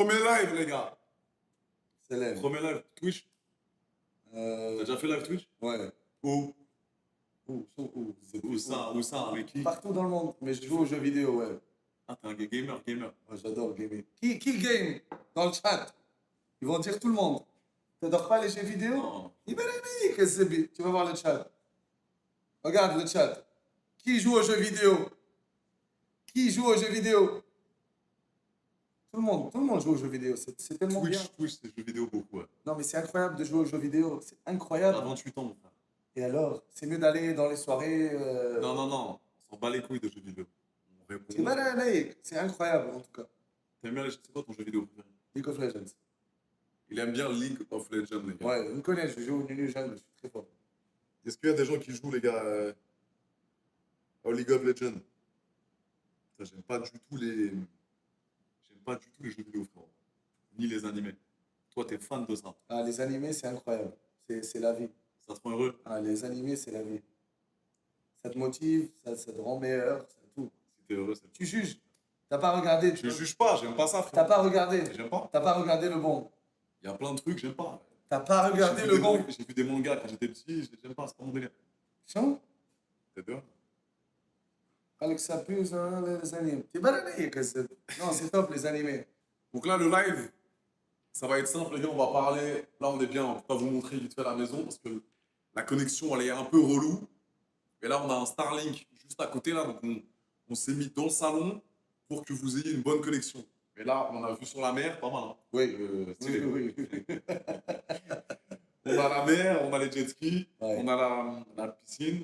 Premier live, les gars. Célèbre. Premier live Twitch. T'as déjà fait live Twitch? Ouais. Où? Où Où ça? Avec qui? Partout dans le monde. Mais je joue aux jeux vidéo, ouais. Ah, t'es un gamer. Ouais, j'adore gamer. Qui game dans le chat? Ils vont dire tout le monde. T'adores pas les jeux vidéo? Non. Tu vas voir le chat. Regarde le chat. Qui joue aux jeux vidéo? Qui joue aux jeux vidéo? Tout le monde joue aux jeux vidéo. C'est tellement bien. Twitch, c'est jeux vidéo beaucoup, ouais. Non, mais c'est incroyable de jouer aux jeux vidéo. C'est T'as incroyable. 28 ans, mon frère. Et alors, c'est mieux d'aller dans les soirées. Non. On s'en bat les couilles de jeux vidéo. On répond. C'est incroyable, en tout cas. T'aimes bien c'est quoi ton jeu vidéo préféré? League of Legends. Il aime bien League of Legends, les gars. Ouais, vous me connaissez, je joue au Nunu Jeune, je suis très fort. Est-ce qu'il y a des gens qui jouent, les gars, au League of Legends? Ça, j'aime pas du tout les jeux vidéo, frère. Ni les animés. Toi, t'es fan de ça. Ah, les animés, c'est incroyable. C'est la vie. Ça te rend heureux? Ah, les animés, c'est la vie. Ça te motive, ça te rend meilleur, ça tout. Si t'es heureux, c'est... Tu juges. T'as pas regardé. Je juge pas, j'aime pas ça, T'as frère. pas regardé. J'aime pas. T'as pas regardé le bon. Il y a plein de trucs, j'aime pas. T'as pas regardé J'ai vu le des bon. mangas- J'ai vu des mangas quand j'étais petit, j'aime pas, c'est pas mon délire. Chant. T'es dehors? Alex Sapus, hein, les animés. T'es balané, que c'est. Non, c'est top, les animés. Donc là, le live, ça va être simple, les gars, on va parler. Là, on est bien, on peut pas vous montrer vite fait la maison parce que la connexion, elle est un peu relou. Et là, on a un Starlink juste à côté, là, donc on s'est mis dans le salon pour que vous ayez une bonne connexion. Et là, on a vu sur la mer, pas mal, hein. Oui. Stylé. Oui. On a la mer, on a les jet skis, Ouais. on a la piscine,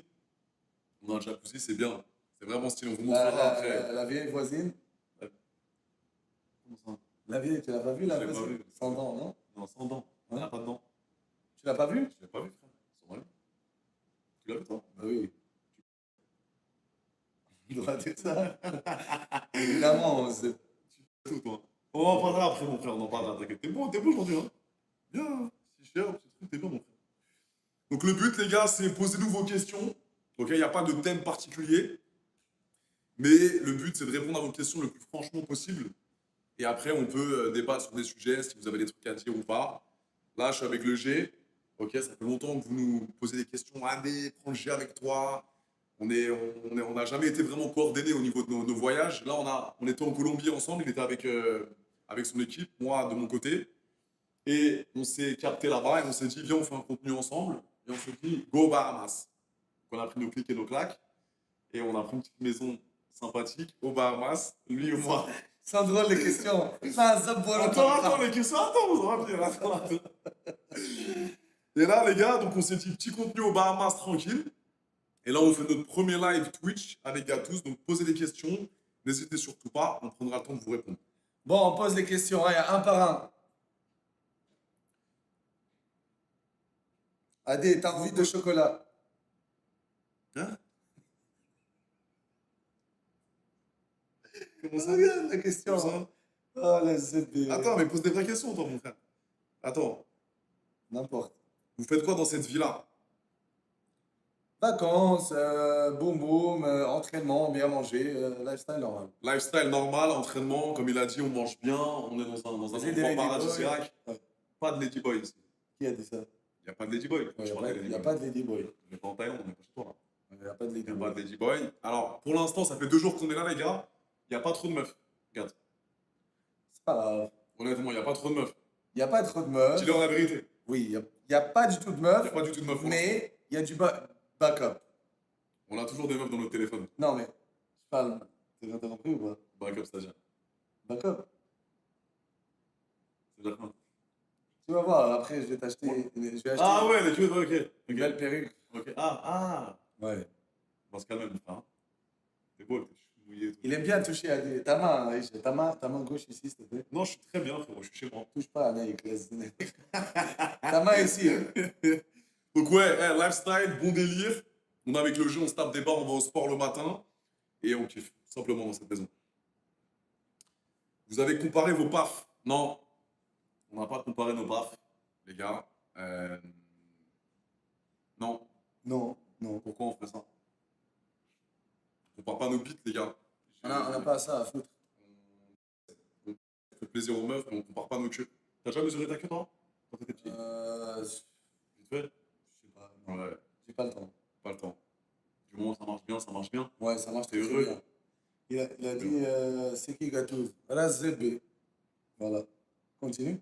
on a un jacuzzi, c'est bien. C'est vraiment stylé, on vous montrera après. La vieille voisine. Comment ça? La vieille, tu l'as pas vue, la Je l'ai pas voisine? vue. Sans dents, non? Non, sans dents. Hein? Elle n'a pas de dents. Tu l'as pas vue? Je l'ai pas vu, frère. Ils sont malins. Tu l'as vu, toi? Bah oui. Il doit dire ça. Évidemment, c'est. Tout, toi. On en parlera après, mon frère, on en parlera, t'inquiète. T'es beau aujourd'hui, hein? Bien, hein? Si cher, petit truc, t'es bien, mon frère. Donc, le but, les gars, c'est posez-nous vos questions. Ok, il n'y a pas de thème particulier. Mais le but, c'est de répondre à vos questions le plus franchement possible. Et après, on peut débattre sur des sujets, si vous avez des trucs à dire ou pas. Là, je suis avec le G. Ok, ça fait longtemps que vous nous posez des questions. Allez, prends le G avec toi. On n'a jamais été vraiment coordonnés au niveau de nos voyages. Là, on était en Colombie ensemble. Il était avec son équipe, moi de mon côté. Et on s'est capté là-bas et on s'est dit, viens, on fait un contenu ensemble. Et on s'est dit, go Bahamas. Donc, on a pris nos clics et nos claques. Et on a pris une petite maison sympathique aux Bahamas, lui et moi. Sans drôle les questions. Attends, les questions, attends, on va venir, attends. Et là, les gars, donc on s'est dit petit contenu aux Bahamas tranquille. Et là, on fait notre premier live Twitch avec Gatous. Donc, posez des questions. N'hésitez surtout pas, on prendra le temps de vous répondre. Bon, on pose les questions, hein, un par un. Adé, t'as envie de chocolat? Hein? Comment ça? Regarde la question. Comme ça? Oh, la ZB. Attends, mais pose des vraies questions, toi, mon frère. Attends, N'importe. vous faites quoi dans cette vie-là? Vacances, boum boum, entraînement, bien manger, lifestyle normal. Lifestyle normal, entraînement, comme il a dit, on mange bien, on est dans un C'est des endroit ladyboys. paradisiaque. Ouais. Pas de ladyboy ici. Qui a dit ça? Il n'y a pas de ladyboy. Il n'y a pas de ladyboy. On n'est pas en Thaïlande, on n'est pas chez toi là. Il n'y a pas de Il n'y a pas ladyboy. de ladyboy. Alors, pour l'instant, ça fait 2 jours qu'on est là, les gars. Il n'y a pas trop de meufs. Regarde. C'est pas grave. Honnêtement, il n'y a pas trop de meufs. Il n'y a pas trop de meufs. Dis-leur la vérité. Oui, il n'y a pas du tout de Il meufs. n'y a pas du tout de meufs. Mais il y a du backup. On a toujours des meufs dans notre téléphone. Non, mais je parle. T'es interrompu ou pas? Backup, c'est-à-dire. Backup. C'est-à-dire quoi? Tu vas voir, après, je vais t'acheter. Je vais acheter Ah ouais, les culottes, ok. une belle perruque. Ok. Ah. Ouais. On va se calmer, mon frère. T'es beau, t'es mouillé. Il aime bien toucher à ta main, Aïcha. Ta main gauche ici, s'il te plaît. Non, je suis très bien, frérot. Je suis chez moi. Touche pas à Naïk, laisse. Ta main ici. Hein. Donc ouais, lifestyle, bon délire. On est avec le jeu, on se tape des barres, on va au sport le matin. Et on kiffe, simplement dans cette maison. Vous avez comparé vos pafs? Non, on n'a pas comparé nos pafs, les gars. Non. Non. Pourquoi on ferait ça? On compare pas nos bites, les gars. On n'a pas ça à foutre. fait plaisir aux meufs, mais on compare pas nos queues. T'as déjà mesuré ta queue, toi? Quand t'étais petit? Vite fait? Je sais pas, non, Ouais, j'ai pas le temps. pas le temps. Du moment où ça marche bien, ça marche bien. Ouais, ça marche T'es très, très heureux? bien. Il a Bien. dit, c'est qui Gattuso? Voilà, ZB. Voilà. Continue.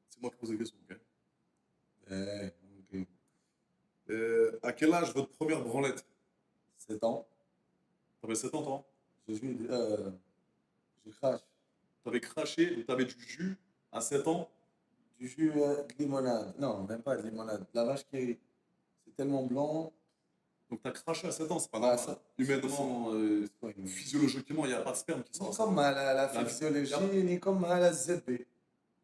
C'est moi qui pose des questions, ok? Ok. À quel âge votre première branlette? 7 ans. T'avais 7 ans, toi? Je crache. T'avais craché, donc t'avais du jus à 7 ans? Du jus de limonade. Non, même pas de limonade. La vache qui rit. C'est tellement blanc. Donc t'as craché à 7 ans, c'est pas Ah, normal. ça. Humainement, C'est quoi, une- physiologiquement, il n'y a pas de sperme qui sort Ni à 7 comme ans. à la La- physiologie, ni comme à la ZB.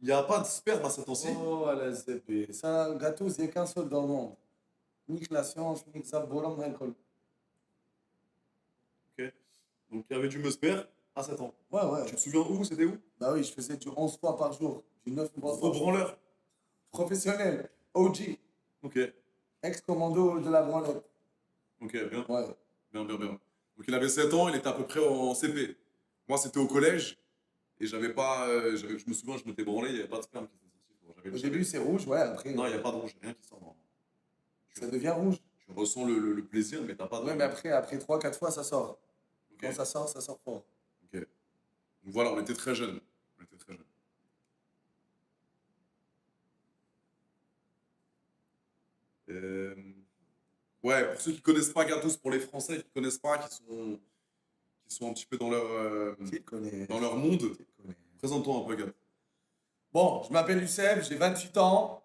Il n'y a pas de sperme à 7 ans-ci. Oh, à la ZB. Ça, gâteau, il n'y a qu'un seul dans le monde. Ni que la science, ni que ça, bolam, alcool. Ok. Donc il y avait du musper à 7 ans. Ouais, ouais. Tu te souviens où? C'était où? Bah oui, je faisais du 11 fois par jour. Du 9 fois Gros par jour. branleur. Professionnel. OG. Ok. Ex-commando de la branlette. Ok, bien. Ouais. Bien, bien, bien. Donc il avait 7 ans, il était à peu près en CP. Moi, c'était au collège. Et j'avais pas. Je me souviens, je m'étais branlé, il n'y avait pas de sperme qui était sorti. Bon, Au début, c'est rouge, ouais. Après, Non, il n'y a pas de rouge, rien qui sort. Non. ça devient rouge. Tu ressens le plaisir, mais t'as pas de. Ouais, mais après 3-4 fois, ça sort. Ok. Quand ça sort fort. Ok. Donc voilà, on était très jeunes. On était très jeunes. Euh, Ouais, pour ceux qui connaissent pas Gatos, pour les Français qui connaissent pas, qui sont un petit peu Qui le connaît? dans leur monde, Qui le connaît? présente-toi un peu, Gatos. Bon, je m'appelle Youssef, j'ai 28 ans.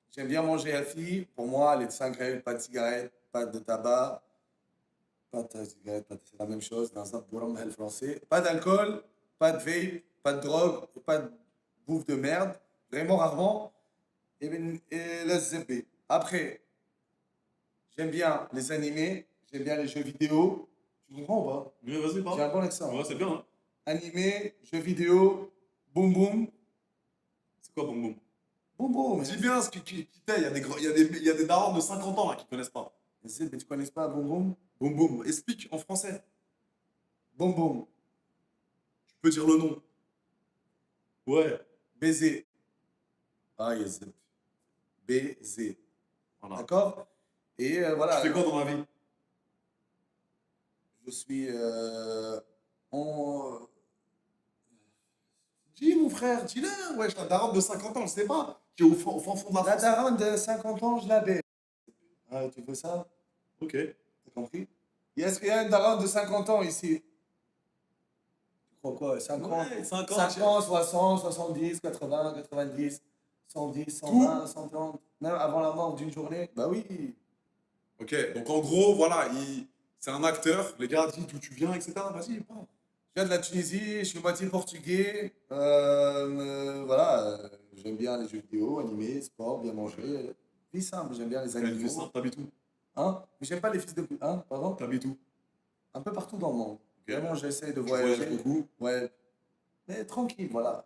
J'aime bien manger healthy. Pour moi, les 5 graines, pas de cigarette, pas de tabac, pas de cigarette, c'est la même chose dans un bourram health français. Pas d'alcool, pas de vape, pas de drogue, pas de bouffe de merde. Vraiment rarement. Et le ZB. Après, j'aime bien les animés, j'aime bien les jeux vidéo. Tu comprends ou pas? Ouais, vas-y, J'ai un parle. bon accent. Ouais, c'est bien, hein. Animé, jeux vidéo, boum boum. C'est quoi, Boum Boum? Boum boum. Dis bien ce qui t'est. Il y a des darons de 50 ans là qui connaissent pas. ZB, tu connais pas boum boum? Boum Boum, explique en français. Boum boum. Tu peux dire le nom. Ouais. Baiser. Ah, yes. Baiser. Voilà. D'accord? Et voilà. Tu fais quoi dans la vie? Je suis en. Dis, mon frère, dis-le. Ouais, la daronne de 50 ans, je sais pas. Qui est au fin fond de la La France. daronne de 50 ans, je la baise. Ah, tu veux ça? Ok. T'as compris? Est-ce qu'il y a une daronne de 50 ans ici? Tu crois quoi? 50? Ouais, 50. 50, 60, 70, 80, 90, 110, 120, 130. Même avant la mort d'une journée? Bah oui. Ok, donc en gros, voilà, c'est un acteur. Les gars, dis d'où tu viens, etc. Vas-y, parle. Je viens de la Tunisie, je suis moitié portugais. Voilà, j'aime bien les jeux vidéo, animés, sport, bien manger. Vie simple, j'aime bien les T'as une vie animaux. simple, t'habites où? Hein? Mais j'aime pas les fils de pute. Hein? Pardon? T'habites où? Un peu partout dans le monde. Ok. Vraiment, j'essaie de Tu voyager. voyages beaucoup. Ouais. Mais tranquille, voilà.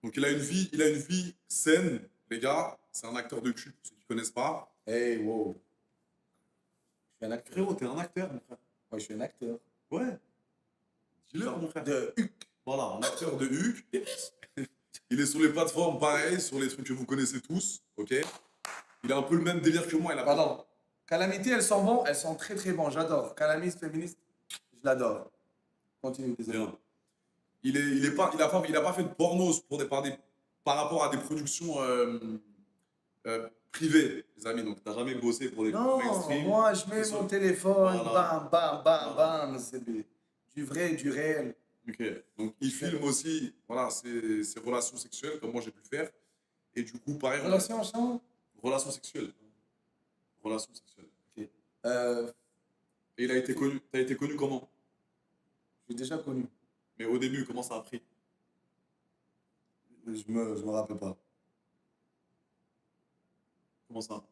Donc il a une vie saine, les gars. C'est un acteur de cul, pour ceux qui connaissent pas. Hey, wow. Je suis un acteur. Frérot, t'es un acteur, mon frère. Moi, je suis un acteur. Ouais. Dis-leur, mon frère. De Huc. Voilà, un acteur de Huc. Il est sur les plateformes pareil, sur les trucs que vous connaissez tous, ok? Il a un peu le même délire que moi. Il a Pardon. Calamité, elles sont bonnes, elles sont très très bonnes, j'adore. Calamiste, féministe, je l'adore. Continue, désolé. Bien. Il a pas fait de pornos par rapport à des productions privées, les amis. Donc, t'as jamais bossé pour des Non, mainstream. moi je mets mon téléphone, Voilà. bam, bam, bam, bam, c'est du vrai, du réel. Ok. Donc, il filme aussi, voilà, ses relations sexuelles, comme moi j'ai pu le faire. Et du coup, pareil, Relation ensemble? relations sexuelles. Relations sexuelles. Ok. Et il a été connu. T'as été connu comment? J'ai déjà connu. Mais au début, comment ça a pris? Je me rappelle pas. Comment ça?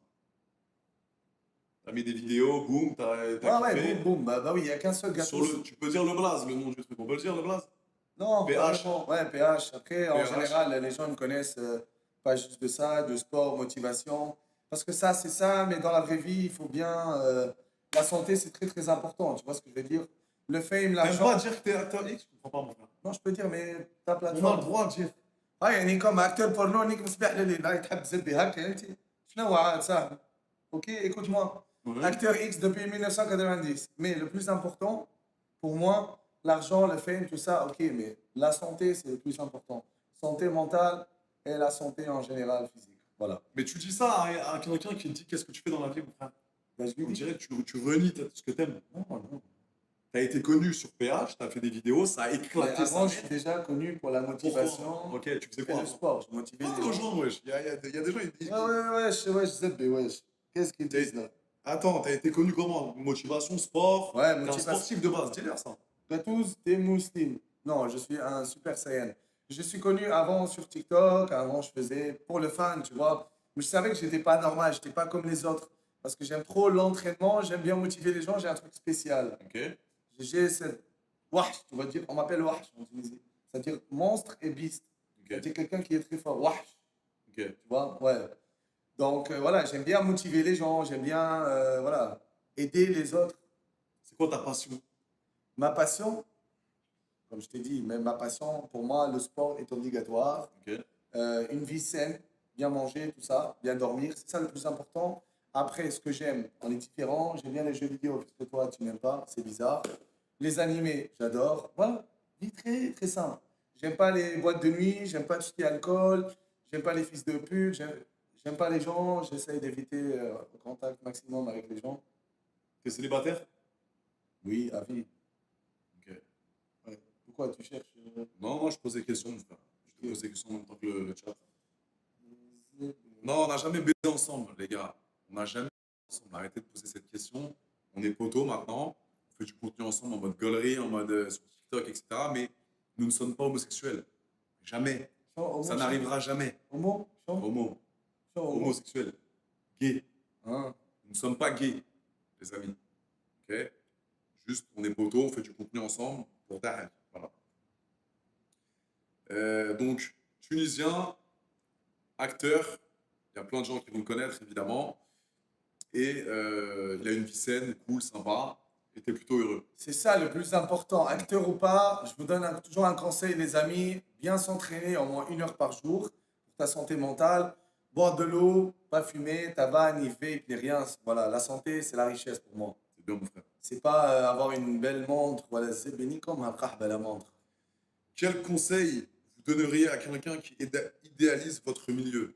T'as mis des vidéos, boum, t'as Ouais, kiffé. boum, boum. Bah oui, il n'y a qu'un seul gâteau. Tu peux dire le blaze, le nom du truc. On peut le dire, le blaze? Non, PH. vraiment. Ouais, PH. Après, en PH. général, les gens me connaissent pas juste de ça, de sport, motivation. Parce que ça, c'est ça, mais dans la vraie vie, il faut bien. La santé, c'est très, très important. Tu vois ce que je veux dire? le fame, T'aimes l'argent. pas dire que t'es acteur X? Je comprends pas, mon frère. Non, je peux dire, mais ta On a plateforme. le droit de dire. يعني كوم اكتور بورنو نيك مصباح للي لا تحب تزبي هكا انت شنو هو عاد صاحبي اوكي écoute moi Ouais. acteur X depuis 1990 mais le plus important pour moi l'argent le fame tout ça ok mais la santé c'est le plus important santé mentale et la santé en général physique voilà Mais tu dis ça à quelqu'un qui te dit qu'est-ce que tu fais dans la vie, mon frère. ben, je lui On dis dirait que tu renies ce que t'aimes. non non T'as été connu sur PH, t'as fait des vidéos, ça a mais éclaté avant sa je suis mère. déjà connu pour la motivation Ok, tu faisais et quoi le avant? sport je motivais Parle les aux gens gens, wesh. Il y a des gens, ils disent. ouais زبي wesh qu'est-ce qu'ils disent là Attends, t'as été connu comment? Motivation, sport? Ouais, T'es un motivation. sportif de base, dis-leur ça. Tous des Muslims. Non, je suis un super saiyan. Je suis connu avant sur TikTok, avant je faisais pour le fun, tu vois. Mais je savais que j'étais pas normal, j'étais pas comme les autres. Parce que j'aime trop l'entraînement, j'aime bien motiver les gens, j'ai un truc spécial. Ok. J'ai cette wahsh, tu vas dire, on m'appelle wahsh en Tunisie. C'est-à-dire monstre et beast. Ok. C'est-à-dire quelqu'un qui est très fort. Wahsh, Ok. tu vois, ouais. Donc voilà, j'aime bien motiver les gens, j'aime bien voilà, aider les autres. C'est quoi ta passion? Ma passion, comme je t'ai dit, même ma passion, pour moi, le sport est obligatoire. Ok. Une vie saine, bien manger, tout ça, bien dormir, c'est ça le plus important. Après, ce que j'aime, on est différent. J'aime bien les jeux vidéo, parce que toi, tu n'aimes pas, c'est bizarre. Les animés, j'adore. Voilà, vie très, très simple. J'aime pas les boîtes de nuit, j'aime pas tout ce qui est alcool, j'aime pas les fils de pute, j'aime pas les gens, j'essaye d'éviter le contact maximum avec les gens. T'es célibataire? Oui, à vie. Ok. Ouais. Pourquoi tu cherches Non, moi je pose des questions, mon frère. Je te pose des questions en même temps que le chat. Non, on n'a jamais baisé ensemble, les gars. On n'a jamais baisé ensemble. Arrêtez de poser cette question. On est poteaux maintenant. On fait du contenu ensemble en mode gaulerie, en mode sur TikTok, etc. Mais nous ne sommes pas homosexuels. Jamais. Ça n'arrivera jamais. Homo Homo. Homosexuel. Gay. Hein? Nous ne sommes pas gays, les amis. Ok? Juste, on est poteaux, on fait du contenu ensemble pour Dahel. Voilà. Donc, tunisien, acteur. Il y a plein de gens qui vont le connaître, évidemment. Et il a une vie saine, cool, sympa. Et t'es plutôt heureux. C'est ça le plus important. Acteur ou pas, je vous donne toujours un conseil, les amis. Bien s'entraîner au moins 1 heure par jour pour ta santé mentale. Boire de l'eau, pas fumer, tabac, ni vape, ni rien. Voilà, la santé, c'est la richesse pour moi. C'est bien, mon frère. C'est pas avoir une belle montre. Voilà, c'est béni comme un la montre. Quel conseil vous donneriez à quelqu'un qui idéalise votre milieu?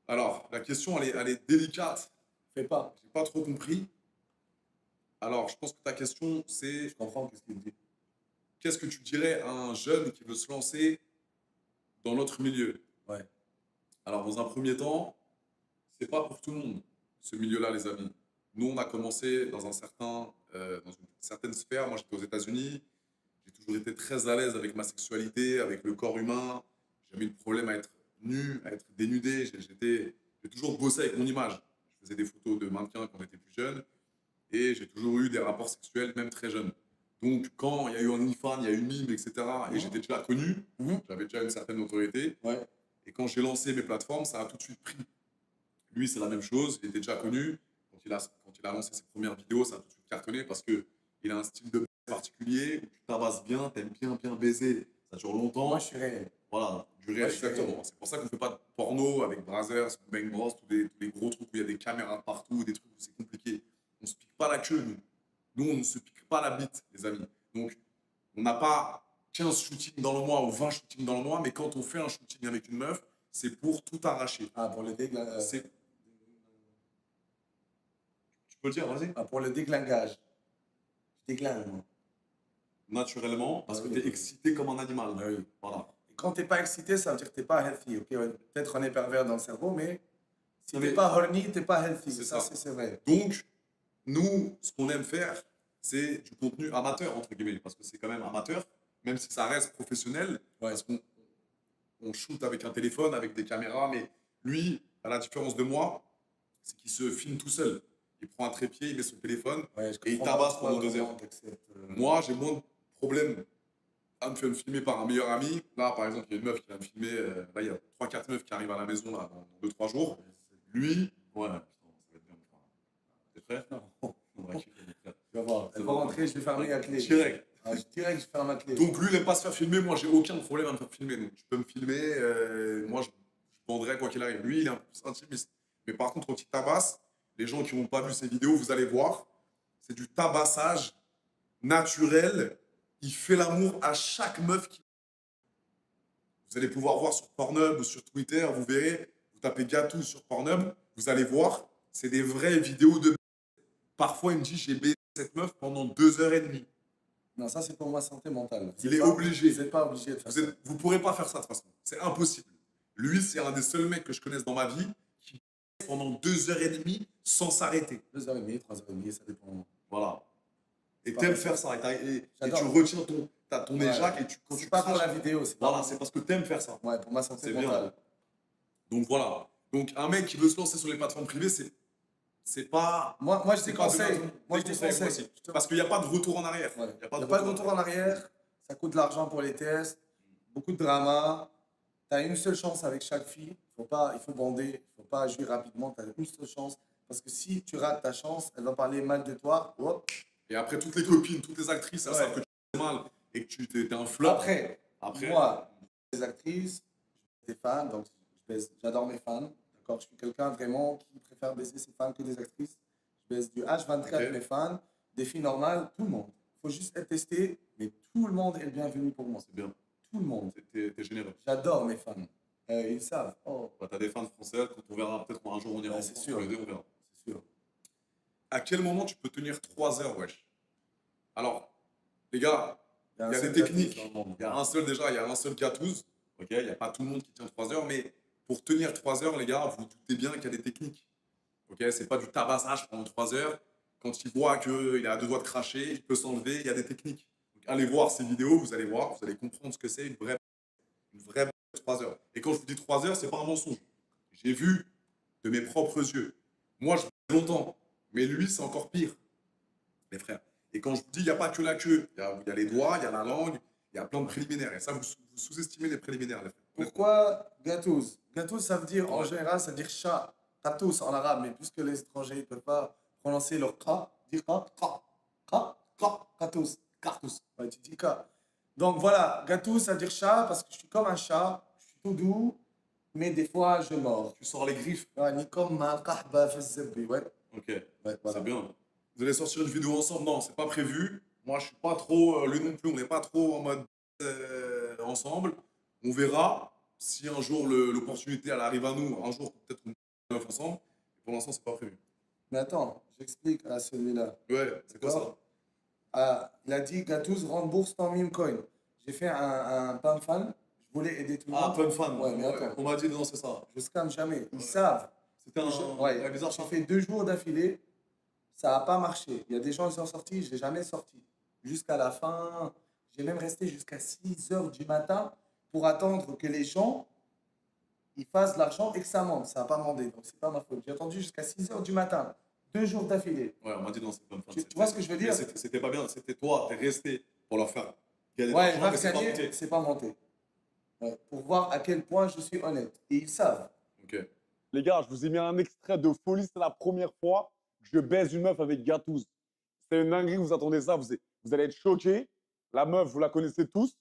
Alors, la question, elle est délicate. Fais pas. J'ai pas trop compris. Alors, je pense que ta question, c'est Je comprends ce qu'il dit. qu'est-ce que tu dirais à un jeune qui veut se lancer dans notre milieu? Ouais. Alors, dans un premier temps, c'est pas pour tout le monde, ce milieu-là, les amis. Nous, on a commencé dans dans une certaine sphère. Moi, j'étais aux États-Unis. J'ai toujours été très à l'aise avec ma sexualité, avec le corps humain. J'ai jamais eu de problème à être nu, à être dénudé. J'ai toujours bossé avec mon image. Je faisais des photos de mannequins quand on était plus jeune. Et j'ai toujours eu des rapports sexuels, même très jeune. Donc, quand il y a eu OnlyFans, il y a eu Mime, etc., et j'étais déjà connu, j'avais déjà une certaine notoriété. Ouais. Et quand j'ai lancé mes plateformes, ça a tout de suite pris. Lui, c'est la même chose, il était déjà connu. Quand il a lancé ses premières vidéos, ça a tout de suite cartonné parce qu'il a un style de particulier, où tu tabasses bien, t'aimes bien baiser, ça dure longtemps. Moi, je suis réel. Voilà, du réel, Moi, je suis exactement. réel. C'est pour ça qu'on ne fait pas de porno avec Brazzers, Bang Bros, tous les gros trucs où il y a des caméras partout, des trucs où c'est compliqué. On ne se pique pas la queue, nous. Nous, on ne se pique pas la bite, les amis. Donc, on n'a pas 15 shootings dans le mois ou 20 shootings dans le mois, mais quand on fait un shooting avec une meuf, c'est pour tout arracher. Ah, pour le déglingue. Tu peux le dire, vas-y. Ah, pour le déglingage. Je déglingue, moi. Naturellement, parce que oui, tu es oui. excité comme un animal. Ah oui. Voilà. Et quand t'es pas excité, ça veut dire que t'es pas healthy. Ok, ouais. Peut-être on est pervers dans le cerveau, mais si Non, t'es mais- pas horny, t'es pas healthy. C'est Ça, ça. c'est vrai. Donc, nous, ce qu'on aime faire, c'est du contenu amateur, entre guillemets, parce que c'est quand même amateur, même si ça reste professionnel, Ouais. parce qu'on shoot avec un téléphone, avec des caméras, mais lui, à la différence de moi, c'est qu'il se filme tout seul. Il prend un trépied, il met son téléphone, Ouais, je et il comprends tabasse pas pendant pourquoi 2 heures. comment t'acceptes, Moi, j'ai moins de problèmes à me faire filmer par un meilleur ami. Là, par exemple, il y a une meuf qui va me filmer. Là, il y a 3-4 meufs qui arrivent à la maison là, dans 2-3 jours. Lui, ouais, putain, ça va être bien. T'es prêt? Non. On va kiffer, mon frère. vas voir. Elle va rentrer, je vais fermer la clé. Direct. Ah, direct, je ferme la clé. Donc lui, il n'aime pas se faire filmer. Moi, j'ai aucun problème à me faire filmer. Donc tu peux me filmer. Moi, je vendrai quoi qu'il arrive. Lui, il est un peu plus intimiste. Mais par contre, quand il tabasse, les gens qui n'ont pas vu ces vidéos, vous allez voir, c'est du tabassage naturel. Il fait l'amour à chaque meuf qui... Vous allez pouvoir voir sur Pornhub ou sur Twitter, vous verrez, vous tapez Gatou sur Pornhub, vous allez voir, c'est des vraies vidéos de... Parfois, il me dit, j'ai baisé cette meuf pendant 2 h 30. Non, ça, c'est pour ma santé mentale. Il est obligé. Vous n'êtes pas obligé de faire ça. Vous ne pourrez pas faire ça de toute façon. C'est impossible. Lui, c'est un des seuls mecs que je connaisse dans ma vie qui baise pendant 2 h 30 sans s'arrêter. 2h30, 3h30, ça dépend. Voilà. Et Pas t'aimes mal. faire ça. Et tu J'adore. retiens ton Ouais. éjac et quand C'est tu pas pour craches, la vidéo, c'est voilà, pas. c'est parce que t'aimes faire ça. Ouais, pour ma santé C'est mentale. bien. Donc voilà. Donc un mec qui veut se lancer sur les plateformes privées, c'est pas... Moi, je c'est pas déconseille. donné. Moi, je Déconseille, déconseille. aussi. Parce qu'il n'y a pas de retour en arrière. Ouais. Il n'y a Il n'y a pas de retour en arrière. Ça coûte de l'argent pour les tests. Beaucoup de drama. Tu as une seule chance avec chaque fille. Il faut bander. Il ne faut pas agir rapidement. Tu as une seule chance. Parce que si tu rates ta chance, elle va parler mal de toi. Hop. Et après, toutes les copines, toutes les actrices, elles Ouais. savent que tu fais mal et que tu t'es un flop. Après, Après, moi, les actrices, des fans, donc j'adore mes fans. D'accord, je suis quelqu'un vraiment qui préfère baiser ses fans que des actrices. Je baise du H24 Ok. mes fans, des filles normales, tout le monde. Il faut juste être testé, mais tout le monde est le bienvenu pour moi. c'est bien. Tout le monde. T'es généreux. J'adore mes fans. Ils savent. Oh, Bah, t'as des fans françaises, quand on verra, peut-être un jour on ira Ouais, en c'est France, sûr. tous les deux, on verra. c'est sûr. À quel moment tu peux tenir 3 heures, wesh? Alors, les gars, Il il y a seul des techniques. gâteau dans le monde. Il y a un seul déjà, il y a un seul gâteuse. Ok, il n'y a pas tout le monde qui tient 3 heures, mais pour tenir 3 heures, les gars, vous vous doutez bien qu'il y a des techniques. Ok, c'est pas du tabassage pendant 3 heures. Quand il voit qu'il est à 2 doigts de cracher, il peut s'enlever, il y a des techniques. Donc, allez voir ces vidéos, vous allez voir, vous allez comprendre ce que c'est une vraie 3 heures. Et quand je vous dis 3 heures, c'est pas un mensonge. J'ai vu de mes propres yeux. Moi, je fais longtemps, mais lui, c'est encore pire, mes frères. Et quand je vous dis, il n'y a pas que la queue, il y a les doigts, il y a la langue, il y a plein de préliminaires. Et ça, vous sous-estimez les préliminaires, les frères. Pourquoi gâteuse? Gâteuse, ça veut dire, en Ouais. général, ça veut dire chat. Gâteuse en arabe, mais puisque les étrangers ne peuvent pas prononcer leur ka, dire gâteuse. Cartous. Ouais, tu dis ka. Donc voilà, gâteuse, ça veut dire chat parce que je suis comme un chat, je suis tout doux, mais des fois je mords. Tu sors les griffes. Ouais, ni comme un kahba fi الزبي, ouais. Ok, Ouais, voilà. c'est bien. Vous allez sortir une vidéo ensemble? Non, c'est pas prévu. Moi, je suis pas trop, lui non plus, on n'est pas trop en mode ensemble. On verra si un jour l'opportunité elle arrive à nous, un jour peut-être on meuf ensemble. Pour l'instant, c'est pas prévu. Mais attends, j'explique à celui-là. Ouais, c'est quoi ça? Ah, il a dit Gatouz rembourse ton meme coin. J'ai fait un pam fan, je voulais aider tout le Ah, monde. plein de fans. Ouais, mais attends. On m'a dit non, c'est ça. Je scamme jamais. Ils Ouais. savent. C'était un. Ouais, Ouais, bizarre j'ai ça. fait 2 jours d'affilée, ça n'a pas marché. Il y a des gens qui sont sortis, je n'ai jamais sorti. Jusqu'à la fin, j'ai même resté jusqu'à 6 heures du matin pour attendre que les gens ils fassent de l'argent et que ça monte. Ça n'a pas demandé, donc c'est pas ma faute. J'ai attendu jusqu'à 6 heures du matin, 2 jours d'affilée. Ouais, on m'a dit non, c'est plein de fans. Tu vois ce que je veux dire? C'était pas bien. C'était toi, t'es resté pour leur faire gagner de Ouais, l'argent, va mais c'est pas gagner, monté. c'est pas monté. Ouais, pour voir à quel point je suis honnête. Et ils savent. Ok. Les gars, je vous ai mis un extrait de folie. C'est la première fois que je baise une meuf avec Gatouz. C'est une dinguerie, vous attendez ça, vous allez être choqués. La meuf, vous la connaissez tous.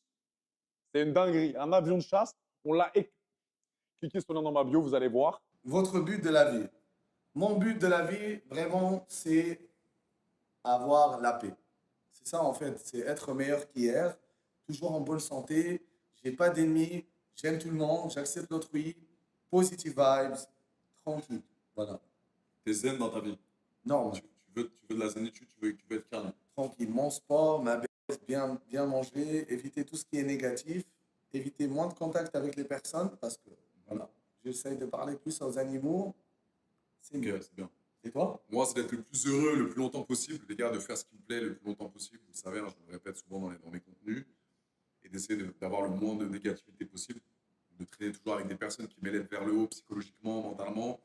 C'est une dinguerie. Un avion de chasse, on l'a. Cliquez sur le lien dans ma bio, vous allez voir. Votre but de la vie. Mon but de la vie, vraiment, c'est avoir la paix. C'est ça, en fait. C'est être meilleur qu'hier, toujours en bonne santé. J'ai pas d'ennemis, j'aime tout le monde, j'accepte l'autrui. Positive vibes, tranquille. Voilà. T'es zen dans ta vie. Non, Tu veux de la zénitude, tu veux être calme. tranquille. Mon sport, ma baisse, bien manger, éviter tout ce qui est négatif, éviter moins de contact avec les personnes parce que, voilà, j'essaye de parler plus aux animaux. C'est Ok, mieux. c'est bien. Et toi? Moi, c'est d'être le plus heureux le plus longtemps possible, les gars, de faire ce qui me plaît le plus longtemps possible. Vous le savez, hein, je le répète souvent dans mes contenus, et d'essayer d'avoir le moins de négativité possible, de traîner toujours avec des personnes qui m'élèvent vers le haut psychologiquement, mentalement,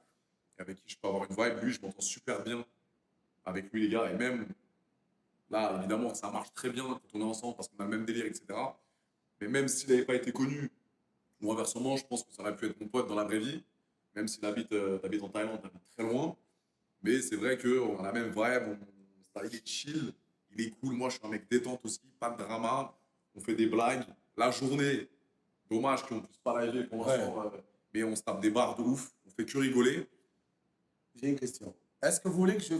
avec qui je peux avoir une vibe. Lui, je m'entends super bien avec lui, les gars, et même là, évidemment, ça marche très bien quand on est ensemble parce qu'on a le même délire, etc. Mais même s'il n'avait pas été connu, ou inversement, je pense que ça aurait pu être mon pote dans la vraie vie, même s'il habite en Thaïlande, il habite très loin. Mais c'est vrai qu'on a la même vibe, il est chill. il est cool. Moi, je suis un mec détente aussi, pas de drama. On fait des blagues. La journée, dommage qu'on puisse pas live pour l'instant, mais on se tape des barres de ouf. On fait que rigoler. J'ai une question. Est-ce que vous voulez que je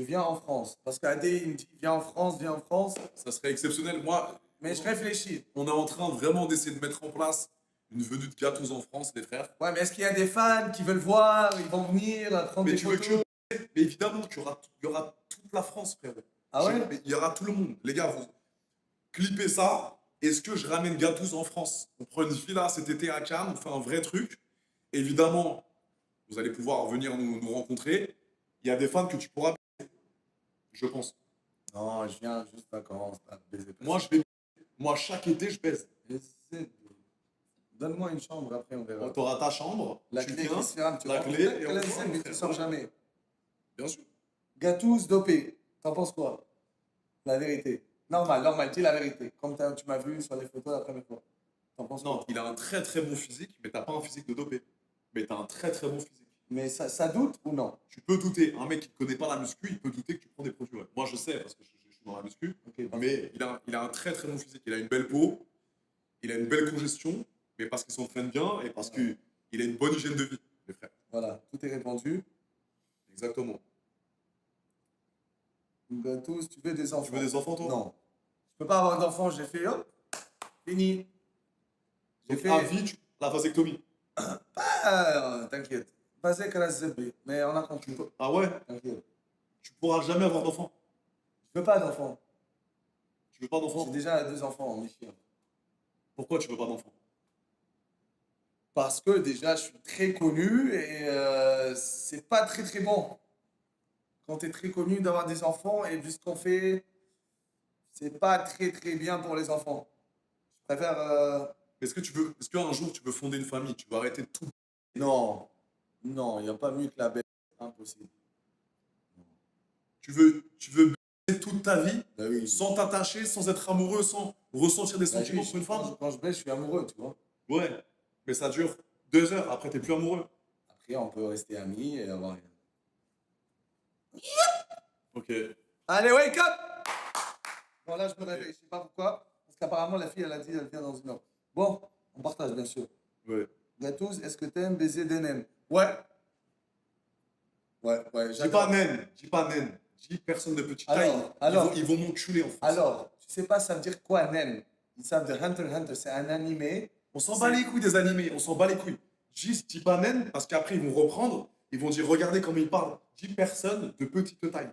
viens en France? Parce qu'Adé, il me dit, viens en France, viens en France. Ça serait exceptionnel. Moi, Mais je réfléchis. on est en train vraiment d'essayer de mettre en place une venue de Gatous en France, les frères. Ouais, mais est-ce qu'il y a des fans qui veulent voir? Ils vont venir prendre Mais des tu veux photos? que mais évidemment qu'il y aura toute la France, frère. Ah ouais? Mais il y aura tout le monde. Les gars, vous clippez ça. Est-ce que je ramène Gatous en France? On prend une villa cet été à Cannes, on fait un vrai truc. Évidemment, vous allez pouvoir venir nous rencontrer. Il y a des fans que tu pourras baiser, je pense. Non, je viens juste vacances, pas baiser personne. Moi, chaque été, je baise. Donne-moi une chambre, après on verra. Tu auras ta chambre, La tu clé viens, qui se ferme, tu la vois. clé, Peut-être et que on la voit, scène, mais tu frère. sors jamais. bien sûr. Gatous dopé. T'en penses quoi? La vérité. Normal, dis la vérité. Comme tu m'as vu sur les photos la première fois. T'en penses Non, quoi? il a un très très bon physique, mais t'as pas un physique de dopé. Mais t'as un très très bon physique. Mais ça doute ou non? Tu peux douter. Un mec qui ne connaît pas la muscu, il peut douter que tu prends des produits. Ouais. Moi, je sais parce que je suis dans la muscu. Ok, Mais il a un très très bon physique. Il a une belle peau, il a une belle congestion, mais parce qu'il s'entraîne bien et parce qu'il a une bonne hygiène de vie, les frères. voilà, tout est répondu. Exactement. Gatous, tu veux des enfants? Tu veux des enfants, toi? Non. Je peux pas avoir d'enfants, j'ai fait hop, fini. J'ai Donc, fait. à vie, la vasectomie. Ah, t'inquiète. Vas-y, Karazzebi. Mais on a compris. Ah ouais? T'inquiète. Tu pourras jamais avoir d'enfants. Je veux pas d'enfants. Tu veux pas d'enfants? J'ai déjà 2 enfants, mes chiens. Pourquoi tu veux pas d'enfants? Parce que déjà, je suis très connu et c'est pas très très bon. Quand tu es très connu d'avoir des enfants et vu ce qu'on fait, c'est pas très très bien pour les enfants. Je préfère. Est-ce qu'un jour tu veux fonder une famille? Tu vas arrêter de tout. Non, il n'y a pas mieux que la bête. Impossible. Tu veux baiser toute ta vie Bah oui. sans t'attacher, sans être amoureux, sans ressentir des Bah oui, sentiments pour une femme? quand je baisse, je suis amoureux, tu vois. Ouais, mais ça dure 2 heures, après t'es plus amoureux. Après, on peut rester amis et avoir rien. Ok. Allez, wake up! Bon, là, je me réveille. Je sais pas pourquoi. Parce qu'apparemment, la fille, elle a dit elle vient dans une heure. Bon, on partage, bien sûr. Ouais. Gatous, est-ce que t'aimes baiser des naines? Ouais. Ouais, Dis j'adore. pas naine, dis pas naine. Dis personne de petite Alors, taille. alors. Ils vont m'enculer en France. Alors, tu sais pas, ça veut dire quoi, naine? Ils savent de Hunter x Hunter, c'est un animé. On s'en bat les couilles des animés, on s'en bat les couilles. Dis pas naine, parce qu'après ils vont reprendre, ils vont dire regardez comment ils parlent. Dis personne de petite taille.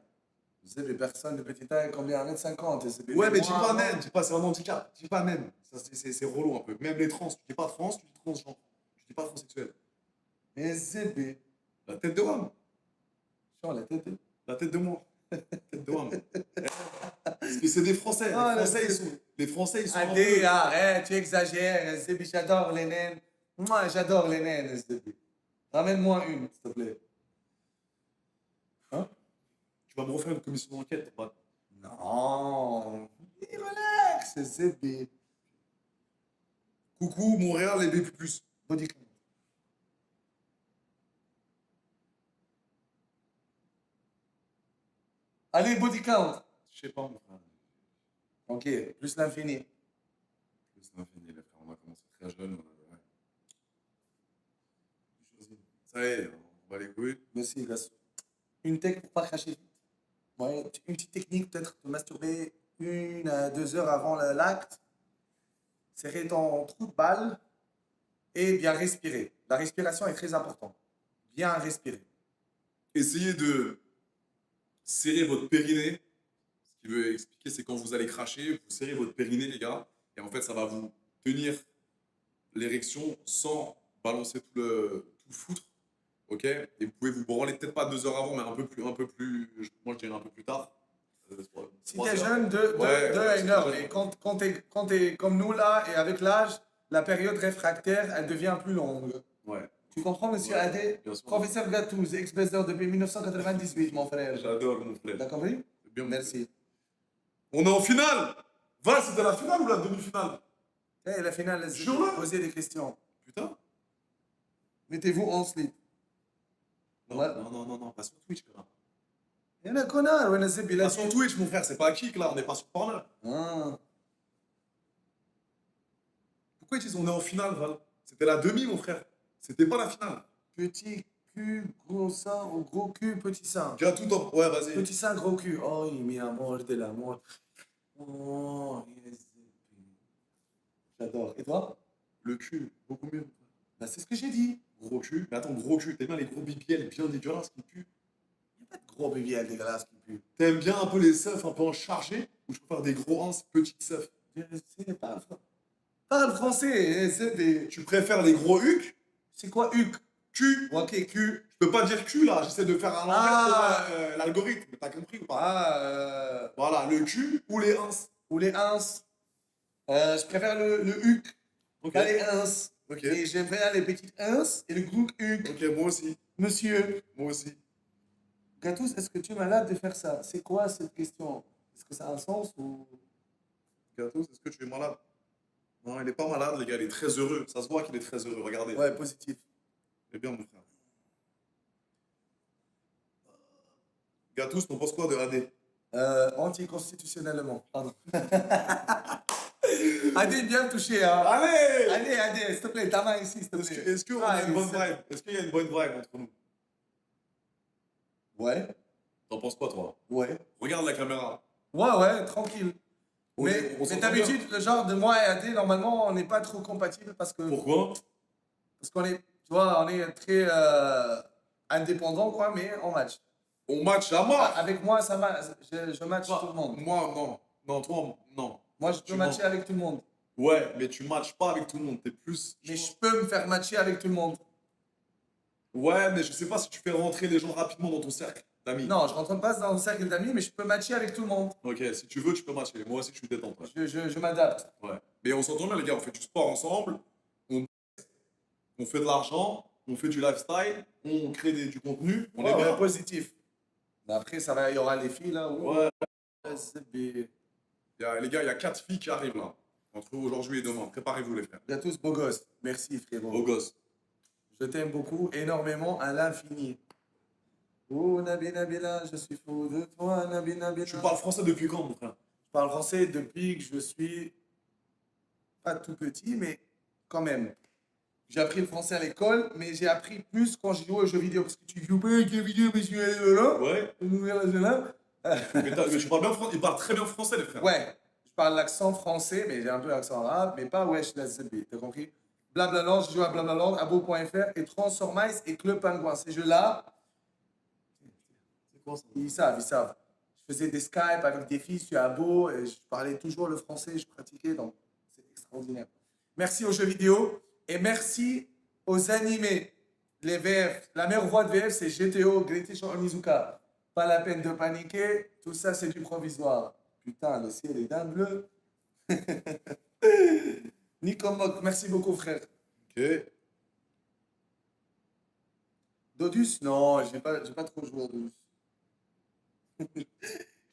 Vous savez, les personnes de petite taille, combien? 1m50 et c'est Ouais, mais moi, dis pas moi. naine, dis pas c'est un handicap. Dis pas naine. Ça, c'est relou un peu. Même les trans, tu dis pas trans, tu dis transgenre. Tu dis pas transsexuel. Et ZB. La tête de Wam. Sur la tête. La tête de moi. La tête de Wam. Parce que c'est des Français. Ah, Les Français, ils sont. un Adé, peu- arrête, tu exagères. ZB, j'adore les naines. Moi, j'adore les naines, ZB. Ramène-moi une, s'il te plaît. Hein? Tu vas me refaire une commission d'enquête. Ouais. Non. Et relax, c'est ZB. Coucou, Montréal et B+. Body count. Allez, body count. Je sais pas, mon frère. Ok, plus l'infini. C'est infini, les frères. On a commencé très jeune. Ouais. Ça y est, on va les couilles. Merci, Gassou. Une tech pour pas cracher vite. Ouais, une petite technique, peut-être de masturber 1 à 2 heures avant l'acte. Serrer ton trou de balle et bien respirer. La respiration est très importante. Bien respirer. Essayez de serrer votre périnée. Ce qui veut expliquer, c'est quand vous allez cracher, vous serrez votre périnée, les gars. Et en fait, ça va vous tenir l'érection sans balancer tout le foutre. Ok? Et vous pouvez vous branler peut-être pas 2 heures avant, mais un peu plus, moi je dirais un peu plus tard. Si 3 t'es heures. jeune, 2 Ouais, à 1 heure. c'est Mais quand t'es comme nous là, et avec l'âge, la période réfractaire, elle devient plus longue. Ouais, Tu comprends, monsieur Ouais, Adé? bien sûr. Professeur Gatouze, ex-baiser depuis 1998, mon frère. J'adore mon frère. T'as compris? C'est bien, mon Merci. On est en finale! Val, c'était la finale ou la demi-finale? Eh, la finale, laisse Jure-le. poser des questions. Putain! Mettez-vous en slip. Non, Ouais. non, pas sur Twitch, quand même. Il y en a connard, ouais, Zeb, il a Ah, sur Twitch, mon frère, c'est pas kick là, on n'est pas sur Pornhub. Ah. Pourquoi ils ont est en finale, Val? C'était la demi, mon frère. C'était pas la finale. Petit cul, gros sein, ou gros cul, petit sein. Gars, tout top. Ouais, vas-y. Petit sein, gros cul. Oh, mi amor de l'amour. Oh, yes. J'adore. Et toi? Le cul, beaucoup mieux. Bah, c'est ce que j'ai dit. Gros cul. Mais attends, gros cul, t'aimes bien les gros BBL bien dégueulasses qui puent? Il n'y a pas de gros BBL dégueulasse qui pue. T'aimes bien un peu les seufs un peu en chargé? Ou je préfère des gros hanches, petites seufs? Parle français. Tu préfères les gros hucs? C'est quoi Huc? Cul? Ok, cul. Je peux pas dire cul là, j'essaie de faire un Ah. langage pour l'algorithme. T'as compris ou pas? Ah, Voilà, le cul ou les ins. ou les ins. Je préfère le Huc. Ok. Pas les ins. Ok. Et j'aime bien les petites ins et le gros Huc. Ok, moi aussi. Monsieur. Moi aussi. Gatous, est-ce que tu es malade de faire ça? C'est quoi cette question? Est-ce que ça a un sens ou... Gatos, est-ce que tu es malade? Non, il est pas malade, les gars, il est très heureux. Ça se voit qu'il est très heureux, regardez. Ouais, positif. C'est bien, mon frère. Gatos, t'en penses quoi de AD? Anticonstitutionnellement. Pardon. Adé, bien touché, hein. Allez! Allez, s'il te plaît, ta main ici, s'il te plaît. Est-ce qu'on Ah, a une bonne c'est- vibe? Est-ce qu'il y a une bonne vibe entre nous? Ouais, T'en penses quoi, toi? ouais. Regarde la caméra. Ouais, tranquille. On Mais s'entend d'habitude, le genre de moi et Adé, normalement, on n'est pas trop compatibles parce Pourquoi? qu'on est, tu vois, on est très indépendants, quoi, mais on match. On match à mort! Avec moi, ça va, je match Toi, tout le monde. Moi, non. Non, toi, non. Moi, je Tu peux matcher avec tout le monde. Ouais, mais tu matches pas avec tout le monde. T'es plus. Mais je peux me faire matcher avec tout le monde. Ouais, mais je sais pas si tu fais rentrer les gens rapidement dans ton cercle d'amis. Non, je rentre pas dans le cercle d'amis, mais je peux matcher avec tout le monde. Ok, si tu veux, tu peux matcher. Moi aussi, je suis détente. Ouais. Je m'adapte. Ouais. Mais on s'entend bien, les gars. On fait du sport ensemble. On fait de l'argent. On fait du lifestyle. On crée du contenu. On est bien. Positif. Mais après, ça va, il y aura les filles là. Ouais. Les Les gars, il y a 4 filles qui arrivent là. Entre aujourd'hui et demain. Préparez-vous, les frères. gars tous beaux gosses. Merci frérot. Beaux gosses. Je t'aime beaucoup, énormément, à l'infini. Oh Nabi Nabila, je suis fou de toi, Nabi Nabila. Tu parles français depuis quand, mon frère? Je parle français depuis que je suis pas tout petit, mais quand même. J'ai appris le français à l'école, mais j'ai appris plus quand j'ai joué aux jeux vidéo. Parce que tu joues pas avec les vidéos, mais je suis là. Ouais. Mais tu parles bien français. Ils parlent très bien français, les frères. Ouais, je parle l'accent français, mais j'ai un peu l'accent arabe, mais pas wesh la ZB, t'as compris? Blablaland, je joue à Blablaland, abo.fr et Transformice et Club Pingouin. Ces jeux-là, C'est quoi ça? ils savent. Je faisais des Skype avec des filles sur Abo et je parlais toujours le français, je pratiquais, donc c'est extraordinaire. Merci aux jeux vidéo et merci aux animés. Les VF, la meilleure voix de VF, c'est GTO, Greatest Onizuka. Pas la peine de paniquer, tout ça c'est du provisoire. Putain, le ciel est d'un bleu. Nico Mock, merci beaucoup frère. Ok. Dodus? Non, j'ai pas trop joué à Dodus.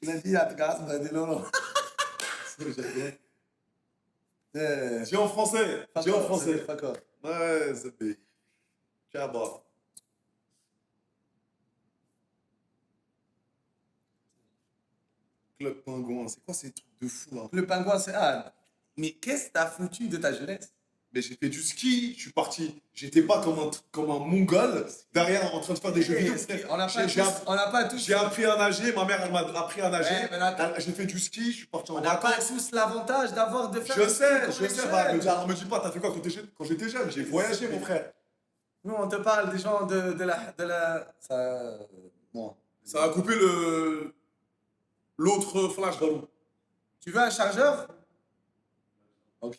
Il a dit à Tgas, on a dit non, non. Dis en français. Dis en français. Pas quoi. Ouais, c'est bien. Cabra. Club Pingouin. C'est quoi ces trucs de fou là? Le pingouin, c'est ah. Mais qu'est-ce que t'as foutu de ta jeunesse? Mais j'ai fait du ski, je suis parti. J'étais pas comme un mongol derrière en train de faire des jeux vidéo. frère. On n'a pas tous. J'ai appris à nager, ma mère elle m'a appris à nager. Ouais, mais là, J'ai fait du ski, je suis parti en On n'a pas vacances. tous l'avantage de faire. Je sais, comme je les sais. jeunes. Bah, me dis pas, t'as fait quoi quand j'étais jeune? J'ai voyagé, mon frère. Nous, on te parle des gens de la. Ça. Bon. Ça a coupé l'autre flash ballon. Tu veux un chargeur? Ok.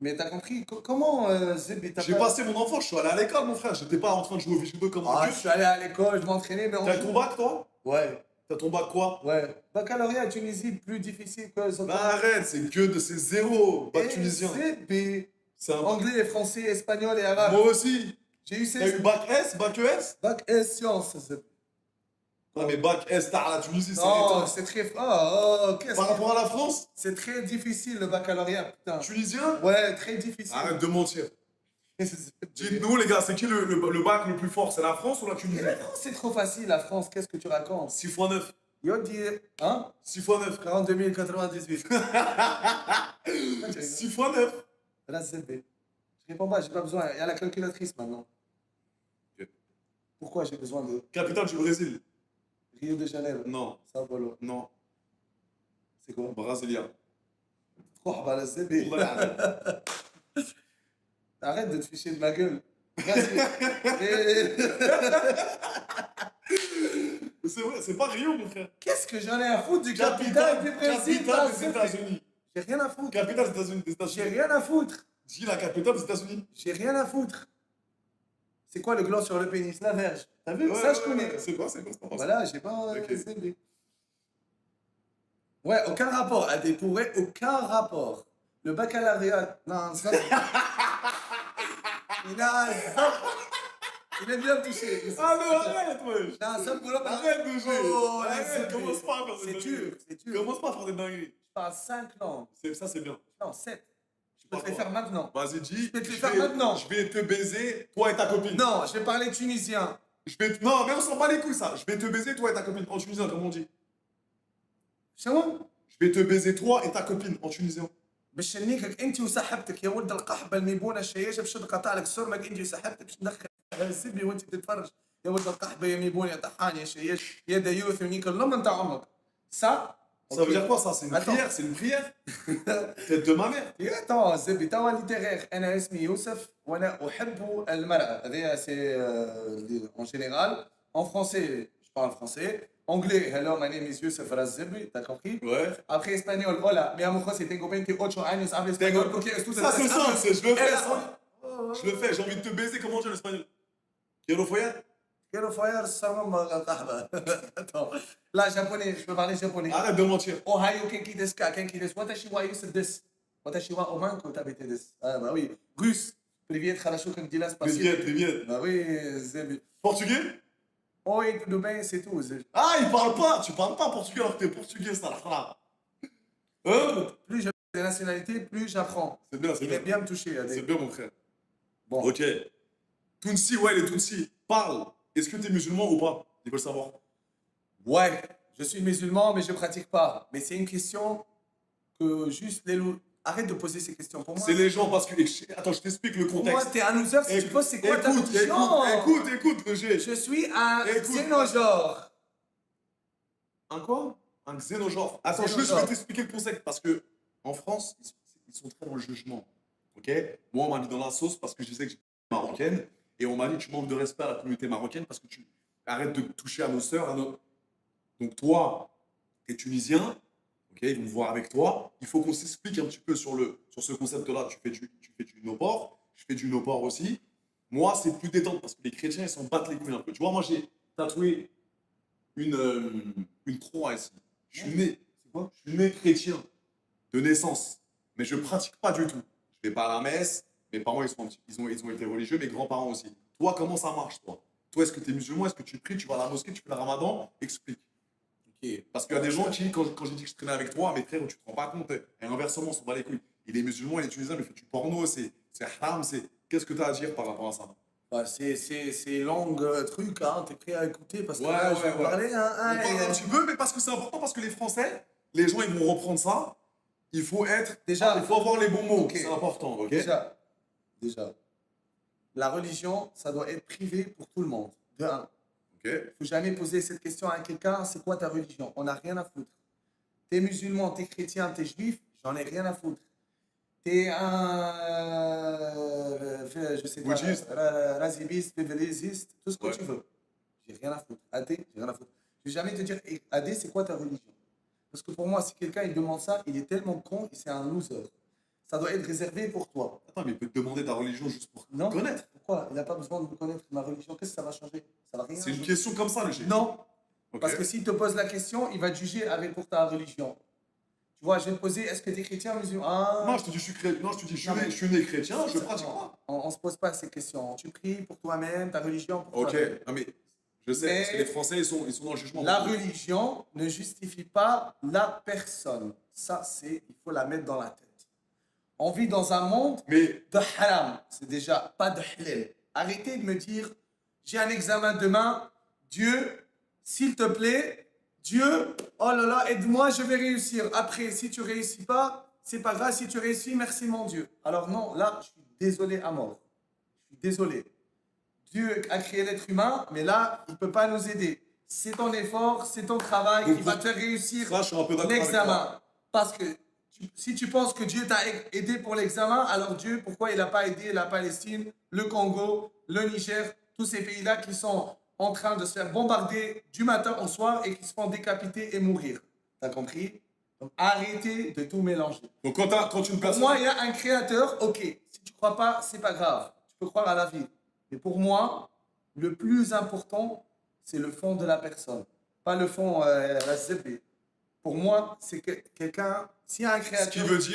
Mais t'as compris comment Zeb, t'as J'ai pas- passé mon enfance, je suis allé à l'école, mon frère. J'étais pas en train de jouer au vidéo comme un Ah, cul. je suis allé à l'école, je m'entraînais, mais on T'as ton bac, toi? Ouais, T'as ton bac quoi? ouais. Baccalauréat à Tunisie, plus difficile que les autres. Bah arrête, c'est zéro. Bac Et tunisien. Zeb, C'est un... anglais, français, espagnol et arabe. Moi aussi. J'ai eu T'as eu 16 bac S, bac ES? bac S sciences. Zeb. Ah mais bac S, t'as la Tunisie, c'est Non, éteint. c'est très. Oh, qu'est-ce Par que. rapport à la France, C'est très difficile le baccalauréat, putain. tunisien? Ouais, très difficile. Arrête de mentir. Dites-nous, Dites-nous les gars, c'est qui le bac le plus fort? C'est la France ou la Tunisie? c'est trop facile, la France, qu'est-ce que tu racontes? 6 x 9. Yodi, hein? 6 fois 9. 42 098. 6 fois 9. Razébé. Je réponds pas, j'ai pas besoin. Il y a la calculatrice maintenant. Ok. Pourquoi j'ai besoin de Capitale du Brésil. Rio de Janeiro? Non, Sao Paulo. non. C'est quoi? Brésilien. Oh, bah, Razébé. Arrête de te ficher de ma gueule. Vas-y. C'est vrai, c'est pas Rio, mon frère. Qu'est-ce que j'en ai à foutre du capital du Brésil? Capitale des États-Unis. J'ai rien à foutre. Capitale des États-Unis. J'ai rien à foutre. Dis la capitale des États-Unis. J'ai rien à foutre. C'est quoi le gland sur le pénis? La verge. T'as vu? Ça, je connais. C'est quoi, c'est quoi, Voilà, j'ai pas Ok. CB. Ouais, aucun rapport. À des pourrais, aucun rapport. Le baccalauréat. Non, ça. Il aime bien me toucher. Ah non, arrête, wesh. Non, ça pour l'homme. Arrête de jouer. Oh, Arrête, c'est commence pas à faire des C'est dingueries. dur, c'est dur. Commence pas à faire des dingueries. Je parle 5 langues. Ça, c'est bien. Non, 7. Je peux Pas te les toi. faire maintenant. Vas-y, dis. Je peux te les je faire vais- maintenant. Je vais te baiser, toi et ta copine. Non, je vais parler tunisien. Non, mais on s'en bat les couilles, ça. Je vais te baiser, toi et ta copine. En tunisien, comme on dit. C'est moi. Je vais te baiser, toi et ta copine. En tunisien. باش نيكك انت وصاحبتك يا ولد القحبه الميبونه الشياشه باش نقطع لك سرمك انت وصاحبتك باش ندخل سبي وانت تتفرج يا ولد القحبه يا ميبون يا طحان يا شياش يا ديوث ونيك اللهم انت عمرك ça Ça veut dire quoi, ça? C'est une Attends. prière? C'est une prière? Tête de ma mère. يا توا زبي توا ليتيرير انا اسمي يوسف وانا احب المراه هذه سي en général en français je parle français anglais hello my name is Youssef Razzebi t'as compris Ouais. après espagnol hola mi amo José tengo 28 años hablo español porque estudio Ça, c'est ça, je le fais, Ela- ça. Je le fais, j'ai envie de te baiser, comment on dit en espagnol? Quiero follar? Quiero follar seulement la kahba. Attends. Là, japonais, je peux parler japonais. Arrête de mentir. Ohio, Kenki desu ka, Kenki desu. Watashi wa Yusuf desu. Watashi wa Oman tabete desu. Ah, bah oui. Russe. Привет, хорошо, как дела, спасибо. Привет. Bah oui, Zébi. Portugais? Oi, tudo bem, c'est tout, Zébi. Ah, il parle pas, tu parles pas portugais alors que t'es portugais, ça, là. Hein? Plus j'ai des nationalités, plus j'apprends. C'est bien, c'est Il bien. aime bien me toucher. C'est Adé. bien, mon frère. Bon. Ok. Tunsi, ouais, les Tunsi, parle. Est-ce que t'es musulman ou pas? Ils veulent savoir. Ouais, je suis musulman, mais je pratique pas. Mais c'est une question que juste les loups. Arrête de poser ces questions pour moi. C'est les gens parce que. Attends, je t'explique le Pour moi, contexte. t'es un loser si tu poses c'est quoi ta religion. Écoute, Roger. Je suis un Écoute. xénogenre. Un quoi? Un xénogenre. Attends, juste, je Xénogenre. vais t'expliquer le concept parce que en France, ils sont très dans le jugement. Ok? Moi, on m'a mis dans la sauce parce que je disais que j'étais marocaine et on m'a dit tu manques de respect à la communauté marocaine parce que tu arrêtes de toucher à nos sœurs, à nos. Donc, toi, tu es tunisien, ok? Ils vont voir avec toi. Il faut qu'on s'explique un petit peu sur ce concept-là. Tu fais du no-port, je fais du no-port aussi. Moi, c'est plus détente parce que les chrétiens, ils s'en battent les couilles un peu. Tu vois, moi, j'ai tatoué une croix ici. Je suis né, C'est quoi? je suis né chrétien de naissance, mais je pratique pas du tout. Je vais pas à la messe. Mes parents, ils ont été religieux, mes grands-parents aussi. Toi, comment ça marche, toi? Toi, est-ce que tu es musulman? Est-ce que tu pries? Tu vas à la mosquée? Tu fais le ramadan? Explique. Ok. Parce qu'il y a des gens qui, quand j'ai dit que je traînais avec toi, mes frères, tu te rends pas compte. Et inversement, on s'en bat les couilles. Il est musulman, il est tunisien, mais il fait du porno, c'est haram, c'est. Qu'est-ce que tu as à dire par rapport à ça? Bah, c'est long truc, hein. T'es prêt à écouter parce que Ouais, là, je vais ouais, ouais. parler, hein. On parle un petit peu, mais parce que c'est important, parce que les Français, les gens, ils vont reprendre ça. Il faut être. Déjà, il faut avoir les bons mots. Ok. C'est important, ok? Déjà, la religion, ça doit être privé pour tout le monde. De un. Ok. Il ne faut jamais poser cette question à quelqu'un, c'est quoi ta religion? On n'a rien à foutre. T'es musulman, t'es chrétien, t'es juif, j'en ai rien à foutre. T'es je sais pas, Bouddhiste. razibiste, févélésiste, tout ce que Ouais. tu veux. J'ai rien à foutre. Athée, j'ai rien à foutre. Je vais jamais te dire, hey, Adé, c'est quoi ta religion? Parce que pour moi, si quelqu'un il demande ça, il est tellement con et c'est un loser. Ça doit être réservé pour toi. Attends, mais il peut te demander ta religion juste pour Non. connaître. Pourquoi? Il n'a pas besoin de me connaître ma religion. Qu'est-ce que ça va changer? Ça va rien C'est une changer. question comme ça, le G. Non. Ok. Parce que s'il te pose la question, il va te juger avec pour ta religion. Tu vois, je vais te poser, est-ce que tu es chrétien ou musulman? Ah. Non, je te dis, je suis chrétien. Non, je te dis, Non, mais- je suis né chrétien, je pratique Non, pas. on ne se pose pas ces questions. Tu pries pour toi-même, ta religion pour Ok. toi-même. Non, mais je sais, Mais- parce que les Français, ils sont dans le jugement. La religion ne justifie pas la personne. Ça, il faut la mettre dans la tête. On vit dans un monde Mais de haram. C'est déjà pas de halal. Arrêtez de me dire, j'ai un examen demain. Dieu, s'il te plaît, Dieu, oh là là, aide-moi, je vais réussir. Après, si tu réussis pas, c'est pas grave. Si tu réussis, merci mon Dieu. Alors non, là, je suis désolé à mort. Je suis désolé. Dieu a créé l'être humain, mais là, il ne peut pas nous aider. C'est ton effort, c'est ton travail qui va te faire réussir Ça, je suis un peu d'accord avec toi. l'examen. Parce que si tu penses que Dieu t'a aidé pour l'examen, alors Dieu, pourquoi il n'a pas aidé la Palestine, le Congo, le Niger, tous ces pays-là qui sont en train de se faire bombarder du matin au soir et qui se font décapiter et mourir. T'as compris? Donc arrêtez de tout mélanger. Donc, quand une Pour personne. moi, il y a un créateur, ok. Si tu ne crois pas, c'est pas grave. Tu peux croire à la vie. Mais pour moi, le plus important, c'est le fond de la personne. Pas le fond ZB. Pour moi, c'est que quelqu'un, s'il y a un créateur...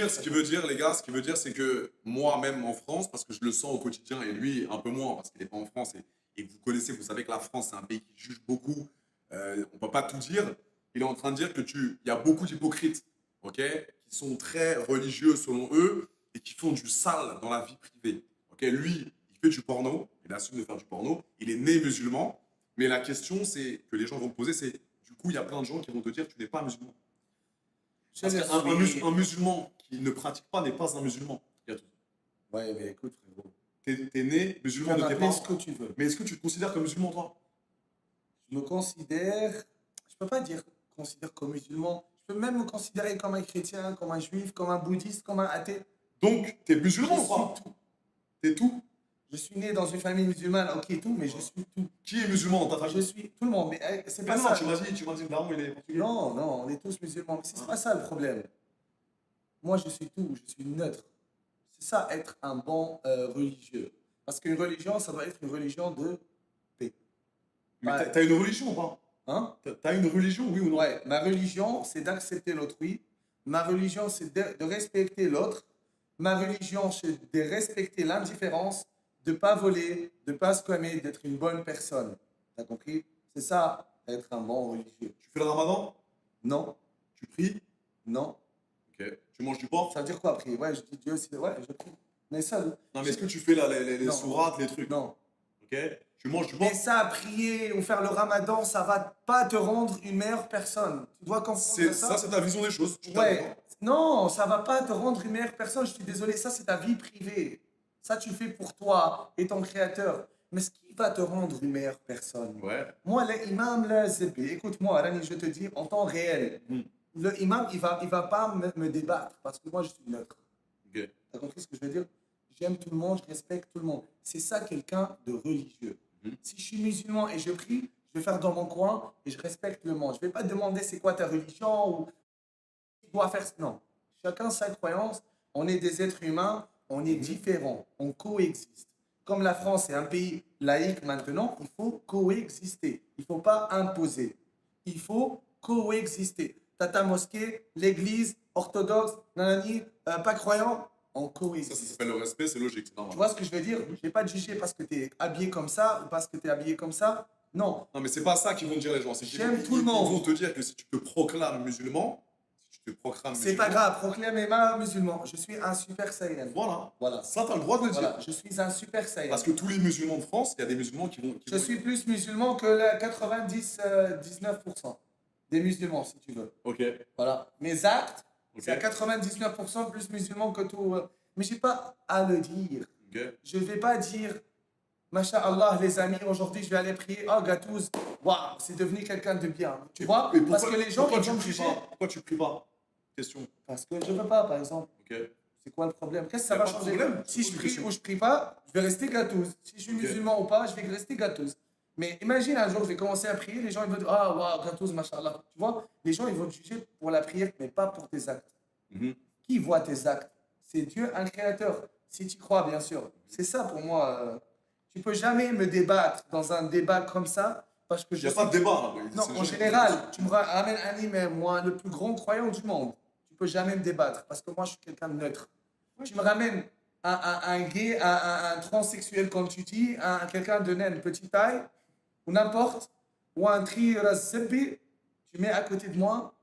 Ce qui veut dire, les gars, ce qui veut dire, c'est que moi, même en France, parce que je le sens au quotidien, et lui, un peu moins, parce qu'il n'est pas en France, et vous connaissez, vous savez que la France, c'est un pays qui juge beaucoup, on ne peut pas tout dire. Il est en train de dire que il y a beaucoup d'hypocrites, ok, qui sont très religieux selon eux, et qui font du sale dans la vie privée. Ok, lui, il fait du porno, il assume de faire du porno, il est né musulman, mais la question, c'est que les gens vont te poser, c'est, du coup, il y a plein de gens qui vont te dire, tu n'es pas musulman. Parce qu'un musulman qui ne pratique pas n'est pas un musulman. Ouais, mais écoute, frérot. T'es né Tu musulman peux de tes m'appeler ce parents. que tu veux. Mais est-ce que tu te considères comme musulman, toi? Je me considère... Je peux pas dire considère comme musulman. Je peux même me considérer comme un chrétien, comme un juif, comme un bouddhiste, comme un athée. Donc, t'es musulman Je ou pas? suis tout. T'es tout? Je suis né dans une famille musulmane, ok, tout, mais je suis tout. Qui est musulman dans ta Je famille? suis tout le monde, mais c'est Mais pas non, ça. tu m'as dit, Daron, il est portugais. Non, non, on est tous musulmans, mais c'est pas ça le problème. Moi, je suis tout, je suis neutre. C'est ça, être un bon religieux. Parce qu'une religion, ça doit être une religion de paix. Mais Ouais. t'as une religion ou pas? Hein? T'as une religion, oui ou non? Ouais, ma religion, c'est d'accepter l'autrui. Ma religion, c'est de respecter l'autre. Ma religion, c'est de respecter l'indifférence, de ne pas voler, de ne pas squamer, d'être une bonne personne. T'as compris? C'est ça, être un bon religieux. Tu fais le ramadan? Non, Tu pries? non. Ok. Tu manges du porc? Ça veut dire quoi après? Ouais, je dis Dieu, c'est ouais, je prie. Mais ça, Non, mais est-ce que tu fais là, les Non. sourates, les trucs? non. Ok. Tu manges du porc? Mais ça, prier ou faire le ramadan, ça va pas te rendre une meilleure personne. Tu dois comprendre Ça, c'est ta vision des choses. Tu t'as Ouais. Non, ça va pas te rendre une meilleure personne. Je suis désolé, ça c'est ta vie privée. Ça tu fais pour toi et ton créateur. Mais ce qui va te rendre une meilleure personne? Ouais. Moi, l'imam, le zébé, écoute-moi, Rani, je te dis en temps réel, le imam, il va pas me débattre parce que moi je suis neutre. Ok. T'as compris ce que je veux dire? J'aime tout le monde, je respecte tout le monde. C'est ça quelqu'un de religieux. Si je suis musulman et je prie, je vais faire dans mon coin et je respecte le monde. Je ne vais pas demander c'est quoi ta religion ou tu dois faire. Non. Chacun sa croyance. On est des êtres humains, on est différents, on coexiste. Comme la France est un pays laïque maintenant, il faut coexister. Il ne faut pas imposer. Il faut coexister. T'as ta mosquée, l'église, orthodoxe, nanani, pas croyant, on Ça coexiste. s'appelle le respect, c'est logique, c'est Tu normal. vois ce que je veux dire? Je ne vais pas te juger parce que tu es habillé comme ça ou parce que tu es habillé comme ça. Non. Non, mais c'est pas ça qu'ils vont te dire les gens. C'est qu'ils J'aime tout le monde. Ils vont te dire que si tu te proclames musulman, C'est pas grave, proclamez-moi musulman. Je suis un super saïen. Voilà. Voilà. Ça, t'as le droit de le dire. Voilà. Je suis un super saïen. Parce que tous les musulmans de France, il y a des musulmans qui vont. Je suis plus musulman que le 99% des musulmans, si tu veux. Ok. Voilà. Mes actes, Ok. c'est à 99% plus musulman que tout. Mais je n'ai pas à le dire. Ok. Je ne vais pas dire, Masha'Allah, les amis, aujourd'hui je vais aller prier. Oh, Gatouz, waouh, c'est devenu quelqu'un de bien. Tu vois? Et Parce que les gens, pourquoi ils tu vont me pries juger. pas? Pourquoi tu pries pas? Question. Parce que je ne veux pas, par exemple. Ok. C'est quoi le problème? Qu'est-ce que Y ça a va pas de changer? problème. Si je C'est une prie question. ou je prie pas, je vais rester Gatouz. Si je suis Ok. musulman ou pas, je vais rester Gatouz. Mais imagine un jour, je vais commencer à prier, les gens ils vont dire ah, waouh, Gatouz, Masha'Allah. Tu vois? Les gens ils vont te juger pour la prière, mais pas pour tes actes. Mhm. Qui voit tes actes? C'est Dieu, un créateur. Si tu crois, bien sûr. C'est ça pour moi. Tu peux jamais me débattre dans un débat comme ça parce que Il je n'y a pas de débat là. Non, en général, tu me ramènes un imam, moi, le plus grand croyant du monde. Tu peux jamais me débattre parce que moi, je suis quelqu'un de neutre. Tu me ramènes un gay, un transsexuel, comme tu dis, quelqu'un de naine, petite taille, ou n'importe, ou un tri-razzebi, tu mets à côté de moi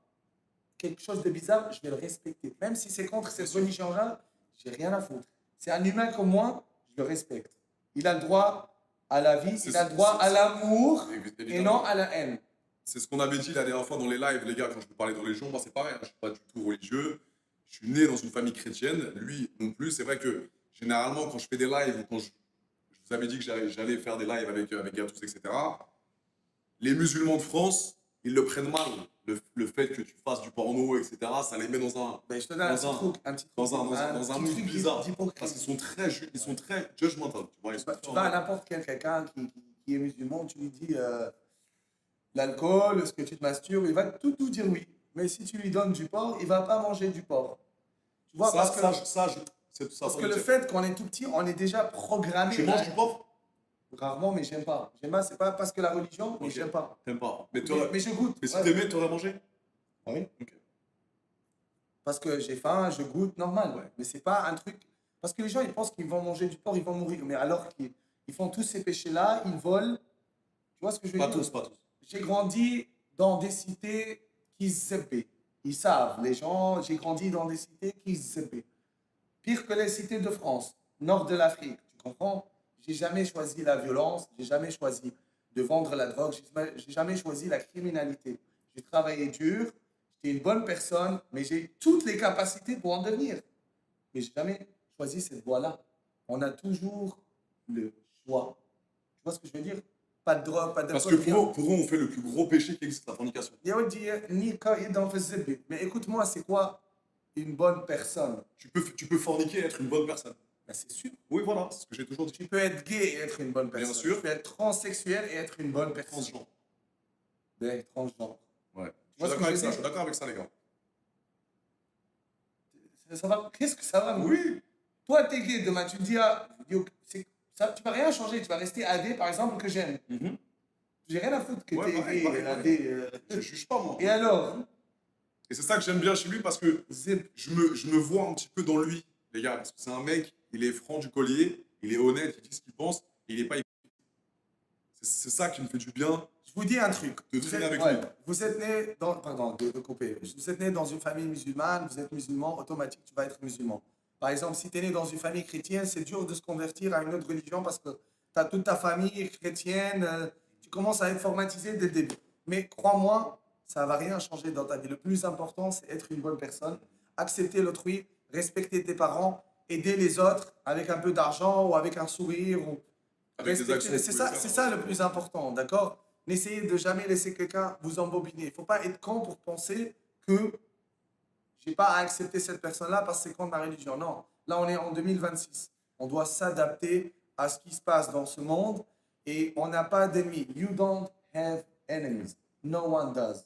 quelque chose de bizarre, je vais le respecter. Même si c'est contre cette religion-là, j'ai rien à foutre. C'est un humain comme moi, je le respecte. Il a le droit à la vie, il a le droit à l'amour et non à la haine. c'est ce qu'on avait dit la dernière fois dans les lives, les gars, quand je vous parlais de religion. Moi, c'est pareil, hein, je suis pas du tout religieux. Je suis né dans une famille chrétienne, lui non plus. C'est vrai que généralement, quand je fais des lives ou quand je vous avais dit que j'allais faire des lives avec Gatos, etc., les musulmans de France, ils le prennent mal. Le fait que tu fasses du porno, etc., ça les met dans un, Ben, je te donne un petit truc. Un petit truc. dans un petit mood truc bizarre. Parce d'hypocrisie. qu'ils sont très judgmental. Tu vois, ils sont Tu vas à n'importe quel quelqu'un qui est musulman, tu lui dis l'alcool, est-ce que tu te masturbes, il va tout dire oui. Mais si tu lui donnes du porc, il va pas manger du porc. Tu vois, parce que le fait qu'on est tout petit, on est déjà programmé. Tu manges du porc? Rarement, mais j'aime pas. J'aime pas, c'est pas parce que la religion, mais Ok. j'aime pas. T'aimes pas. Mais je goûte. Mais si Ouais. t'aimais, t'aurais mangé? Ah oui. Ok. Parce que j'ai faim, je goûte, normal. Ouais. Mais c'est pas un truc. Parce que les gens, ils pensent qu'ils vont manger du porc, ils vont mourir. Mais alors qu'ils font tous ces péchés-là, ils volent. Tu vois ce que je veux Pas dire? tous, pas tous. J'ai grandi dans des cités qui zépaient. Ils savent, les gens, j'ai grandi dans des cités qui zépaient. Pire que les cités de France, nord de l'Afrique. Tu comprends? J'ai jamais choisi la violence, j'ai jamais choisi de vendre la drogue, j'ai jamais choisi la criminalité. J'ai travaillé dur, j'étais une bonne personne, mais j'ai toutes les capacités pour en devenir. Mais j'ai jamais choisi cette voie-là. On a toujours le choix. Tu vois ce que je veux dire? Pas de drogue, pas de Parce que pour eux, on fait le plus gros péché qui existe, la fornication. Mais écoute-moi, c'est quoi une bonne personne? Tu peux forniquer et être une bonne personne. Ben, c'est sûr. Oui, voilà, c'est ce que j'ai toujours dit. Tu peux être gay et être une bonne personne. Bien sûr. Tu peux être transsexuel et être une bonne personne. Transgenre. Ben, transgenre. Ouais. vois ce que je veux Je dire? suis d'accord avec ça, les gars. Ça va, qu'est-ce que ça va? Oui. Toi, t'es gay, demain, tu te dis, ah, ça, tu vas rien changer. Tu vas rester AD, par exemple, que j'aime. Mhm. J'ai rien à foutre que Ouais, t'es pareil, gay, pareil, AD. Je juge pas, moi. Et alors? Et c'est ça que j'aime bien chez lui parce que Zip. je me vois un petit peu dans lui, les gars. Parce que c'est un mec, il est franc du collier, il est honnête, il dit ce qu'il pense, et il est pas hypocrite. C'est ça qui me fait du bien. Je vous dis un truc. De Vous traîner êtes, avec lui. vous êtes né dans. Pardon, de couper. Vous êtes né dans une famille musulmane, vous êtes musulman, automatique, tu vas être musulman. Par exemple, si tu es né dans une famille chrétienne, c'est dur de se convertir à une autre religion parce que tu as toute ta famille chrétienne, tu commences à être formatisé dès le début. Mais crois-moi, ça ne va rien changer dans ta vie. Le plus important, c'est être une bonne personne, accepter l'autrui, respecter tes parents, aider les autres avec un peu d'argent ou avec un sourire. Ou Avec des actions. c'est ça le plus important, d'accord? N'essayez de jamais laisser quelqu'un vous embobiner. Il ne faut pas être con pour penser que je n'ai pas à accepter cette personne-là parce que c'est contre ma religion. Non, là on est en 2026. On doit s'adapter à ce qui se passe dans ce monde et on n'a pas d'ennemis. You don't have enemies. No one does.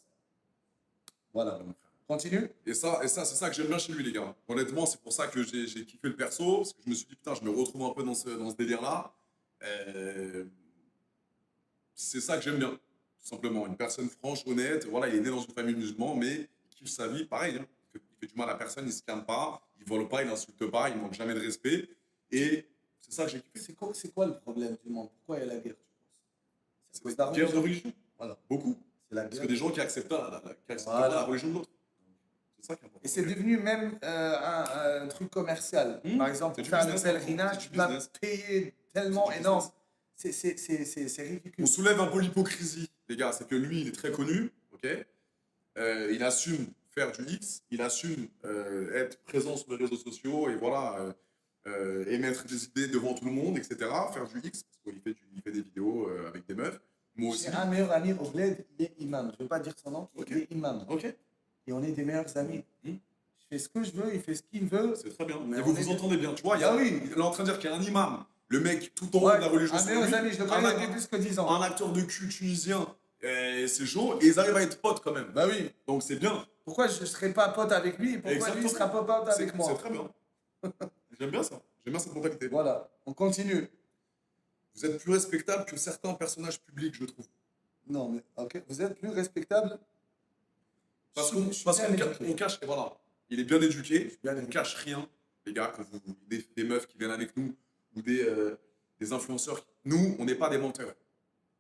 Voilà. Continue. Et c'est ça que j'aime bien chez lui, les gars. Honnêtement, c'est pour ça que j'ai kiffé le perso, parce que je me suis dit, putain, je me retrouve un peu dans ce délire-là. C'est ça que j'aime bien, tout simplement. Une personne franche, honnête. Voilà, il est né dans une famille musulmane, mais il kiffe sa vie, pareil. Hein. Il fait du mal à personne, il se calme pas, il vole pas, il n'insulte pas, il manque jamais de respect. Et c'est ça que j'ai kiffé. C'est quoi le problème du monde? Pourquoi il y a la guerre, tu penses? C'est à cause de la Guerre de religion. religion. Voilà. Beaucoup. C'est la Parce guerre. que des gens qui acceptent pas Voilà. la religion de l'autre. C'est ça qui est important. Et c'est devenu même un truc commercial. Par exemple, C'est pour du faire le business, pèlerinage, c'est tu du vas business. payer tellement C'est du énorme. C'est ridicule. On soulève un peu l'hypocrisie, les gars. C'est que lui, il est très connu, ok. Il assume faire du X, il assume être présent sur les réseaux sociaux et voilà, émettre des idées devant tout le monde, etc. Faire du X, parce qu'il fait des vidéos avec des meufs. Moi aussi. J'ai un meilleur ami au bled, il est imam. Je ne veux pas dire son nom, Ok. il est imam. Ok, Et on est des meilleurs amis. Hmm. Je fais ce que je veux, il fait ce qu'il veut. c'est très bien. Mais Et on vous est vous bien. entendez bien. Tu vois, Ah oui. il est en train de dire qu'il y a un imam, le mec tout en haut Ouais, de la religion. un c'est meilleur lui, ami, je le un connais acteur- depuis plus que 10 ans. un acteur de cul tunisien, c'est chaud, et ils arrivent à être potes quand même. Bah oui. Donc c'est bien. Pourquoi je ne serais pas pote avec lui et pourquoi lui Exactement. sera pas pote avec C'est moi? très bien. J'aime bien ça. J'aime bien cette mentalité. Voilà, on continue. Vous êtes plus respectable que certains personnages publics, je trouve. Non, mais ok, vous êtes plus respectable. Parce Je qu'on suis bien éduqué. cache, et voilà. Il est bien éduqué, bien on éduqué. cache rien, les gars, quand des meufs qui viennent avec nous, ou des influenceurs. Nous, on n'est pas des menteurs.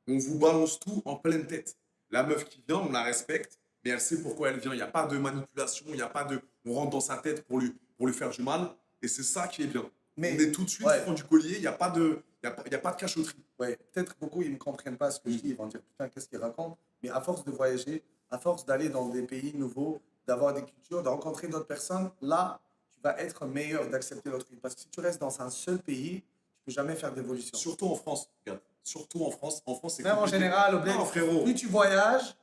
On vous balance tout en pleine tête. La meuf qui vient, on la respecte, mais elle sait pourquoi elle vient. Il n'y a pas de manipulation, il n'y a pas de... On rentre dans sa tête pour lui faire du mal, et c'est ça qui est bien. Mais- on est tout de suite ouais. franc du collier, il n'y a pas de... Il y a pas de cachotterie. Ouais, peut-être beaucoup ils ne comprennent pas ce que je dis, ils vont dire putain, qu'est-ce qu'il raconte. Mais à force de voyager, à force d'aller dans des pays nouveaux, d'avoir des cultures, de rencontrer d'autres personnes, là, tu vas être meilleur d'accepter l'autre. Parce que si tu restes dans un seul pays, tu peux jamais faire d'évolution. Surtout en France, regarde. Surtout en France. En France, c'est Même en compliqué. général, au bled, Non, frérot. plus tu voyages,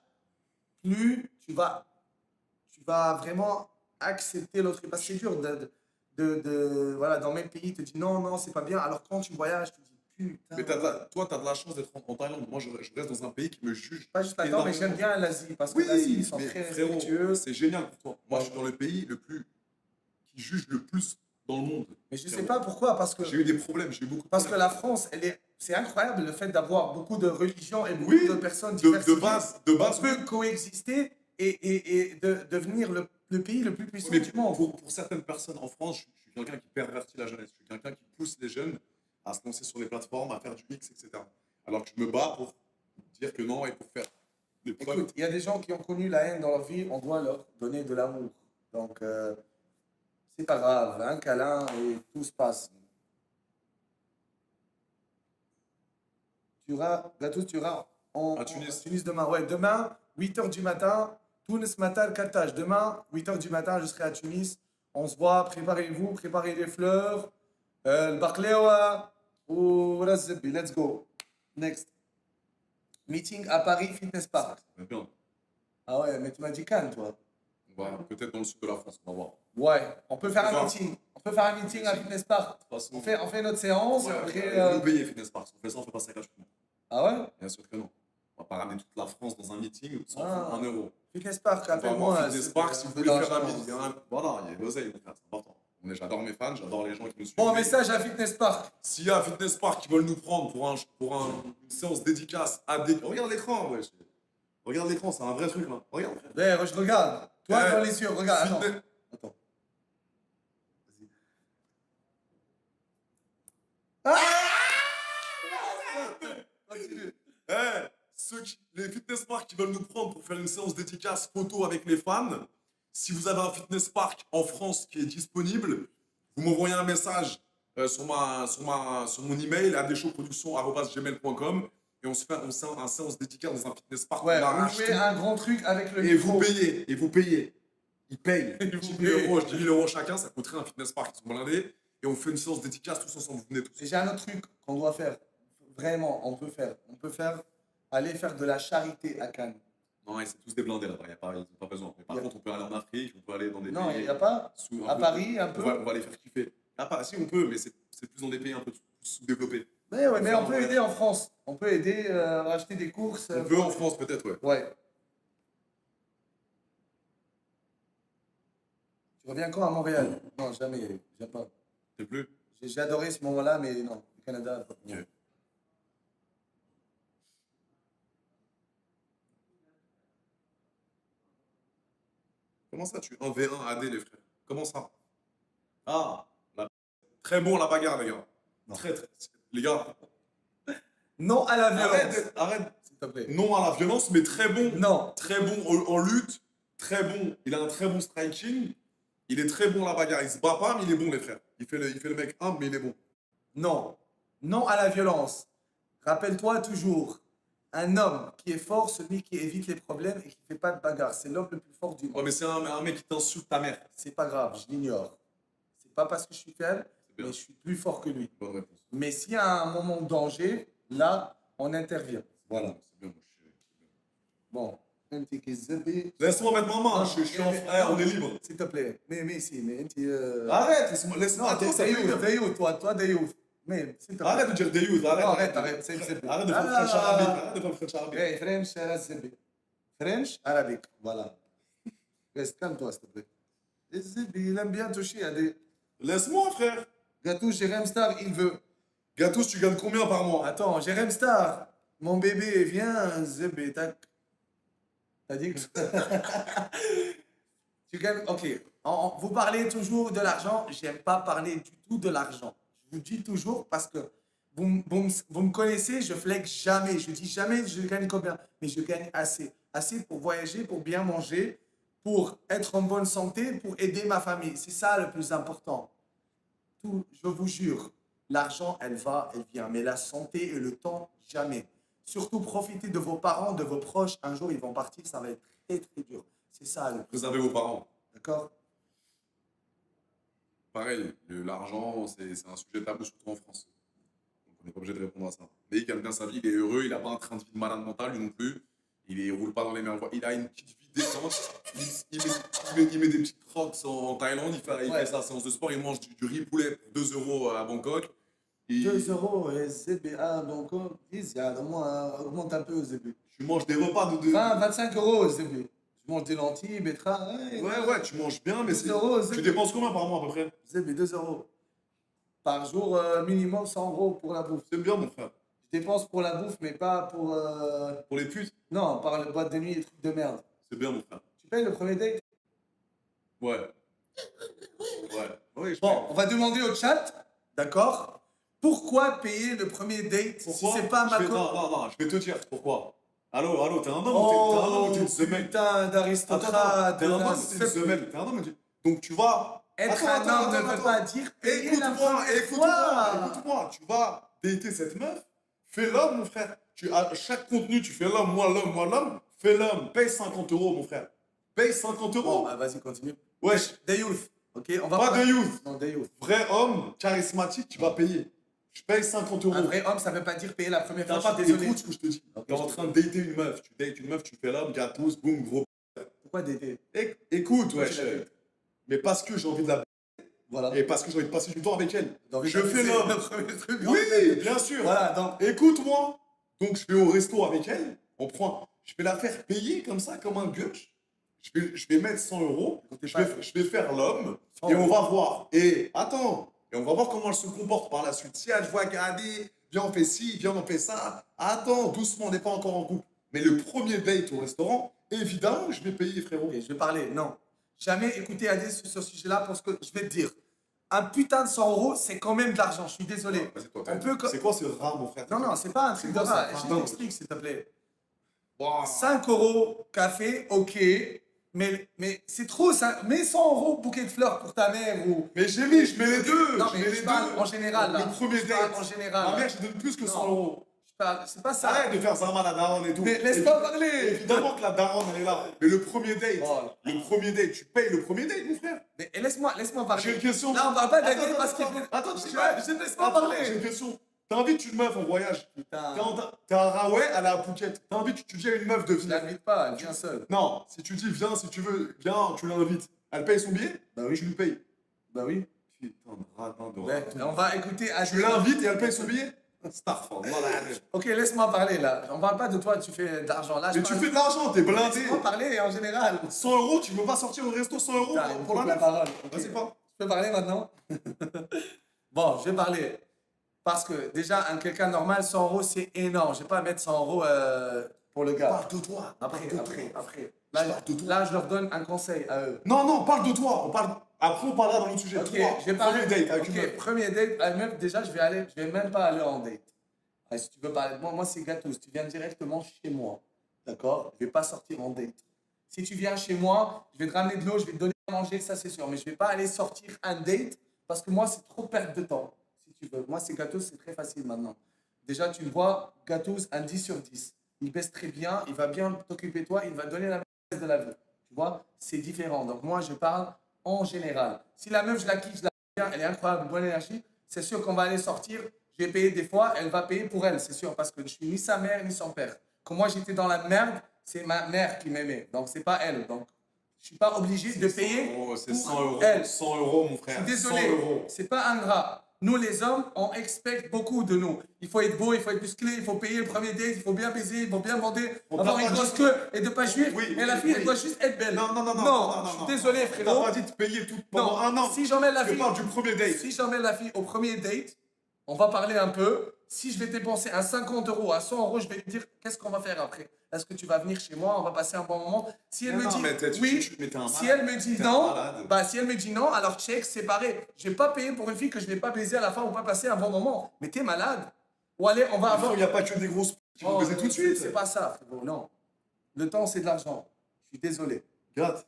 plus tu vas vraiment accepter l'autre. Parce que c'est dur voilà, dans le même pays, te dis non, non, c'est pas bien. Alors quand tu voyages, tu te dis putain. Mais toi, tu as de la chance d'être en Thaïlande. Moi, je reste dans un pays qui me juge. Pas juste attends, mais j'aime bien l'Asie parce que Oui, l'Asie, ils sont mais très frérot, respectueux. c'est génial pour toi. Moi, je suis dans le pays qui juge le plus dans le monde. Mais je sais pas pourquoi, parce que J'ai eu des problèmes, j'ai eu beaucoup de Parce que problèmes. la France, c'est incroyable le fait d'avoir beaucoup de religions et beaucoup Oui, de personnes de diversifiées. base, On peut coexister et devenir le pays le plus puissant mais du monde. pour certaines personnes en France, je suis quelqu'un qui pervertit la jeunesse. Je suis quelqu'un qui pousse les jeunes à se lancer sur les plateformes, à faire du X, etc. Alors que je me bats pour dire que non et pour faire des preuves. Écoute, il y a des gens qui ont connu la haine dans leur vie, on doit leur donner de l'amour. Donc, c'est pas grave, un câlin et tout se passe. Gatou, tu auras À Tunis. demain. Ouais, demain, 8h du matin, Tunis matin, Carthage. Demain, 8h du matin, je serai à Tunis. On se voit, préparez-vous, préparez les fleurs. Le Barcléoa ou Razzebi. Let's go. Next. Meeting à Paris Fitness Park. Mais bien, Ah ouais, mais tu m'as dit Cannes, toi. on va peut-être dans le sud de la France, on va voir. Ouais, on peut faire un Voir. meeting. On peut faire un meeting à Fitness Park. De toute façon, On fait notre séance. ouais, Après, ils vont nous payer Fitness Park. Si on fait ça, on fait pas ça gratuitement. Ah ouais? Bien sûr que non. On va pas ramener toute la France dans un meeting sans Ah. 1 euro. Fitness Park, On va avoir appelle-moi. Fitness c'est- Park si un vous peu voulez faire d'argent. un meeting. Voilà, il y a l'oseille, mon frère, c'est important. J'adore mes fans, j'adore les gens qui nous suivent. Bon, message à Fitness Park. S'il y a un Fitness Park qui veulent nous prendre une séance dédicace à des... Regarde l'écran, wesh. Regarde l'écran, c'est un vrai truc là. Regarde. Ouais, je regarde. Toi, Eh, dans les yeux, regarde. Attends. Fitness- Attends. Continue. Les Fitness Park qui veulent nous prendre pour faire une séance dédicace photo avec les fans, si vous avez un Fitness Park en France qui est disponible, vous m'envoyez un message sur mon email adeshowproduction@gmail.com et on se fait un séance dédicace dans un Fitness Park. Ouais, qu'on a on acheté. fait un grand truc avec le Et micro. vous payez, Ils payent. Ils 10 vous 000 payent. euros, 10 000 euros chacun, ça coûterait un Fitness Park, ils sont blindés. Et on fait une séance dédicace tous ensemble, vous venez tous. Et j'ai un autre truc qu'on doit faire. Vraiment, on peut faire. Aller faire de la charité à Cannes. Non, ils sont tous des blindés là-bas, ils n'ont pas besoin. Mais par contre, on peut aller en Afrique, on peut aller dans des Non, il pays. n'y a pas. sous- un À peu- Paris, un peu. On va les faire kiffer. Ah, pas, si on peut, mais c'est plus dans des pays un peu sous-développés. Mais ouais, mais on peut Ouais. aider en France. On peut aider à acheter des courses. On peut en France peut-être, ouais. Ouais. Tu reviens quand à Montréal? Non, jamais. J'aime pas. C'est plus. J'ai adoré ce moment-là, mais non. Le Canada. non. Ok. Comment ça, tu 1v1 AD, les frères? Comment ça? Ah, très bon la bagarre, les gars. Non. Très. Les gars, Non à la violence. arrête. S'il te plaît. Non à la violence, mais très bon. Non. Très bon en lutte. Très bon. Il a un très bon striking. Il est très bon à la bagarre. Il se bat pas, mais il est bon, les frères. Il fait le mec humble, mais il est bon. Non. Non à la violence. Rappelle-toi toujours, un homme qui est fort, celui qui évite les problèmes et qui ne fait pas de bagarre. C'est l'homme le plus fort du monde. Ouais, mais c'est un mec qui t'insulte ta mère. C'est pas grave, je l'ignore. C'est pas parce que je suis faible, C'est bien. mais je suis plus fort que lui. Bonne réponse. Mais s'il y a un moment de danger, là, on intervient. Voilà. C'est bien, moi, je suis bien. Bon. Un petit kizzebi. Laisse-moi mettre ma main. Non, Je suis en mais- frère, non. on est libre. S'il te plaît. Mais si, mais un petit. Arrête, laisse-moi. Non, Attends, ça fait une heure. t'es où, toi, t'es où? Mais, s'il te plaît. Arrête de dire des youths, Non, arrête. arrête, c'est le Arrête de faire le French arabique. Arrête de faire le French arabique. Hey, French, Arabic. French, Arabique. Voilà. Reste calme-toi, s'il te plaît. Zébi, il aime bien toucher à des. Laisse-moi, frère. Gâteau, Jérém Star, il veut. Gâteau, tu gagnes combien par mois? Attends, Jérém Star, mon bébé, viens, Zébi, tac. T'as dit que. Tu gagnes. Ok. Vous parlez toujours de l'argent. J'aime pas parler du tout de l'argent. Je vous dis toujours parce que vous me connaissez, je flex jamais. Je dis jamais je gagne combien, mais je gagne assez. Assez pour voyager, pour bien manger, pour être en bonne santé, pour aider ma famille. C'est ça le plus important. Tout, je vous jure, l'argent, elle va, elle vient. Mais la santé et le temps, jamais. Surtout, profitez de vos parents, de vos proches. Un jour, ils vont partir, ça va être très, très dur. C'est ça, Préservez vos parents. d'accord? Pareil, l'argent, c'est un sujet tabou, surtout en France. Donc on n'est pas obligé de répondre à ça. Mais il gagne bien sa vie, il est heureux, il n'a pas un train de vie de malade mental, lui non plus. Il ne roule pas dans les meilleures voies. Il a une petite vie décente. Il met des petites crocs en Thaïlande, il fait sa séance de sport, il mange du riz poulet pour 2 euros à Bangkok. 2 euros, ZBA, donc, please, augmente un peu, ZB. Tu manges des repas de 20, 25 euros, ZB. Je mange des lentilles, betteraves. Ouais, tu manges bien, mais 2 euros, tu ZB. dépenses combien par mois à peu près? ZB, 2 euros. Par jour, minimum 100 euros pour la bouffe. C'est bien, mon frère. Je dépense pour la bouffe, mais pas pour. Pour les putes, Non, par le boîte de nuit et trucs de merde. c'est bien, mon frère. Tu payes le premier date? Ouais. Ouais, je Bon, paye. on va demander au chat, d'accord? Pourquoi payer le premier date Pourquoi si c'est pas ma Non, copine? non, je vais te dire pourquoi. Allô, t'es un homme ou t'es un homme ou t'es une semelle? putain Attends, d'aristocrate. t'es un de la homme ou t'es une semelle? T'es un homme ou t'es- Donc tu vas... Être Attends, un homme ne attends, veut pas dire payer la Écoute-moi, première fois. écoute-moi. Tu vas dater cette meuf, fais l'homme, mon frère. À chaque contenu, tu fais l'homme, moi l'homme. Fais l'homme, paye 50 euros, mon frère. Paye 50 Bon, euros. bah, vas-y, continue. Wesh, Des youth, ok? On va pas parler- de youth. Non, des youth. Vrai homme, charismatique, tu vas payer. Je paye 50 euros. Un vrai homme, ça veut pas dire payer la première fois. T'as Je suis pas désolé. d'écoute ce que je te dis. Ok, T'es en train de dater une meuf. Tu dates une meuf, tu fais l'homme, gâteau, boum, gros. Pourquoi dater? Écoute, wesh. tu la dates? Mais parce que j'ai envie de la Voilà. et parce que j'ai envie de passer du temps avec elle. Donc, Je fais c'est l'homme. le premier truc. Oui, bien sûr. Voilà, donc. Écoute-moi. Donc, je vais au resto avec elle. Je vais la faire payer comme ça, comme un gueuche. Je vais mettre 100 euros. Je vais faire l'homme. 100 Et on euros. va voir. Et attends. Et on va voir comment elle se comporte par la suite. Si elle voit qu'elle a dit, viens, on fait ci, viens, on fait ça. Attends, doucement, on n'est pas encore en couple. Mais le premier date au restaurant, évidemment, je vais payer, frérot. Ok, je vais parler. Non. Jamais écouté Adé sur ce sujet-là parce que je vais te dire. Un putain de 100 euros, c'est quand même de l'argent. Je suis désolé. Vas-y, toi, On peut. C'est quoi ce rare, mon frère? Non, non, c'est pas un truc de quoi, ça? rare. Je Pardon. t'explique, s'il te plaît. Wow. 5 euros café, ok. Mais c'est trop, ça. Mets 100 euros bouquet de fleurs pour ta mère ou. Mais j'ai mis, je mets les deux. Non, je mais mets je les parle deux. en général, là. Le premier Je parle date. en général. Ma là. mère, je donne plus que 100 Non. euros. Je parle, c'est pas ça. Arrête de faire ça mal à daronne et tout. Mais laisse Et pas puis, parler. évidemment que la daronne, elle est là. Mais le premier date, Voilà. le premier date, tu payes le premier date, mon frère. Mais laisse-moi parler. J'ai une question. Là, on va pas Attends, d'Adé parce qu'il attends, fait. attends, Je ne laisse pas Attends, parler. j'ai une question. T'invites une meuf en voyage. Putain. T'es à Rahway, elle est à Phuket. Tu dis à une meuf de Je venir. l'invite pas, elle vient seule. Non, si tu dis viens, si tu veux, viens, tu l'invites. Elle paye son billet, Bah oui. tu lui payes. Bah oui. Putain de ratin de Ouais, ratin. on va écouter Adé. Tu l'invites et elle paye son billet. Starford, voilà. Ok, laisse-moi parler là. On parle pas de toi, tu fais de l'argent là. Mais tu fais de l'argent, t'es blindé. Laisse-moi parler en général. 100 euros, tu veux pas sortir au resto 100 euros Putain, il me pour la coupe la meuf. parole. Ok. Vas-y, pas. Je peux parler maintenant? Bon, je vais parler. Parce que déjà, quelqu'un normal, 100 euros, c'est énorme. Je vais pas mettre 100 euros pour le gars. Parle de toi. Après. Parle de toi. Là, je leur donne un conseil à eux. Non, parle de toi. Après, on parlera dans l'autre sujet. Ok, Toi, je vais parler. premier date avec une Ok, meuf. premier date. Même, déjà, je vais même pas aller en date. Ah, si tu veux parler de moi, c'est gâteau. Tu viens directement chez moi. D'accord? Je vais pas sortir en date. Si tu viens chez moi, je vais te ramener de l'eau, je vais te donner à manger, ça c'est sûr. Mais je vais pas aller sortir un date parce que moi, c'est trop perte de temps. Si tu veux. Moi, c'est gâteau, c'est très facile maintenant. Déjà, tu le vois, gâteau, un 10 sur 10. Il baisse très bien, il va bien t'occuper de toi, il va te donner la baisse de la vie. Tu vois? C'est différent. Donc, moi, je parle en général. Si la meuf, je la kiffe, je la bien, elle est incroyable, bonne énergie, c'est sûr qu'on va aller sortir. Je vais payer des fois, elle va payer pour elle, c'est sûr, parce que je suis ni sa mère ni son père. Quand moi j'étais dans la merde, c'est ma mère qui m'aimait, donc c'est pas elle. Donc je suis pas obligé de payer. C'est pour 100 euros. elle. 100 euros, mon frère. Je suis désolé, 100 euros. c'est pas ingrat. Nous les hommes, on expecte beaucoup de nous. Il faut être beau, il faut être musclé, il faut payer le premier date, il faut bien baiser, il faut bien bander, On avoir t'a une pas grosse dit- queue et de pas jouir. Oui, et la oui, fille, oui. elle doit juste être belle. Non, je suis désolé, T'as frérot. pas dit de payer tout pendant Non, un an. si j'emmène la Je fille, parle du premier date. si j'emmène la fille au premier date, on va parler un peu. Si je vais dépenser à 50 euros, à 100 euros, je vais lui dire qu'est-ce qu'on va faire après. Est-ce que tu vas venir chez moi, on va passer un bon moment. Si elle me dit oui, mais t'es un si malade. elle me dit T'es un non, malade. bah si elle me dit non, alors check, séparé. Je vais pas payer pour une fille que je vais pas baiser à la fin ou pas passer un bon moment. Mais t'es malade. Ou allez, on va avoir. Il n'y a pas que des grosses qui vont Oh, baiser tout de suite. C'est pas ça, frérot, non. Le temps, c'est de l'argent. Je suis désolé. Regarde.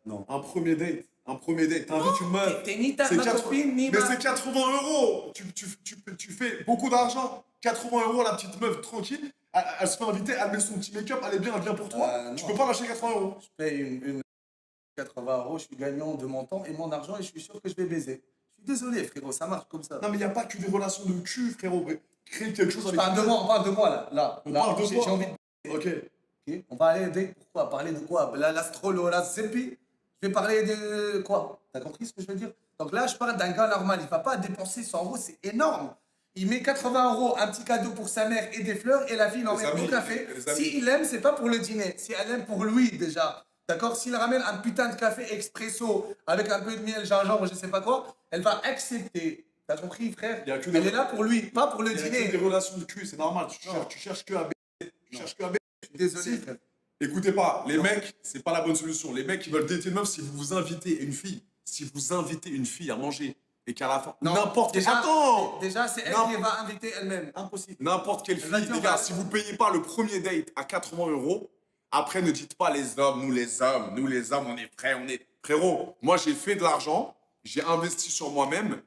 Non. Un premier date. T'invites une meuf. T'es ni ta C'est ma 80 copine, ni Mais ma. c'est 80 euros. Tu fais beaucoup d'argent. 80 euros, la petite meuf tranquille. Elle se fait inviter, elle met son petit make-up, elle est bien pour toi. Non. Tu peux pas lâcher 80 €. Je paye une 80 €, je suis gagnant de mon temps et mon argent et je suis sûr que je vais baiser. Je suis désolé, frérot, ça marche comme ça. Non, mais il n'y a pas que des relations de cul, frérot. Crée quelque chose Je avec parle de moi, on parle de moi là. On Là, parle de j'ai toi. envie de. Ok. Ok, on va aller de pourquoi? Parler de quoi? L'astrolo, la zépi. Je vais parler de quoi? T'as compris ce que je veux dire? Donc là, je parle d'un gars normal. Il ne va pas dépenser 100 €, c'est énorme. Il met 80 €, un petit cadeau pour sa mère et des fleurs, et la fille l'emmène amis, au café. les amis. Si il aime, c'est pas pour le dîner. Si elle aime pour lui, déjà. D'accord? S'il ramène un putain de café expresso avec un peu de miel, gingembre, je sais pas quoi, elle va accepter. T'as compris, frère? Il y a que Elle des- est là pour lui, pas pour le Il y a que dîner. des relations de cul, c'est normal. Non. Tu cherches que à baiser. Tu Non. cherches que à baiser. Je suis désolé, Si. frère. Écoutez pas, les mecs, c'est pas la bonne solution. Les mecs, ils veulent dater une meuf si vous invitez une fille. Si vous invitez une fille à manger et qu'à la fin. Non, N'importe quelle. déjà, Attends! Déjà, c'est elle Non. qui va inviter elle-même. Impossible. N'importe quelle Elle va fille, dire, les gars, bah, si vous payez pas le premier date à 80 €, après ne dites pas les hommes, nous les hommes, on est prêts, on est. Frérot, moi j'ai fait de l'argent, j'ai investi sur moi-même.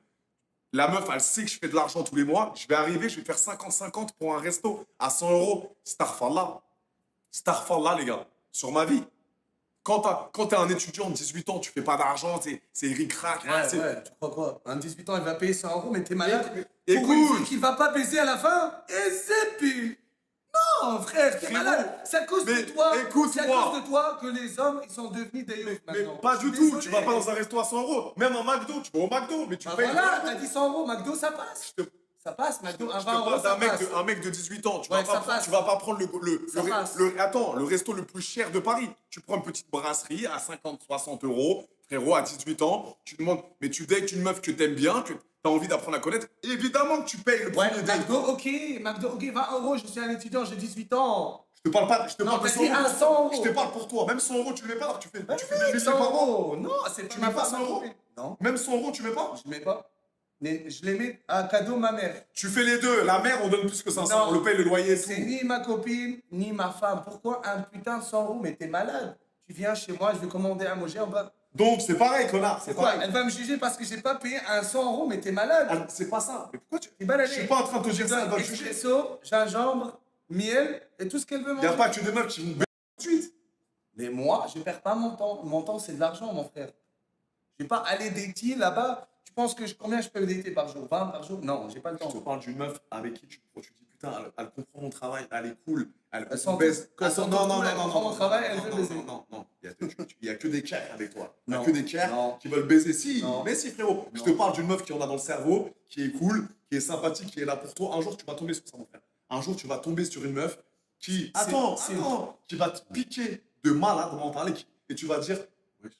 La meuf, elle sait que je fais de l'argent tous les mois. Je vais arriver, je vais faire 50-50 pour un resto à 100 €. Starfallah. Starfallah, les gars. Sur ma vie. Quand t'es un étudiant de 18 ans, tu fais pas d'argent, c'est ric-rac. hein, Ouais, c'est- ouais, tu crois quoi? Un 18 ans, elle va payer 100 €, mais t'es malade. Écoute. Pour une fille qui va pas baiser à la fin? Et c'est puis. Non, frère, t'es Frérot, malade. C'est à cause mais de toi. écoute-moi. C'est à cause de toi que les hommes, ils sont devenus des yeux Mais maintenant. pas Je du suis tout, désolé. tu vas pas dans un resto à 100 €. Même un McDo, tu vas au McDo, mais tu Ah payes. voilà, t'as dit 100 €, McDo, ça passe. Je te- Ça passe, McDo, un Je te 20 €, parle ça d'un mec, passe. un mec de 18 ans. Tu, Ouais, vas ça pas prendre, passe. tu vas pas prendre Ça passe. attends, le resto le plus cher de Paris. Tu prends une petite brasserie à 50-60 €. Frérot, à 18 ans, tu demandes, mais tu dates une meuf que t'aimes bien, que t'as envie d'apprendre à connaître. Évidemment que tu payes le Ouais, premier date. McDo, ok, 20 €, je suis un étudiant, j'ai 18 ans. Je te parle pas, je te Non, parle de t'as 100 dit €. un 100 Je te parle pour toi. Même 100 € tu le mets pas, alors tu fais des Oui, milliers 100 par mois. €. Non, c'est Tu mets pas 100 €? Non, Même 100 € tu mets pas. je mets pas. Mais je les mets à cadeau ma mère. Tu fais les deux. La mère, on donne plus que 500. Non. On le paye le loyer et C'est tout. ni ma copine, ni ma femme. Pourquoi un putain de 100 €? Mais t'es malade. Tu viens chez moi, je vais commander à manger, on va. Donc, c'est pareil, connard. C'est Quoi? pareil. Elle va me juger parce que j'ai pas payé un 100 €, mais t'es malade. Ah, c'est pas ça. Mais pourquoi tu. T'es baladé. Je suis pas en train de te dire ça, elle va te juger. Expresso, gingembre, miel et tout ce qu'elle veut Il manger. n'y a pas que des meufs qui vont baiser tout de suite. Mais moi, je perds pas mon temps. Mon temps, c'est de l'argent, mon frère. Je vais pas aller dater là-bas. Tu penses que combien je peux dater par jour? 20 par jour? Non, j'ai pas le Je te temps. parle d'une meuf avec qui tu dis putain, elle comprend mon travail, elle est cool, elle Elles sont baise. toutes- elles sont non, toutes non, cool, non, elles non, comprennent non, mon travail, elles non, veulent non, baiser. non. Il y a que des cats avec toi. Il y a Non. que des cats Non. qui veulent baiser. Si, Non. mais si, frérot. Je te Non. parle d'une meuf qui en a dans le cerveau, qui est cool, qui est sympathique, qui est là pour toi. Un jour, tu vas tomber sur ça, mon frère. Un jour, tu vas tomber sur une meuf qui. Attends, qui va te piquer de malade mental et tu vas dire ouais,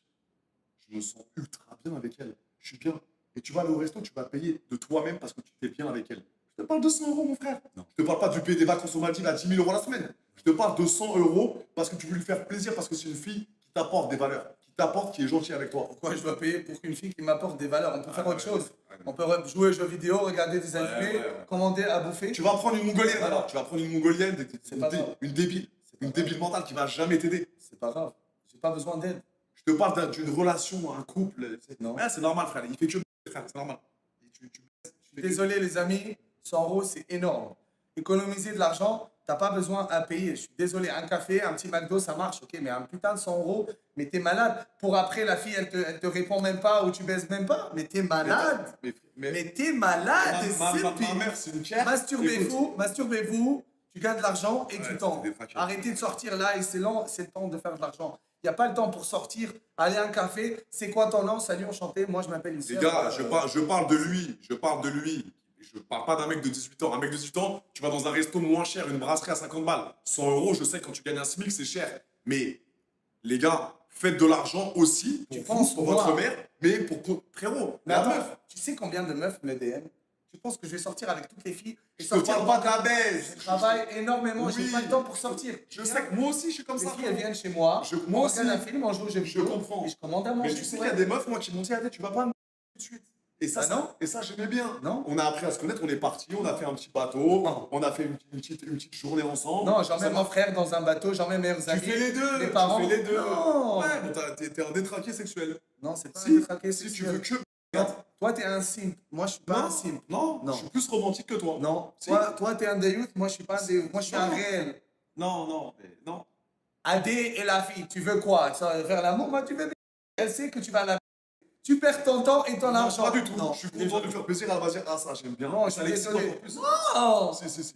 je me sens ultra bien avec elle. Je suis bien. Et tu vas aller au resto, tu vas payer de toi-même parce que tu t'es bien avec elle. Je te parle de 100 €, mon frère. Non. Je te parle pas de payer des vacances aux Maldives à 10 000 € la semaine. Je te parle de 100 € parce que tu veux lui faire plaisir, parce que c'est une fille qui t'apporte des valeurs, qui t'apporte, qui est gentille avec toi. Pourquoi je dois payer pour qu'une fille qui m'apporte des valeurs? On peut faire autre chose. Ouais, On peut jouer aux jeux vidéo, regarder des animés, ouais. commander à bouffer. Tu vas prendre une mongolienne Voilà. alors. Tu vas prendre une mongolienne, C'est pas grave. une débile. C'est pas Une grave. débile mentale qui va jamais t'aider. C'est pas grave. J'ai pas besoin d'aide. Je te parle d'une relation, un couple. Non. Ouais, c'est normal, frère. Il fait que frère, c'est normal. Et tu Désolé les amis, 100 € c'est énorme. Économiser de l'argent, t'as pas besoin à payer. Je suis désolé, un café, un petit McDo, ça marche, ok, mais un putain de 100 €, mais t'es malade. Pour après, la fille, elle te répond même pas ou tu baises même pas, mais t'es malade. Mais t'es malade, et c'est ma pire. mère, c'est une pierre. Masturbez-vous, tu gagnes de l'argent et Ouais, du temps. c'est des factures. Arrêtez de sortir là et c'est lent, c'est le temps de faire de l'argent. Il n'y a pas le temps pour sortir, aller à un café. C'est quoi ton nom? Salut, enchanté. Moi, je m'appelle Les Issa. gars, je parle de lui. Je parle de lui. Je parle pas d'un mec de 18 ans. Un mec de 18 ans, tu vas dans un resto moins cher, une brasserie à 50 balles. 100 €, je sais, quand tu gagnes un SMIC, c'est cher. Mais, les gars, faites de l'argent aussi Tu pour penses, vous, pour moi. votre mère, mais pour frérot, Mais la attends, meuf. tu sais combien de meufs me DM? Tu penses que je vais sortir avec toutes les filles et Je te parle pas de la baise. Je travaille énormément, j'ai Oui. pas le temps pour sortir. Je sais que moi aussi, je suis comme Les ça. filles, elles frérot. viennent chez moi, Moi on aussi. regarde un film, on joue aux jeux Je vidéo, comprends. et je commande à manger. Mais tu sais pour qu'il y a elles. des meufs, moi, qui m'ont dit, allez, tu vas pas me tout de suite. Et ça, Ah non j'aimais bien. Non. On a appris à se connaître, on est parti, on a fait un petit bateau, Non. on a fait une petite journée ensemble. Non, Ça j'emmène m'a- mon frère dans un bateau, j'emmène mes Tu amis. fais les deux. Les parents. Tu fais les deux. Non. Ouais, mais t'es un détraqué sexuel. Non, c'est pas Si, un détraqué Si tu sexuel. veux que. Regarde, Toi, t'es un simp. Moi, je suis pas Non, un simp. non, Non. je suis plus romantique que toi. Non. Si. Toi, t'es un déyouth. Moi, je suis pas un déyouth. Moi, je suis un Non. réel. Non, mais non. Adé et la fille, tu veux quoi? Tu vas faire l'amour? Moi, tu veux. Elle sait que tu vas la. Tu perds ton temps et ton Non, argent. pas du tout. Non. Je suis content de lui faire plaisir, elle va dire, ah ça, j'aime bien. Non, je Ça suis l'excite désolé. encore plus. Non. Si.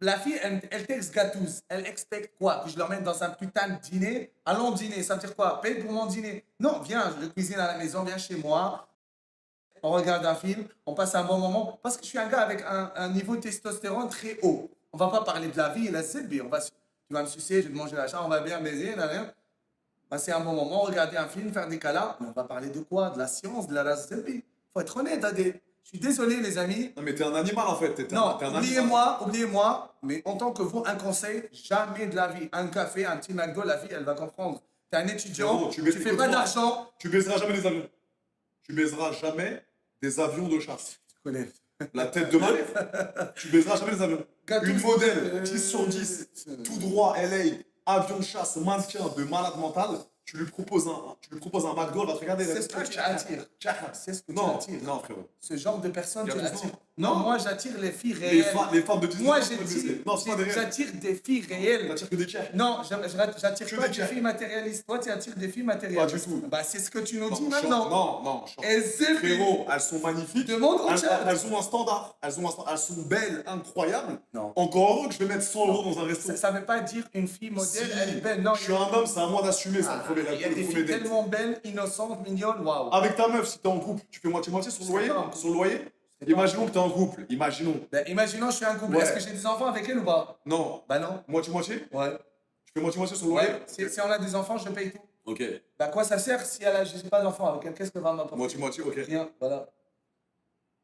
La fille, elle texte gâteuse. Elle expecte quoi? Que je l'emmène dans un putain de dîner? Allons dîner. Ça veut dire quoi? Paye pour mon dîner. Non, viens, je cuisine à la maison, viens chez moi. On regarde un film, on passe un bon moment. Parce que je suis un gars avec un niveau de testostérone très haut. On va pas parler de la vie et la zébi. Tu vas me sucer, je vais te manger la chambre, on va bien baiser, passer un bon moment, regarder un film, faire des câlins. Mais on va parler de quoi? De la science, de la zébi. Faut être honnête, Adé. Je suis désolé, les amis. Non, mais t'es un animal en fait. Non, t'es un animal. oubliez-moi, mais en tant que vous, un conseil, jamais de la vie. Un café, un petit McDo, la fille, elle va comprendre. T'es un étudiant, Frérot, tu tu fais pas d'argent. Tu baiseras jamais des avions. Tu baiseras jamais des avions de chasse. Tu connais. La tête de ma mère. Tu baiseras jamais des avions. Gâteau, Une modèle, 10 sur 10, euh, tout droit, LA, avion de chasse, maintien de malade mental. Tu lui proposes un McDo, elle va te regarder. C'est ce que tu attires. C'est ce que tu Non, attires. non, frérot. Ce genre de personnes, tu Gâteau, attires. non. Non, moi, j'attire les filles Les, réelles. les femmes de 18 Moi, ans, tu peux baiser. Non, c'est pas des réels. j'attire des filles réelles. T'attires que des tiers. Non, j'attire Que pas des des filles matérialistes. Toi, tu attires des filles matérialistes. Pas du tout. Bah, c'est ce que tu nous Non, dis maintenant. non. Et c'est Frérot, elles sont magnifiques. Demande au chat. Elles ont un standard. Elles sont belles, incroyables. Non. Encore heureux que je vais mettre 100 euros dans un resto. Ça veut pas dire une fille modèle, Si, elle est belle. Non, je suis un homme, c'est à moi d'assumer ça. il y a des filles date. tellement belles, innocentes, mignonnes, waouh. Avec ta meuf, si t'es en couple, tu fais moitié-moitié sur le Je serais loyer. pas en couple. Sur le loyer. serais pas Imaginons que t'es en couple. Imaginons. Ben, imaginons, je suis un couple. Ouais. Est-ce que j'ai des enfants avec elle ou pas? Non. Bah non. Moitié-moitié. Ouais. Tu fais moitié-moitié sur le loyer. Ouais. Si on a des enfants, je paye tout. Ok. Bah quoi ça sert si elle a, je n'ai pas d'enfants avec elle? Qu'est-ce que va m'apporter? Moitié-moitié, ok. Rien, voilà.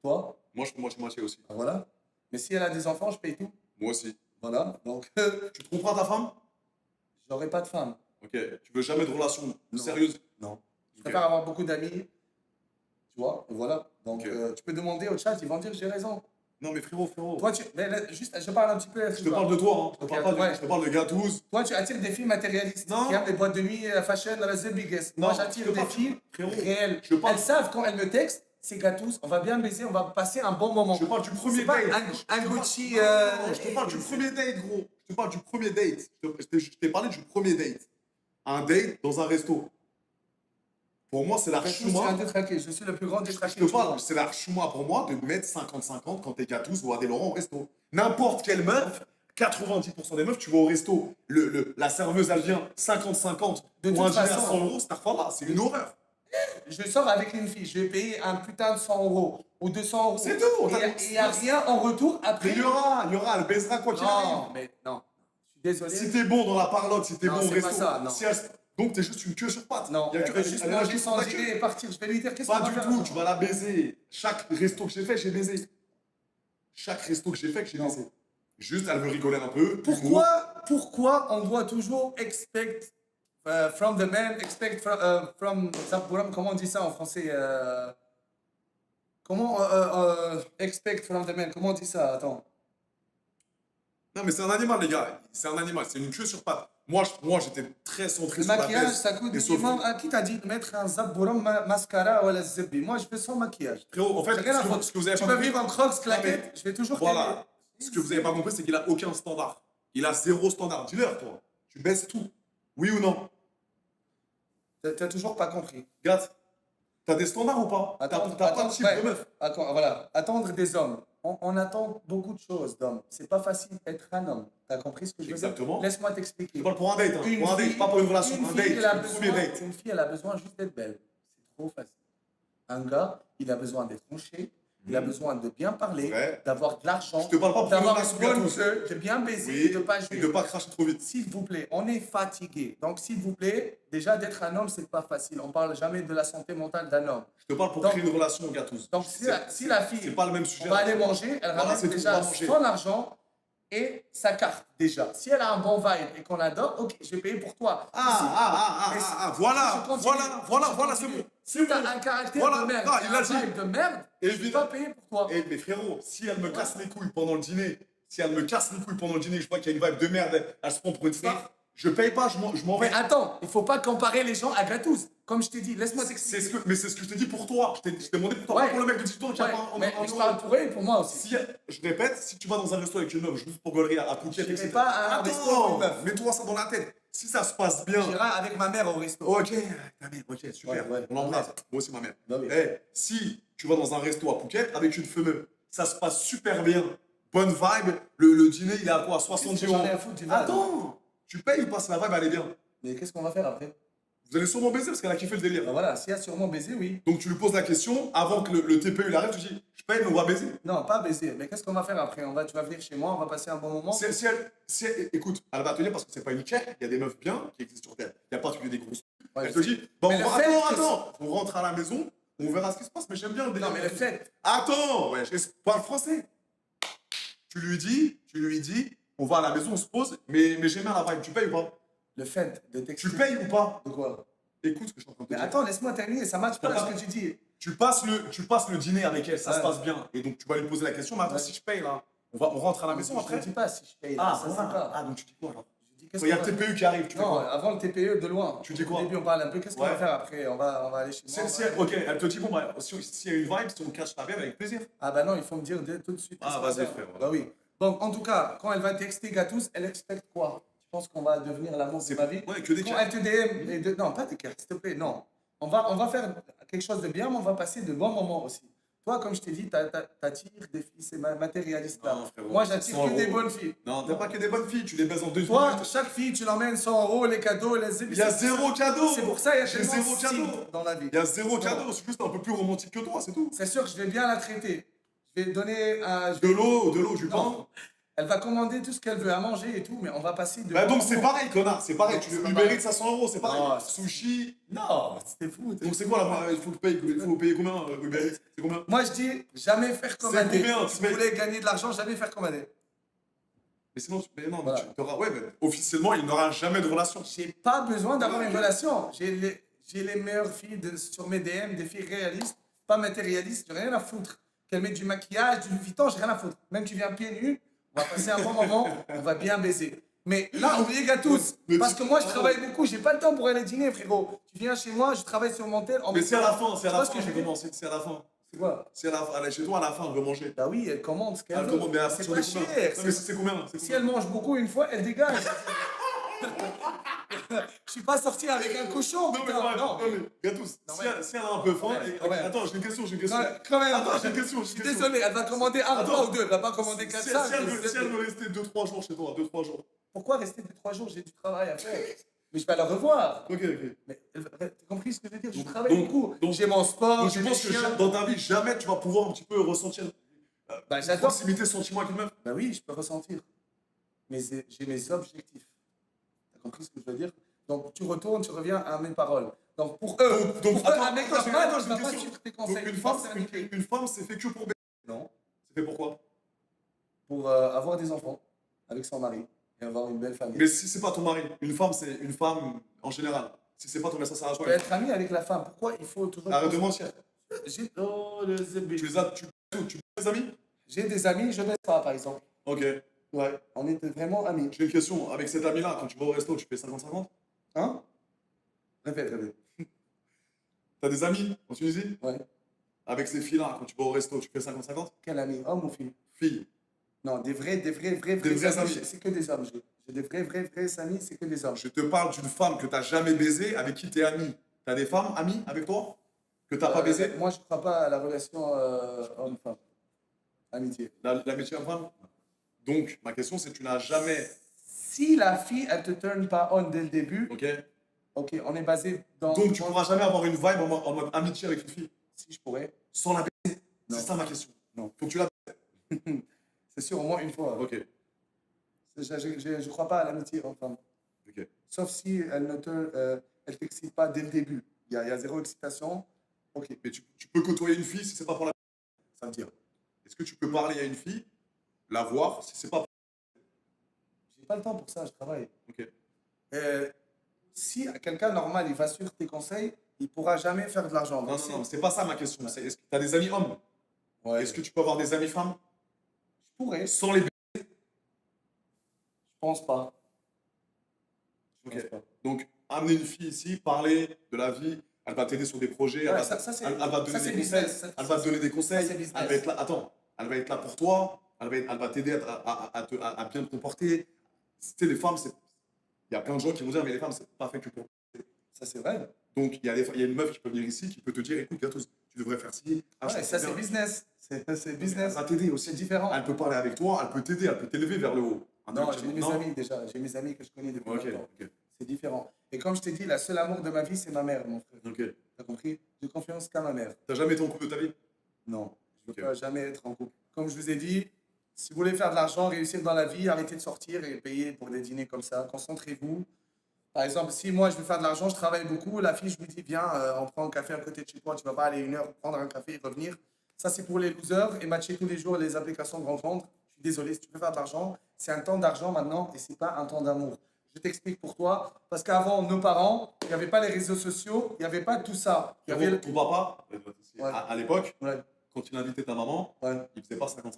Toi? Moi, je fais moitié-moitié aussi. Bah, voilà. Mais si elle a des enfants, je paye tout. Moi aussi. Voilà. Donc, Tu te comprends ta femme? j'aurai pas de femme. Ok. Tu veux jamais de relation Non. sérieuse? Non. Je Ok. préfère avoir beaucoup d'amis. Tu vois? Et voilà. Donc, Ok. tu peux demander au chat, ils vont dire j'ai raison. Non, mais frérot. Toi, mais là, juste, je parle un petit peu. Je te parle de toi, hein. Je te Ok, parle pas ouais. je te parle de gâteuse. Toi, tu attires des filles matérialistes Non. qui aiment les boîtes de nuit, la fashion, la biggest. Moi, Non, j'attire je te des parle- filles frérot, réelles. je parle- Elles savent quand elles me textent, c'est gâteuse, on va bien baiser, on va passer un bon moment. Je te parle du premier C'est pas date. un Gucci. Non, je te parle du premier date, gros. Je te parle du premier date. Je t'ai parlé du premier date. Un date dans un resto. Pour moi, c'est la Je suis un chouma. détraqué, je suis le plus grand Je détraqué. te parle, c'est la chouma pour moi de mettre 50-50 quand t'es gâteuse ou à des Laurent au resto. N'importe quelle meuf, 90% des meufs, tu vas au resto, la serveuse, elle vient 50-50 De pour un toute dîner à façon- 100 euros, c'est une horreur. Je sors avec une fille, je vais payer un putain de 100 euros ou 200 euros. C'est tout, on t'a- Et il n'y a rien en retour après. Mais il y aura, elle baisera quoi qu'il arrive. Non, mais non. Je suis désolé. Si t'es bon dans la parlotte, si t'es Non, bon au c'est resto, pas ça, non. si donc t'es juste une queue sur patte. Non, Il y a elle que veut juste elle a manger juste son la dîner queue. et partir. Je vais lui dire qu'est-ce Pas qu'on va du faire tout, maintenant. tu vas la baiser. Chaque resto que j'ai fait, j'ai baisé. Chaque resto que j'ai fait, j'ai Non. baisé. Juste, elle veut rigoler un peu. humour. Pourquoi on doit toujours expect from the man, expect from comment on dit ça en français comment expect from the man, comment on dit ça? Attends. Non, mais c'est un animal, les gars. C'est un animal, c'est une queue sur patte. Moi, j'étais très centré Le sur la maquillage, baisse. ça coûte et sauf- minimum. Qui t'a dit de mettre un zabouram mascara ou la zebbi? Moi, je fais sans maquillage. Frérot, en fait, J'ai rien à ce foutre. que vous avez Tu pas peux compris, vivre en crocs, mais- claquettes, je vais toujours voilà. t'aider. Ce que vous avez pas compris, c'est qu'il a aucun standard. Il a zéro standard. Dis-leur, toi. Tu baisses tout. Oui ou non? T'as toujours pas compris. Gars, t'as des standards ou pas? T'as pas de type ouais. de meuf. Voilà, attendre des hommes. On attend beaucoup de choses d'hommes. C'est pas facile d'être un homme. T'as compris ce que je veux dire? Exactement. Laisse-moi t'expliquer. Je parle pour un date, hein. Pour un date, pas pour une relation. Un date, elle a le premier besoin, date. une fille, elle a besoin juste d'être belle. C'est trop facile. Un gars, il a besoin d'être tranché, il a besoin de bien parler, Vrai. d'avoir de l'argent, Je te parle pas pour d'avoir une une relation bonne gâteuse. queue, de bien baiser, Oui, de pas et jouer. de pas cracher trop vite. S'il vous plaît, on est fatigué. Donc, s'il vous plaît, déjà d'être un homme, c'est pas facile. On parle jamais de la santé mentale d'un homme. Je te parle pour Donc- créer une relation gâteuse. Donc, si la C'est fille, pas le même sujet. on va aller manger, elle Voilà, ramène c'est tout, on déjà va manger. son argent et sa carte déjà. Si elle a un bon vibe et qu'on adore, ok, je vais payer pour toi. Mais si- voilà, je continue, voilà, je c'est continue. bon. Si tu as un caractère Voilà, de merde, non, et il l'a un dit. vibe de merde, je vais Évidemment. pas payer pour toi. Eh, mais frérot, si elle me casse les couilles pendant le dîner, si elle me casse les couilles pendant le dîner, je vois qu'il y a une vibe de merde, elle se prend pour une star, je paye pas, je m'en vais. Mais attends, il faut pas comparer les gens à gâteuse. Comme je t'ai dit, laisse-moi Mais t'expliquer. c'est ce que je t'ai dit pour toi. Je t'ai demandé pour toi, Ouais. pas pour le mec de TikTok qui a Ouais, pas mais je parle pour elle et pour moi aussi. Je répète, si tu vas dans un resto avec une meuf juste pour gaulerie à Phuket, Je etc. vais pas à un resto avec une meuf. Mets-toi ça dans la tête. Si ça se passe bien. J'irai avec ma mère au resto. Ok, ta mère, ok, super. Ouais, ouais. On l'embrasse. Moi aussi, ma mère. Bah oui. Eh, si tu vas dans un resto à Phuket avec une femme, ça se passe super bien. Bonne vibe. Le dîner, il est à quoi? 70 J'en euros. ai à foutre, tu vas. Attends, tu payes ou pas si la vibe, elle est bien? Mais qu'est-ce qu'on va faire après? Vous allez sûrement baiser parce qu'elle a kiffé le délire. Bah voilà, s'il y a sûrement baiser, oui. Donc tu lui poses la question avant que le TPE il arrive, tu dis je paye mais on va baiser. Non, pas baiser. Mais qu'est-ce qu'on va faire après? Tu vas venir chez moi, on va passer un bon moment. Écoute, elle va te dire parce que c'est pas une check, il y a des meufs bien qui existent sur Terre. Il n'y a pas que des grosses. Ouais, Elle je te sais. dit bon, Mais le fait que- attends, on rentre à la maison, on verra ce qui se passe, mais j'aime bien le délire. Non, mais le fait. Attends, ouais, je parle français. Tu lui dis, on va à la maison, on se pose, mais j'aime bien la vibe, tu payes ou pas? Le fait de texter. Tu payes ou pas? De quoi? Écoute ce que je suis en train de te Mais dire. attends, laisse-moi terminer, ça matche pas Attends. ce que tu dis. Tu passes le dîner avec elle, ça se Ouais. passe bien. Et donc tu vas lui poser la question, mais attends, Ouais. si je paye là, on rentre à la maison Je après? te dis pas si je paye. Ah, ça, c'est voilà. pas. Ah, donc tu dis quoi alors? Je dis, qu'est-ce Il y a qu'on le va- TPE qui arrive, tu fais Non, quoi? avant le TPE de loin. Tu dis quoi? Au début, on parle un peu. Qu'est-ce qu'on Ouais. va faire après? On va aller chez moi. Ok, elle te dit, bon, bah, s'il y a une vibe, si on cache la vibe, avec plaisir. Ah bah non, il faut me dire tout de suite. Ah, qu'est-ce qu'on va vas-y, faire. frère, voilà. Bah oui. Donc, en tout cas, quand elle va texter Gatous, elle expecte quoi? Tu penses qu'on va devenir l'amour de ma vie? Ouais, que des Quand chats. elle te DM, non, pas des cartes, s'il te plaît, non. On va faire quelque chose de bien, mais on va passer de bons moments aussi. Toi, comme je t'ai dit, t'attires des filles, c'est matérialiste là. Non, frérot, Moi, j'attire 100 que des euros. bonnes filles. Non, t'as pas que des bonnes filles, tu les baises en 2 Toi, minutes. chaque fille, tu l'emmènes 100 euros, les cadeaux, les Il y a zéro cadeau. C'est pour ça qu'il y a J'ai tellement zéro de cadeau. signes dans la vie. Il y a zéro Non. cadeau, c'est juste un peu plus romantique que toi, c'est tout. C'est sûr que je vais bien la traiter. Je vais donner un. De l'eau, du pain. Non. Elle va commander tout ce qu'elle veut à manger et tout, mais on va passer de. Bah donc c'est pareil, connard, c'est pareil. Non, Tu c'est le pas Uber pareil. Eats à 100 euros, c'est pareil. Non, Sushi. Non, c'était fou. Donc c'est quoi là? Il faut payer combien Uber Eats? C'est combien? Moi, je dis jamais faire comme C'est Adé. combien, Si tu vous payes voulez gagner de l'argent, jamais faire comme Adé. Mais sinon, non, Voilà. tu auras. Ouais, mais officiellement, il n'aura jamais de relation. J'ai pas besoin d'avoir une relation. J'ai les meilleures filles sur mes DM, des filles réalistes, pas matérialistes. J'ai rien à foutre. Qu'elles mettent du maquillage, du Vuitton, j'ai rien à foutre. Même tu viens pieds nus, on va passer un bon moment, on va bien baiser. Mais là, oubliez Gatous. Mais Parce tu- que moi, je travaille beaucoup, j'ai pas le temps pour aller dîner, frérot. Tu viens chez moi, je travaille sur mon tel. Mais c'est à la fin, c'est à la Tu vois ce fin, que je je veux dire? commence. C'est à la fin. C'est quoi? C'est à la fin. Elle est chez toi à la fin, elle veut manger. Bah oui, elle commande ce qu'elle Elle veut. commande, mais à C'est partir pas de combien? cher. Non, mais c'est combien? C'est Si combien elle mange beaucoup une fois, elle dégage. Je suis pas sorti avec un cochon, Non, mais putain. Non. Gatous, Non, si mais- elle a un peu faim. Quand même. Attends, j'ai une question. Non, quand même. Attends, j'ai une question. Je suis désolé, elle va commander un Attends. repas ou deux. Elle va pas commander 4 Si 5. elle veut rester 2-3 jours chez toi, 2-3 jours. Pourquoi rester 2-3 jours? J'ai du travail à faire. Mais je vais la revoir. Ok. Mais t'as compris ce que je veux dire? Je travaille donc- beaucoup. donc- J'ai mon sport, Donc j'ai tu mes penses que chiens. dans ta vie, jamais tu vas pouvoir un petit peu ressentir Bah, une j'adore. proximité, sentiment avec une meuf? Bah oui, je peux ressentir. Mais j'ai mes objectifs. T'as compris ce que je veux dire? Donc tu retournes, tu reviens à mes paroles. Donc pour eux, Donc, pour eux, attends, un mec attends, j'ai- normal, attends, il j'ai va une pas question. suivre tes Donc conseils. une femme, c'est fait que pour baiser. Non. C'est fait pourquoi? Pour avoir des enfants avec son mari et avoir une belle famille. Mais si c'est pas ton mari, une femme, c'est une femme en général. Si c'est pas ton message, ça sert à Tu peux quoi? être ami avec la femme. Pourquoi il faut toujours. Arrête de mentir. Oh, le zébé. Tu les as, tu as des amis? J'ai des amis, je baisse pas, par exemple. Ok. Ouais, on était vraiment amis. J'ai une question. Avec cet ami-là, quand tu vas au resto, tu fais 50-50? Hein? Répète. T'as des amis en Tunisie? Ouais. Avec ces filles-là, quand tu vas au resto, tu fais 50-50? Quel ami? Homme ou fille? Filles. Non, des vrais vrais amis. C'est que des hommes. J'ai des vrais amis, c'est que des hommes. Je te parle d'une femme que t'as jamais baisée, avec qui t'es ami. T'as des femmes amies avec toi? Que t'as pas baisé? Moi, je crois pas à la relation homme-femme. Amitié. L'amitié femme? Donc, ma question, c'est tu n'as jamais. Si la fille, elle te turn pas on dès le début, Ok? ok, on est basé dans. Donc, tu pourras jamais avoir une vibe en mode amitié avec une fille Si je pourrais. sans la baiser. Non. C'est ça ma question. Non. Faut que tu la. C'est sûr, au moins une fois. Ok. Je crois pas à l'amitié homme-femme. Ok. Sauf si elle t'excite pas dès le début. Il y a zéro excitation. Ok, Mais tu peux côtoyer une fille si c'est pas pour la. ça veut dire. Est-ce que tu peux parler à une fille, la voir si c'est pas pour. J'ai pas le temps pour ça, je travaille. Ok. Si quelqu'un normal, il va suivre tes conseils, il pourra jamais faire de l'argent. Non, Donc, non, si- non, c'est pas ça ma question. C'est est-ce que tu as des amis hommes? Ouais, Est-ce que tu peux avoir des amis femmes je pourrais. Je sans les. pense pas. Je Ok. pense pas. Donc, amener une fille ici, parler de la vie, Elle va t'aider sur des projets. Ouais, Elle va, ça, c'est- elle va te ça, donner c'est des conseils. business. Elle va te donner des conseils. c'est business. Elle va être là. Attends. Elle va être là pour toi. Elle va t'aider à bien te comporter. Tu sais, les femmes, il y a plein de gens qui vont dire, mais les femmes, c'est pas fait que pour. Ça, c'est vrai. Donc, il y a une meuf qui peut venir ici, qui peut te dire, écoute, Gatos, tu devrais faire ci. Ah, je Ouais, trouve ça, bien. c'est business. C'est Elle business. va t'aider aussi. C'est différent. Elle peut parler avec toi, elle peut t'aider, elle peut t'élever vers le haut. Non, j'ai mes Non. amis déjà. J'ai mes amis que je connais depuis Ok, longtemps. ok, C'est différent. Et comme je t'ai dit, la seule amour de ma vie, c'est ma mère, mon frère. ok. T'as compris? J'ai confiance qu'à ma mère. T'as jamais été en couple de ta vie? Non, je ne Ok. veux pas jamais être en couple. Comme je vous ai dit, si vous voulez faire de l'argent, réussir dans la vie, arrêtez de sortir et payer pour des dîners comme ça. Concentrez-vous. Par exemple, si moi je veux faire de l'argent, je travaille beaucoup, la fille, je lui dis, viens, on prend un café à côté de chez toi, tu vas pas aller 1 heure prendre un café et revenir. Ça, c'est pour les losers et matcher tous les jours les applications de rencontre. Je suis désolé, si tu veux faire de l'argent, c'est un temps d'argent maintenant et c'est pas un temps d'amour. Je t'explique pourquoi. Parce qu'avant, nos parents, il n'y avait pas les réseaux sociaux, il n'y avait pas tout ça. Il y avait le... Ton papa, Ouais. à l'époque, Ouais, quand il invitait ta maman, ouais. il faisait pas 50-50.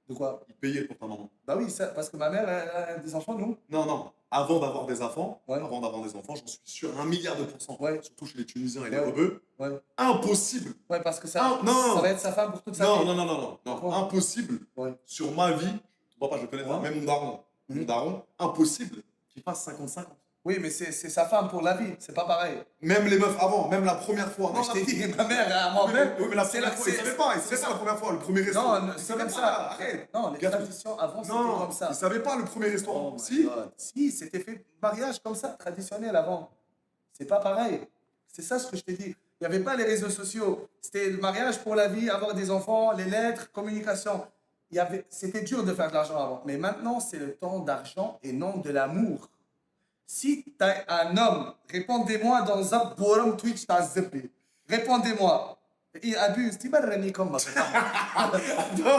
De quoi? Il payait pour ta maman. Bah oui, ça, parce que ma mère elle a des enfants, nous. Non, non. Avant d'avoir des enfants, Ouais. j'en suis sûr, 1 milliard de pourcents. Ouais. Surtout chez les Tunisiens et les Ouais. Rebeux. Ouais. Impossible. Ouais, parce que ça, Non. ça va être sa femme pour toute sa Non, vie. non, non, non, non, non. Pourquoi? Impossible. Ouais. Sur ma vie, ton papa, je le connais pas, Ouais. même mon daron. Mhm. Mon daron, impossible qu'il fasse 50-50. Oui, mais c'est sa femme pour la vie, c'est pas pareil. Même les meufs avant, même la première fois. Mais Non, je t'ai la- dit, ma mère, à Oui, moi-même, mais la c'est première la- fois, ils c'est- savaient pas. Ils savaient pas la première fois, le premier resto. Non, Ils c'est savaient comme pas, ça. arrête. Non, les Gâteau. traditions avant, c'était Non, comme ça. ils savaient pas le premier restaurant. Oh my Si. God. Si, c'était fait mariage comme ça, traditionnel avant. C'est pas pareil. C'est ça ce que je t'ai dit. Il n'y avait pas les réseaux sociaux. C'était le mariage pour la vie, avoir des enfants, les lettres, communication. C'était dur de faire de l'argent avant. Mais maintenant, c'est le temps d'argent et non de l'amour. Si tu as un homme, répondez-moi dans un forum Twitch, t'as zappé. Répondez-moi. Il abuse. Tu m'as renié comme ma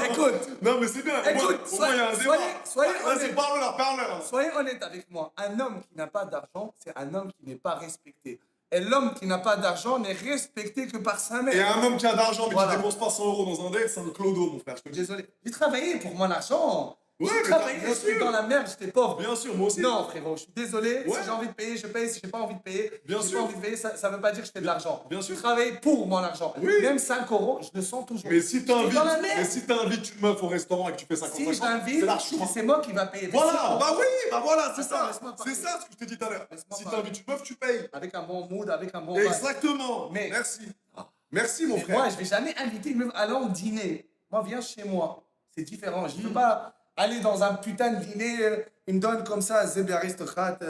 Écoute. Non, mais c'est bien. Écoute, au moins, il y a un débat. soyez Vas-y, honnête. parle-leur. Soyez honnête avec moi. Un homme qui n'a pas d'argent, c'est un homme qui n'est pas respecté. Et l'homme qui n'a pas d'argent n'est respecté que par sa mère. Et un homme qui a d'argent, mais Voilà. qui dépense pas 100 € dans un date, c'est un clodo, mon frère. Je te le dis. Désolé. J'ai travaillé pour mon argent. Ouais, J'ai mais travaillé, bien je suis sûr. dans la merde, j'étais pauvre. Bien sûr, moi aussi. Non, frérot, je suis désolé. Ouais. Si j'ai envie de payer, je paye. Si j'ai pas envie de payer, Bien j'ai sûr. pas envie de payer. Ça ne veut pas dire que je fais de l'argent. Bien sûr. Je travaille pour mon argent. Oui. Même 5 €, je le sens toujours. Mais si t'invites dans la merde. une meuf au restaurant et que tu fais 50-50, Si je l'invite, c'est l'argent. c'est moi qui va payer. Mais Voilà, si- bah oui, bah voilà, c'est Attends, ça. laisse-moi parler. C'est ça ce que je t'ai dit tout à l'heure. Laisse-moi Si parler. t'invites une meuf, tu payes. Avec un bon mood, avec un bon vibe. Exactement. Mais- Merci. Merci, mon Mais frère. moi, je vais jamais inviter une meuf allons dîner. Moi, viens chez moi. C'est différent. Je ne peux pas aller dans un putain de dîner. Il me donne comme ça, Zeb aristocrate,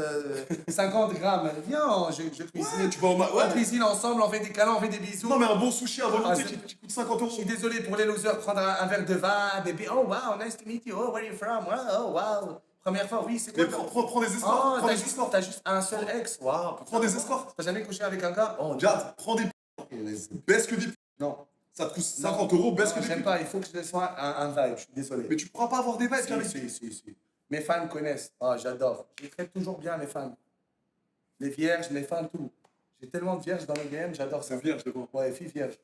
50 grammes. Viens, je cuisine. Ouais, tu vas au ma- ouais. On cuisine ensemble, on fait des câlins, on fait des bisous. Non, mais un bon sushi à volonté Ah, qui coûte 50 Je suis €. désolé pour les losers, prendre un verre de vin, bébé. Oh, wow, nice to meet you. Oh, where are you from? Oh, wow. Première fois, oui, c'est quoi? Mais prends des Oh, escorts. t'as juste un seul ex. Wow. Prends des escorts. T'as jamais couché avec un gars? Oh, Regarde, prends des baisse que des non. Ça te coûte 50 €, baisse Non, que des j'aime pas, il faut que je sois un vibe, je suis désolé. Mais tu pourras pas avoir des bêtes avec Si. Mes fans connaissent. Ah, j'adore. Je traite toujours bien mes fans. Les vierges, mes fans, tout. J'ai tellement de vierges dans le game, j'adore ça. C'est vierge de quoi? Ouais, filles vierges.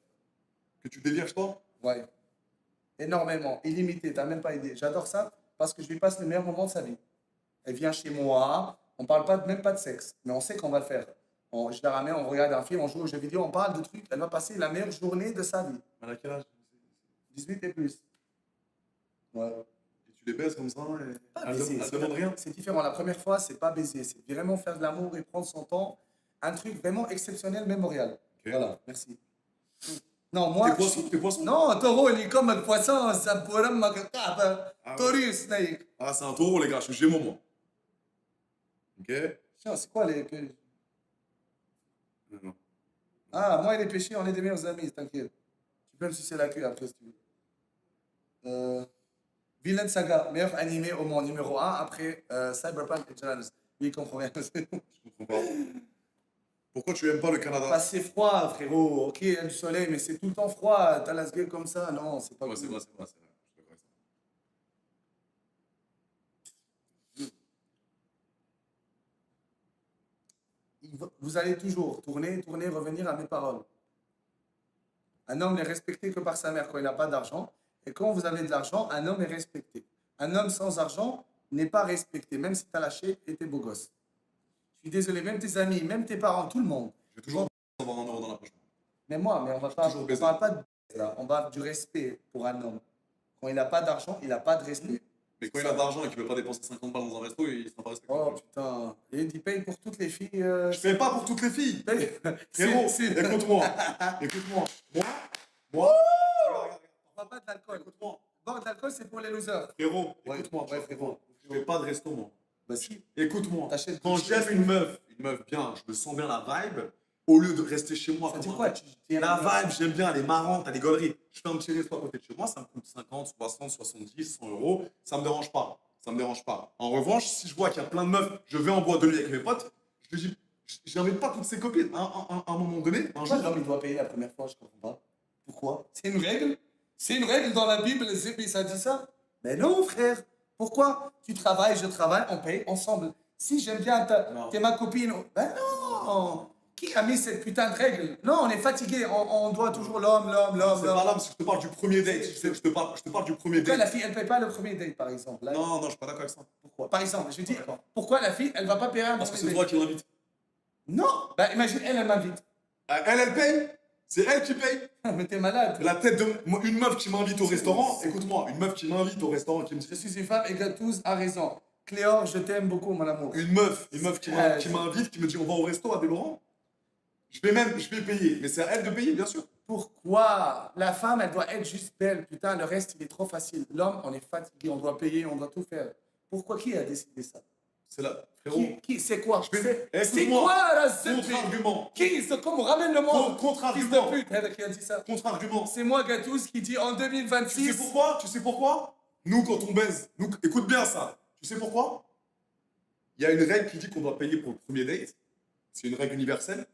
Que tu dévierges toi? Ouais. Énormément. Illimité, t'as même pas idée. J'adore ça parce que je lui passe le meilleur moment de sa vie. Elle vient chez moi, on parle même pas de sexe, mais on sait qu'on va le faire. Je la ramène, on regarde un film, on joue aux jeux vidéo, on parle de trucs. Elle va passer la meilleure journée de sa vie. Elle a quel âge? 18 et plus. Ouais. Et tu les baises comme ça et elle baiser, elle demande rien? C'est différent. La première fois, c'est pas baiser, c'est vraiment faire de l'amour et prendre son temps. Un truc vraiment exceptionnel, mémorial. Ok. Voilà, merci. Non, moi. T'es poisson? Non, taureau, il est comme le poisson, ça pourrait me Ah ouais. Taurus, snake. Ah, c'est un taureau, les gars, je suis Gémeaux, moi. Ok? Tiens, c'est quoi les. Non. Ah, moi et les péchés, on est des meilleurs amis, t'inquiète. Tu peux me sucer la queue après si tu veux. Villain Saga, meilleur animé au monde, numéro 1, après Cyberpunk et Journals. Lui, il comprend rien. Je comprends pas. Pourquoi tu aimes pas le Canada? Parce que c'est froid, frérot. Ok, il y a du soleil, mais c'est tout le temps froid. T'as la gueule comme ça. Non, c'est pas Ouais, cool. c'est vrai, c'est vrai, c'est vrai. Je suis d'accord avec ça. Vous allez toujours tourner, revenir à mes paroles. Un homme n'est respecté que par sa mère quand il n'a pas d'argent. Et quand vous avez de l'argent, un homme est respecté. Un homme sans argent n'est pas respecté, même si tu as lâché et t'es beau gosse. Je suis désolé, même tes amis, même tes parents, tout le monde. J'ai toujours avoir 1 euro dans la poche. Mais moi, mais on va pas, Toujours on baiser. parle pas de là. On parle du respect pour un homme. Quand il n'a pas d'argent, il n'a pas de respect. Mais quand il a de l'argent et qu'il veut pas dépenser 50 balles dans un resto, il sera pas respecté. Oh putain. Et il paye pour toutes les filles. Je fais pas pour toutes les filles. paye. Frérot, C'est- écoute-moi. Écoute-moi. Moi, regarde. On va pas de l'alcool. Écoute-moi. Boire de l'alcool, c'est pour les losers. Frérot, Ouais, écoute-moi. ouais, frérot. Je fais pas de resto, moi. Bah si. Écoute-moi. T'achètes Quand du j'aime shit. une meuf bien, je me sens bien la vibe, au lieu de rester chez moi. Ça comme dit un quoi? mec. Tu La vibe, j'aime bien, elle est marrante, elle est gaulerie. Je fais un petit resto à côté de chez moi, ça me coûte 50, 60, 70, 100 euros. Ça me dérange pas. Ça me dérange pas. En revanche, si je vois qu'il y a plein de meufs, je vais en boîte de nuit avec mes potes, je dis, j'invite pas toutes ces copines. À un moment donné, un Pourquoi jour. l'homme il doit payer la première fois? Je comprends pas. Pourquoi? C'est une règle? C'est une règle dans la Bible, ça dit ça? Mais non, frère. Pourquoi? Tu travailles, je travaille, on paye ensemble. Si j'aime bien Non. t'es ma copine. Ben non! Qui a mis cette putain de règle? Non, on est fatigué, on doit toujours l'homme. C'est pas là, parce que je te parle du premier date. Je te parle du premier Pourquoi date. la fille, elle paye pas le premier date, par exemple? Là, Non, je suis pas d'accord avec ça. pourquoi? Par exemple, je dis, pourquoi la fille, elle va pas payer un Parce que premier c'est date? toi qui l'invite. Non! Ben imagine, elle m'invite. Elle paye. C'est elle qui paye. Mais t'es malade. La tête de une meuf qui m'invite au restaurant, écoute-moi, une meuf qui m'invite au restaurant qui me Je dit suis une femme et Gatouz a raison. Cléor, je t'aime beaucoup, mon amour. une meuf qui Ouais, m'invite, qui me dit on va au resto à Laurent, je vais payer, mais c'est à elle de payer, bien sûr. Pourquoi? La femme, elle doit être juste belle. Putain, le reste, il est trop facile. L'homme, on est fatigué, on doit payer, on doit tout faire. Pourquoi? Qui a décidé ça? C'est là, frérot. C'est quoi? C'est Écoute-moi, quoi la zébi? contre-argument. Qui? C'est comme ramène-le-moi. Fils Contre-argument. de pute, elle qui a dit ça. Contre-argument. C'est moi, Gatouz, qui dit en Tu sais 2026. pourquoi? Nous, quand on baise, écoute bien ça. Tu sais pourquoi? Il y a une règle qui dit qu'on doit payer pour le premier date. C'est une règle universelle.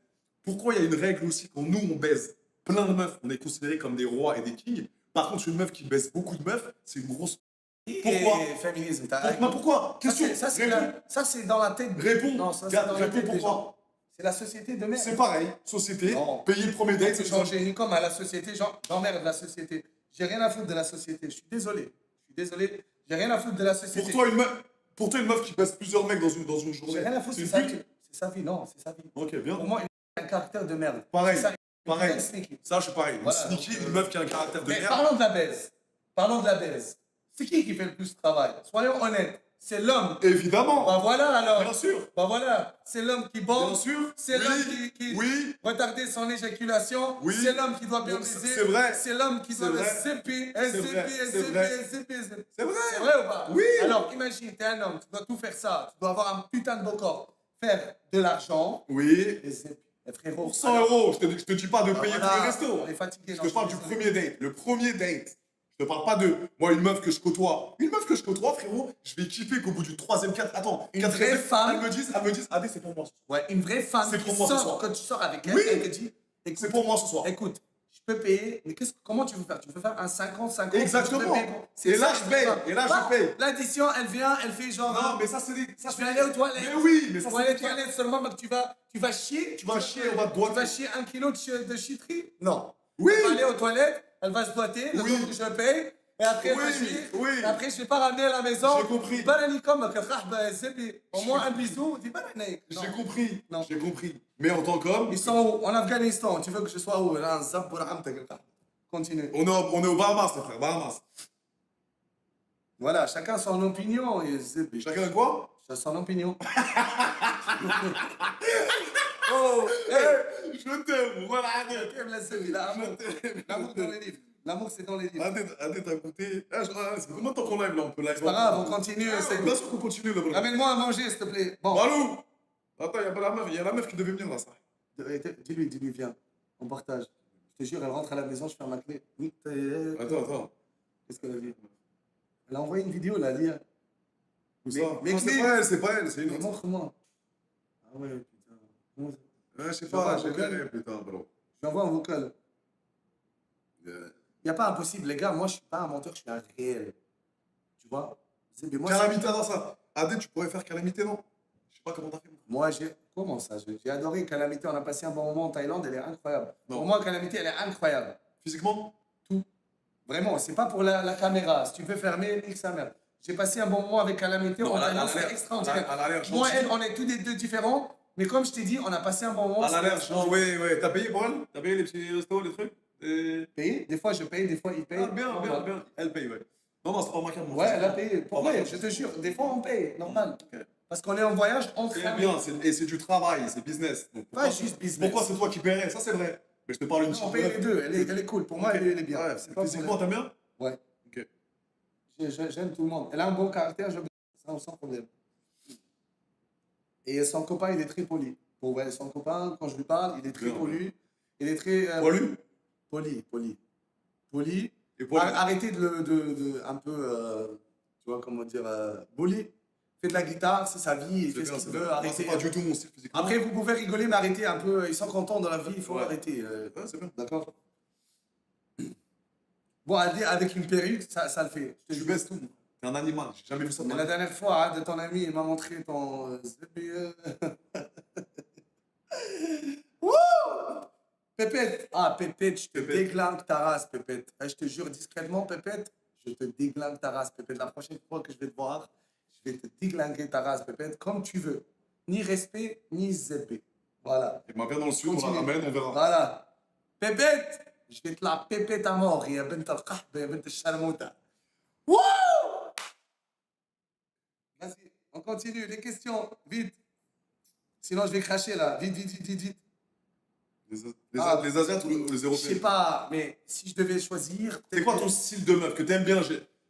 Pourquoi il y a une règle aussi quand nous, on baise plein de meufs, on est considérés comme des rois et des kings. Par contre, une meuf qui baise beaucoup de meufs, c'est une grosse... Pourquoi? Et féminisme. Pourquoi? Question. Ça, c'est dans la tête. Réponds. Non, ça, c'est dans la Réponds tête des pourquoi? gens. C'est la société de merde. C'est pareil. Société, Non. payer le premier date, C'est c'est changer comme à la société, j'emmerde la société. J'ai rien à foutre de la société. Je suis désolé. J'ai rien à foutre de la société. Pour toi, une meuf qui baise plusieurs mecs dans une J'ai journée, rien à foutre, c'est c'est une sa pute? vie. C'est sa vie, non, c'est sa vie. Ok, bien. Pour moi, une a un caractère de merde. Pareil, C'est ça, une pareil. putain de sneaky. Ça, je suis pareil. Voilà. Une sneaky, une meuf qui a un caractère de Mais merde. parlons de la baise. Parlons de la baise. C'est qui fait le plus de travail? Soyons honnêtes. C'est l'homme. Évidemment. Bah voilà alors. Bien sûr. Bah voilà. C'est l'homme qui Bien bombe. sûr. C'est Oui, l'homme qui oui. retardait son éjaculation. Oui. C'est l'homme qui doit bien Donc, baiser. c'est vrai. C'est l'homme qui doit C'est le vrai. zipper. C'est vrai. C'est vrai. C'est vrai. C'est vrai ou pas? Oui. Alors imagine, t'es un homme, tu dois tout faire ça. Tu dois avoir un putain de beau corps. Faire de l'argent. Oui. Et zip. Et frérot. Pour 100 euros, je te dis pas de payer voilà, tous les restos. on est fatigué. Je te parle du premier date. Le premier date. Je te parle pas de moi, une meuf que je côtoie. Une meuf que je côtoie, frérot, je vais kiffer qu'au bout du troisième, Une quatrième vraie date, femme. elle me dise, Adé, c'est pour moi. Ouais, une vraie femme C'est qui pour moi ce sort, soir. quand tu sors avec elle, Oui. elle te dit, C'est écoute, pour moi ce soir. écoute, je peux payer, mais comment tu veux faire? Tu veux faire un 50-50? Exactement. Tu peux payer pour- Et là, ça, je une paye. femme. Et là, je Bah, paye. L'addition, elle vient, elle fait genre, Non, mais ça, c'est des. Ça, je c'est vais des- aller aux toilettes. Mais oui, mais ça, Pour aller c'est aux des- toilettes seulement, mais tu vas chier. Tu vas chier, on va te Tu vas doigter. chier 1 kilo de chiterie? Non. Oui. Elle va aller aux toilettes, elle va se doiter, le Oui. temps que je paye, et après, elle va Oui, chier. oui. Et après, je vais pas ramener à la maison. J'ai compris. Banani comme que frère, bah, c'est bien. Au moins un bisou, dis banani. Non. J'ai compris. Non. J'ai compris. Mais en tant qu'homme, Ils sont où? En Afghanistan. Tu veux que je sois où? Là, zap, bourram, t'as- Continue. on est au Bahamas, les frères. Bahamas. Voilà, chacun son opinion. Et zip. Chacun quoi? Chacun son opinion. Oh, hey! Je t'aime. Voilà, Adé. T'aimes la zip, l'amour. L'amour dans les livres. L'amour, c'est dans les livres. Adé, t'as goûté. C'est combien de temps qu'on live là? On peut live. C'est pas grave, on continue. c'est Bien sûr qu'on continue là. Ramène-moi à manger, s'il te plaît. Bon. Balou! Attends, il y a la meuf qui devait venir là, ça. Dis-lui, viens. On partage. Je te jure, elle rentre à la maison, je ferme ma clé. Oui, Attends. Qu'est-ce qu'elle a dit? Elle a envoyé une vidéo, là, dire. Où Mais- ça? mais Non, clé. c'est pas elle, c'est une Mais autre. montre-moi. Ah ouais, putain. Comment ça? Ouais, je sais Je vois pas, un j'ai vocal. galéré, putain, bro. Je lui envoie un vocal. Il n'y a pas impossible, les gars. Moi, je suis pas un menteur, je suis un réel. Tu vois? Mais moi, Calamité dans ça. Adé, tu pourrais faire calamité, non? Je sais pas comment t'as fait. moi, j'ai. Comment ça? J'ai adoré Calamité. On a passé un bon moment en Thaïlande. Elle est incroyable. Non. Pour moi, Calamité, elle est incroyable. Physiquement? Vraiment, c'est pas pour la caméra. Si tu veux fermer, nique sa mère. J'ai passé un bon moment avec Calamité. Non, En elle a Thaïlande, c'est l'air- extraordinaire. elle a l'air Moi, gentille. elle, on est tous les deux différents. Mais comme je t'ai dit, on a passé un bon moment. À la verge, non, oui, oui. T'as payé pour elle? T'as payé les petits restos, les trucs? Payé. Des fois, je paye, des fois, il paye. Ah, bien, bien, bien. Elle paye, ouais. Non, non, c'est pas remarquable. mon Ouais, frère. elle a payé. Pour Pas vrai, mal. je te jure, des fois, on paye, normal. Ok. Parce qu'on est en voyage entre C'est amis. bien, et c'est du travail, c'est business. Donc, Pas juste business. pourquoi c'est toi qui paierais? Ça, c'est vrai. Mais je te parle d'une Non, on paye les deux, elle est cool. Pour moi, elle est bien. Ouais, C'est pas physiquement, problème. t'aimes bien? Ouais. Ok. J'aime tout le monde. Elle a un bon caractère, sans problème. Et son copain, il est très poli. Bon, ouais, son copain, quand je lui parle, il est très Bien, poli. Il est très. Poilu? Poli. Et poilu? Arrêtez de un peu, tu vois, comment dire, bully. Fait de la guitare, c'est sa vie, il fait ce qu'il veut. Moi, Arrêtez. c'est pas du tout mon style physiquement. Après, vous pouvez rigoler, mais arrêtez un peu. Ils sont contents dans la vie, il faut Ouais. arrêter. Ouais, c'est bien. D'accord. Bon, avec une perruque, ça le fait. Je te Tu jure. baisses tout. T'es un animal. J'ai jamais vu ça de Mais ma la vie. dernière fois, hein, de ton ami, il m'a montré ton Wouh! Pépette! Ah, Pépette, je te Pépette. déglingue ta race, Pépette. Je te jure discrètement, Pépette, je te déglingue ta race, Pépette. La prochaine fois que je vais te voir, je vais te déglinguer ta race, Pépette, comme tu veux. Ni respect, ni zébé. Voilà. Il m'appelle dans le sud, on la Continue. ramène, on verra. Voilà. Pépette! Je vais te la pépette à mort, ya bint al-qahba, ya bint al-sharmouta. Wouh! Vas-y, on continue. Les questions, vite. Sinon, je vais cracher là. Vite, vite, vite, vite, vite. Les Asiates ou les Je sais Européens? pas, mais si je devais choisir. C'est quoi ton style de meuf que t'aimes bien?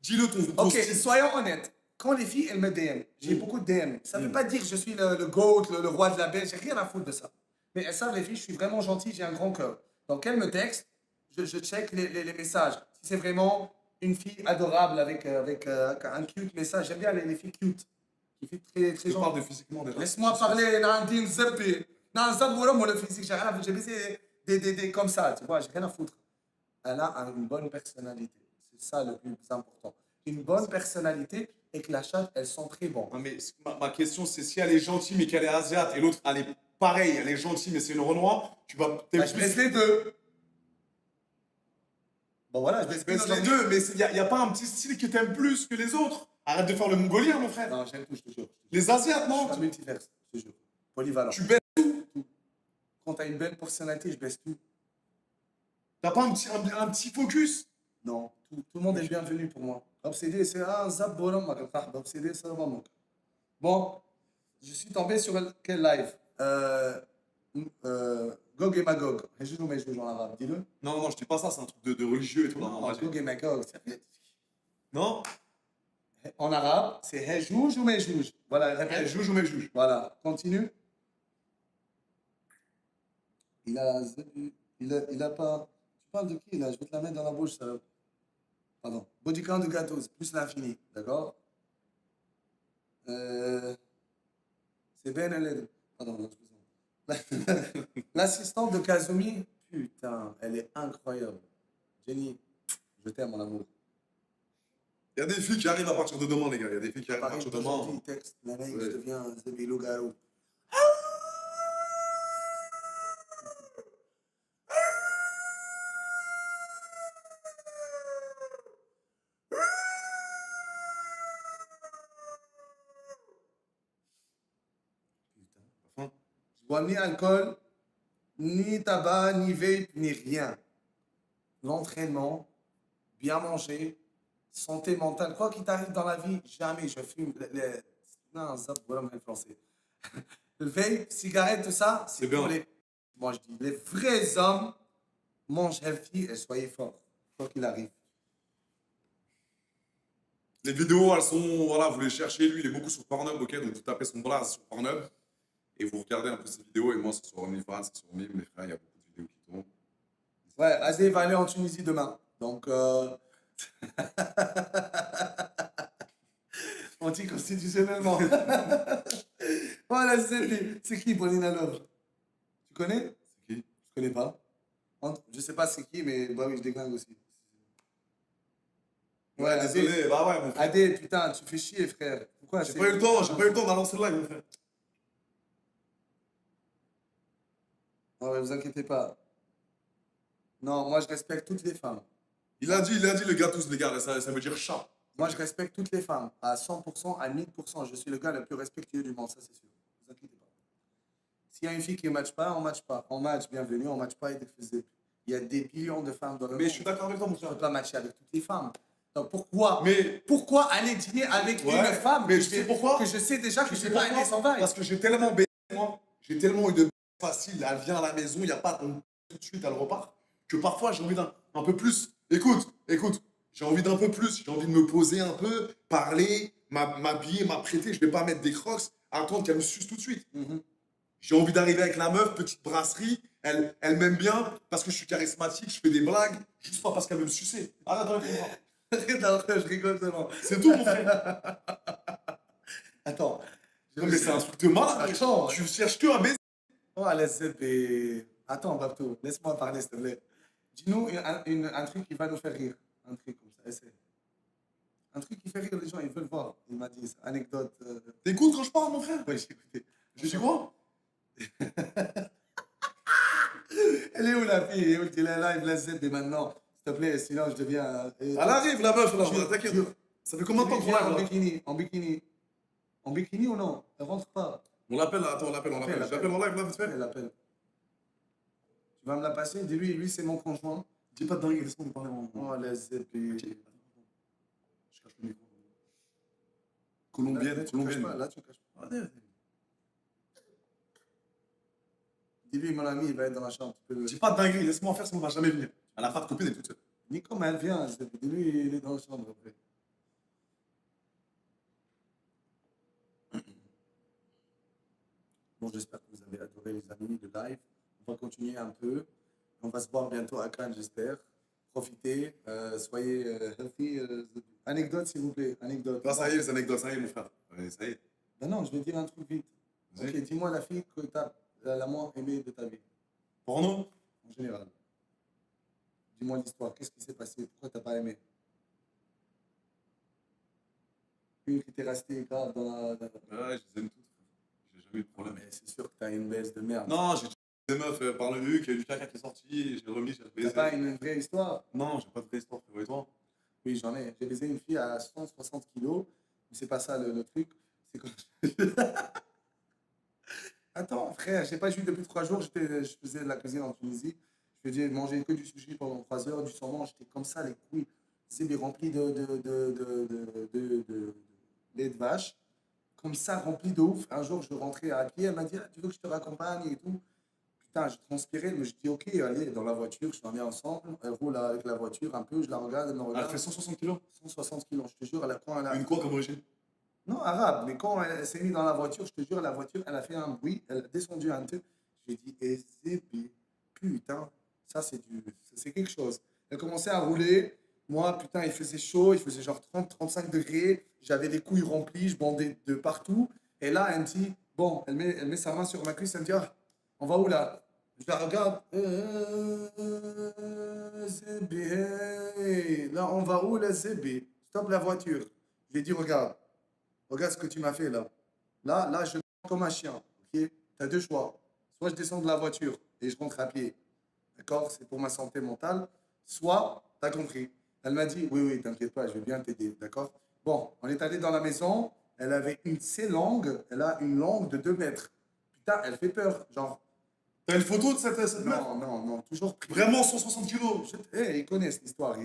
Dis-le ton Ok, style. soyons honnêtes. Quand les filles, elles me DM, j'ai beaucoup de DM. Ça ne veut pas dire que je suis le GOAT, le roi de la belle. J'ai rien à foutre de ça. Mais elles savent, les filles, je suis vraiment gentil, j'ai un grand cœur. Donc, elles me textent, je check les messages. Si c'est vraiment une fille adorable avec un cute message, j'aime bien les filles cute. Qui fait très, très Je parle gentil. de physiquement déjà. Laisse-moi parler, Nandine Zebbi. Non, Zaboura, moi, le physique, j'ai rien à foutre. J'ai baissé des comme ça, tu vois, j'ai rien à foutre. Elle a une bonne personnalité. C'est ça le plus important. Une bonne personnalité et que la chatte, elles sont très bonnes. Non, mais ma question, c'est si elle est gentille mais qu'elle est asiate et l'autre, elle est pareille, elle est gentille mais c'est une Renoir, tu vas Bah, t'aimes je plus. baisse les deux. Bon, voilà, je Tu baisse baisses les deux, mais il n'y a pas un petit style que t'aimes plus que les autres. Arrête de faire le mongolien, mon frère. Non, j'aime tout, je te jure. Les Asiates, Je non? suis un multiverse, je te jure. Polyvalent. Tu baisses. Quand tu as une belle personnalité, je baisse tout. T'as pas un petit focus? Non, tout le monde est bienvenu pour moi. Obsédé, c'est un zap bolam, obsédé, c'est vraiment. Bon, je suis tombé sur quel live Gog et Magog. Je joue mes jeux en arabe, dis-le. Non, non, je dis pas ça, c'est un truc de religieux et tout. Non, Non, Gog et Magog. non? En arabe, c'est Hejouj ou Mejouj. Voilà, répète. Juge ou mes juges? Voilà, continue. Il a pas. Tu parles de qui là? Je vais te la mettre dans la bouche, ça. Pardon. Bodycount de gâteaux, plus l'infini, d'accord? C'est Ben El. Pardon, non, excuse-moi. L'assistante de Kazumi, putain, elle est incroyable. Jenny, je t'aime, mon amour. Il y a des filles qui arrivent à partir de demain, les gars. Il y a des filles qui arrivent à Pareil, partir de demain. aujourd'hui, il texte, la mec, je Ouais. deviens Zebilo Garou. Enfin, Je bois ni alcool, ni tabac, ni vape, ni rien. L'entraînement, bien manger, santé mentale. Quoi qu'il t'arrive dans la vie, jamais je fume. Non, ça, voilà, me français. Le vape, cigarette, tout ça, C'est bien. pour les. Moi, je dis, les vrais hommes mangent healthy et soyez forts, quoi qu'il arrive. les vidéos, elles sont. Voilà, vous les cherchez. Lui, il est beaucoup sur Pornhub, ok? Donc, vous tapez son blase sur Pornhub et vous regardez un peu ses vidéos. Et moi, c'est sur OnlyFans, c'est sur Mime, les frères. Il y a beaucoup de vidéos qui tournent. Ouais, Adé va aller en Tunisie demain. Donc, anticonstitutionnellement. Voilà, c'est qui Paulina Love? Tu connais? C'est qui? Je connais pas. Je sais pas c'est qui, mais bah oui, je déglingue aussi. Ouais, désolé. Bah ouais, mon frère. Adé, putain, tu fais chier, frère. Pourquoi? J'ai pas eu le temps, j'ai pas eu le temps de lancer le live, mon frère. Non, mais vous inquiétez pas. Non, moi, je respecte toutes les femmes. Il a dit le gars tous, les gars. Ça veut dire chat. Moi, je respecte toutes les femmes. À 100%, à 1000%. Je suis le gars le plus respectueux du monde, ça, c'est sûr. Ne vous inquiétez pas. S'il y a une fille qui ne match pas, on ne match pas. On match, bienvenue, on ne match pas, il y a des millions de femmes dans le monde. Mais je suis d'accord avec toi, mon Tu ne frère. peux pas matcher avec toutes les femmes. Donc pourquoi, Mais pourquoi aller dîner avec Ouais, une femme mais que, tu sais pourquoi que je sais déjà que Tu je sais vais pas pourquoi aimer son bail? Parce que j'ai tellement baisé, moi. J'ai tellement eu de facile. Elle vient à la maison, il n'y a pas tout de suite, elle repart. Que parfois, j'ai envie d'un peu plus. Écoute. J'ai envie d'un peu plus. J'ai envie de me poser un peu, parler, m'habiller, m'apprêter. Je ne vais pas mettre des crocs, attendre qu'elle me suce tout de suite. Mhm. J'ai envie d'arriver avec la meuf, petite brasserie. Elle m'aime bien parce que je suis charismatique, je fais des blagues, juste pas parce qu'elle veut me sucer. Arrête de répondre. Non, je rigole seulement. C'est tout, mon frère. Attends. Non, mais c'est un truc de malade. Attends. Tu cherches que à baiser. Oh, attends, Babto, laisse-moi parler, s'il te plaît. Dis-nous un truc qui va nous faire rire. Un truc comme ça, essaie. Un truc qui fait rire les gens, ils veulent voir. Il m'a dit, anecdote. T'écoutes quand je parle, mon frère? Ouais, j'ai écouté. Je dis quoi? Elle est où la fille? Elle est où? Elle est live, la Z, et maintenant. S'il te plaît, sinon je deviens. Elle arrive, la meuf, là. Tu- T'inquiète. tu- Ça fait combien de temps qu'on Viens en l'a là? bikini, en bikini. En bikini ou non? Elle rentre pas. On l'appelle, attends, on l'appelle. Appelle. J'appelle en live, là, vite fait. Elle appelle. Tu vas me la passer? Dis-lui, lui, c'est mon conjoint. Dis pas de dingue, laisse-moi lui parler. Oh, la Z, Je cache le micro. Colombienne, Là, tu caches colombienne. pas, là, tu caches pas. Allez, allez. Dis-lui, mon ami, il va être dans la chambre. Tu peux le... Dis pas de dinguerie, laisse-moi faire, sinon on va jamais venir. Elle a pas de copine, elle est toute seule. Ni comme elle vient, dis-lui, il est dans la chambre après. Bon, j'espère que vous avez adoré les amis de live. On va continuer un peu. On va se voir bientôt à Cannes, j'espère. Profitez, soyez healthy. Anecdote, s'il vous plaît, anecdote. Là, ça y est, les anecdotes, ça y est, mon frère. Ouais, ça y est. Ben non, je vais dire un truc vite. Vas-y. Ok, dis-moi la fille que tu as la moins aimée de ta vie, Porno? en général. Dis-moi l'histoire. Qu'est-ce qui s'est passé? Pourquoi tu n'as pas aimé? Une qui t'est restée grave dans la... Ouais, je les aime toutes. J'ai jamais eu de problème. Mais c'est sûr que tu as une baisse de merde. Non, j'ai des meufs par le huc, il y a du caca qui est sorti, j'ai remis, j'ai T'as baisé. pas une vraie histoire? Non, j'ai pas de vraie histoire, frérot, et toi? Oui, j'en ai. J'ai baisé une fille à 160 kilos. Mais c'est pas ça le truc. C'est comme... Attends, frère, j'ai pas joué depuis 3 jours. Je faisais de la cuisine en Tunisie. Je faisais manger que du sushi pendant 3 heures, du saumon. J'étais comme ça, les couilles. C'est des remplis de lait de vache. Comme ça, rempli de ouf. Un jour, je rentrais à pied. Elle m'a dit, ah, tu veux que je te raccompagne et tout. Putain, je transpirais. Mais je dis, ok, allez, dans la voiture. Je t'en ai ensemble. Elle roule avec la voiture un peu. Je la regarde, elle me Elle regarde. fait 160 kilos. 160 kilos, je te jure, quand elle a... Une quoi comme origine? Non, arabe, mais quand elle s'est mise dans la voiture, je te jure, la voiture, elle a fait un bruit, elle a descendu un peu. J'ai dit, SCP, putain, ça c'est quelque chose. Elle commençait à rouler, moi, putain, il faisait chaud, il faisait genre 30-35 degrés, j'avais les couilles remplies, je bandais de partout. Et là, elle me dit, bon, elle met sa main sur ma cuisse, elle me dit, ah, on va où là? Je la regarde, SCP, là, on va où la SCP? Stop la voiture. Je lui ai dit, regarde ce que tu m'as fait là. Là, je rentre comme un chien. Ok, tu as 2 choix. Soit je descends de la voiture et je rentre à pied. D'accord? C'est pour ma santé mentale. Soit, tu as compris. Elle m'a dit, oui, t'inquiète pas, je vais bien t'aider. D'accord? Bon, on est allé dans la maison. Elle avait ses langues. Elle a une langue de 2 mètres. Putain, elle fait peur. Genre, T'as une photo de cette meuf? non, toujours pris. Vraiment 160 kilos? Ils connaissent l'histoire,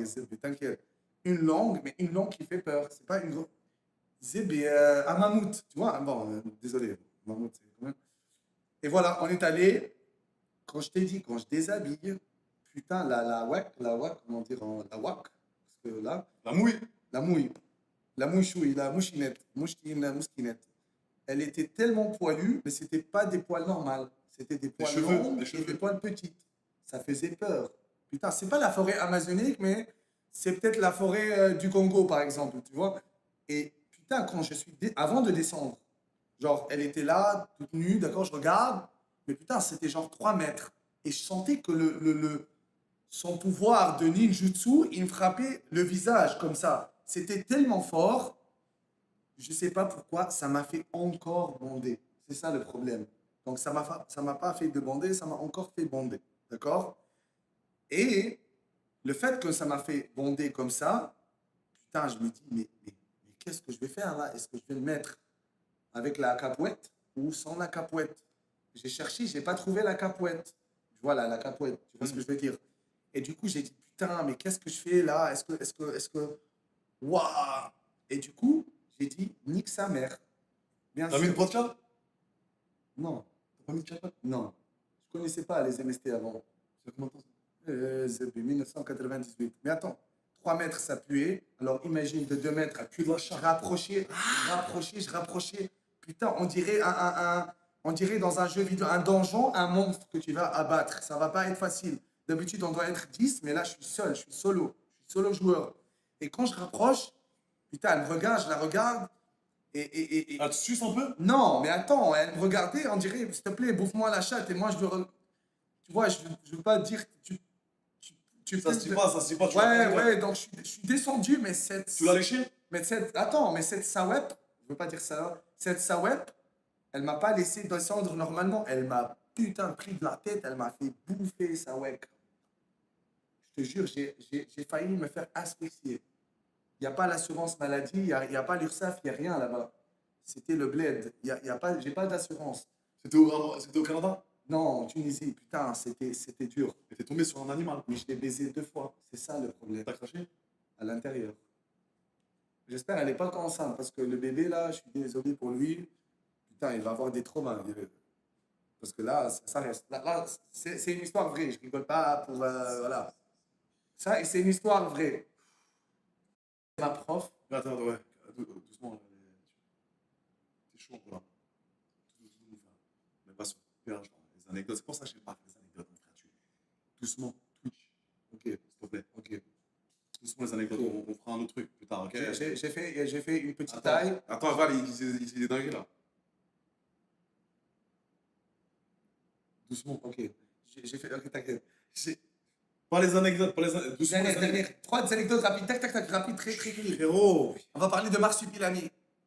t'inquiète. Une langue, mais une langue qui fait peur. C'est pas une grosse. Zébé, un mammouth, tu vois. Bon, désolé, mammouth, c'est quand même. Et voilà, on est allé. Quand je t'ai dit, quand je déshabille, putain, la wak, comment dire, la wak, parce que là, La mouille? la mouille, la mouchouille, la mouchinette, mousquinette, elle était tellement poilue, mais c'était pas des poils normaux. C'était des poils cheveux, longs des et cheveux. des poils petits. Ça faisait peur. Putain, c'est pas la forêt amazonique, mais c'est peut-être la forêt du Congo, par exemple, tu vois. Et putain, quand je suis... Avant de descendre, genre, elle était là, toute nue, d'accord, je regarde, mais putain, c'était genre 3 mètres. Et je sentais que son pouvoir de ninjutsu, il me frappait le visage comme ça. C'était tellement fort, je sais pas pourquoi, ça m'a fait encore bander. C'est ça le problème. Donc, ça m'a pas fait de bander, ça m'a encore fait bander. D'accord? Et le fait que ça m'a fait bander comme ça, putain, je me dis, mais qu'est-ce que je vais faire là? Est-ce que je vais le mettre avec la capouette ou sans la capouette? J'ai cherché, j'ai pas trouvé la capoeite. Voilà, la capoeite, tu vois ce que je veux dire. Et du coup, j'ai dit, putain, mais qu'est-ce que je fais là? Waouh! Et du coup, j'ai dit, nique sa mère. Bien T'as mis sûr. une podcast? Non, T'as pas mis de chat? non. Je connaissais pas les MST avant. C'est combien de temps ça? C'est depuis 1998. Mais attends, 3 mètres, ça puait. Alors imagine de 2 mètres, Que de la je chatte. rapprochais, je rapprochais. Putain, on dirait dans un jeu vidéo, un donjon, un monstre que tu vas abattre. Ça va pas être facile. D'habitude, on doit être 10, mais là, je suis seul, je suis solo joueur. Et quand je rapproche, putain, elle me regarde, je la regarde. Ah, tu suces un peu? Non, mais attends, elle me regardait, on dirait, s'il te plaît, bouffe-moi la chatte. Et moi, tu vois, je veux pas dire, Ça se dit pas, ça se dit pas. Tu l'as Ouais, pris, ouais, donc je suis descendu, mais Tu l'as léché? attends, mais cette Sawep, je veux pas dire ça, cette Sawep, elle m'a pas laissé descendre normalement, elle m'a putain pris de la tête, elle m'a fait bouffer Sawek. Je te jure, j'ai failli me faire asphyxier. Il n'y a pas l'assurance maladie, il n'y a pas l'URSSAF, il n'y a rien là-bas. C'était le bled, j'ai pas d'assurance. C'était au Canada? Non, en Tunisie, putain, c'était dur. Et t'es tombé sur un animal. Mais je l'ai baisé 2 fois, c'est ça le problème. T'as craché? À l'intérieur. J'espère qu'elle n'est pas enceinte parce que le bébé là, je suis désolé pour lui, putain, il va avoir des traumas. Parce que là, ça reste. Là, c'est une histoire vraie, je rigole pas pour. Voilà. Ça, et c'est une histoire vraie. Ma prof, Attends, ouais. Doucement. Là, t'es chaud, là. Mais pas sur les anecdotes. C'est pour ça que je n'ai pas fait les anecdotes, mon frère. Doucement, Twitch. ok, S'il te plaît. ok. Doucement, les anecdotes. On fera un autre truc plus tard, ok? J'ai fait une petite Attends, taille. attends, Val, il est dingue là. Doucement. Ok, j'ai fait. Ok, t'inquiète. Pas les anecdotes, pas les anecdotes. Doucement, les anecdotes. Dernière. 3 anecdotes rapides, tac, tac, tac, rapide, très, très vite. Frérot. On va parler de Marsupilami.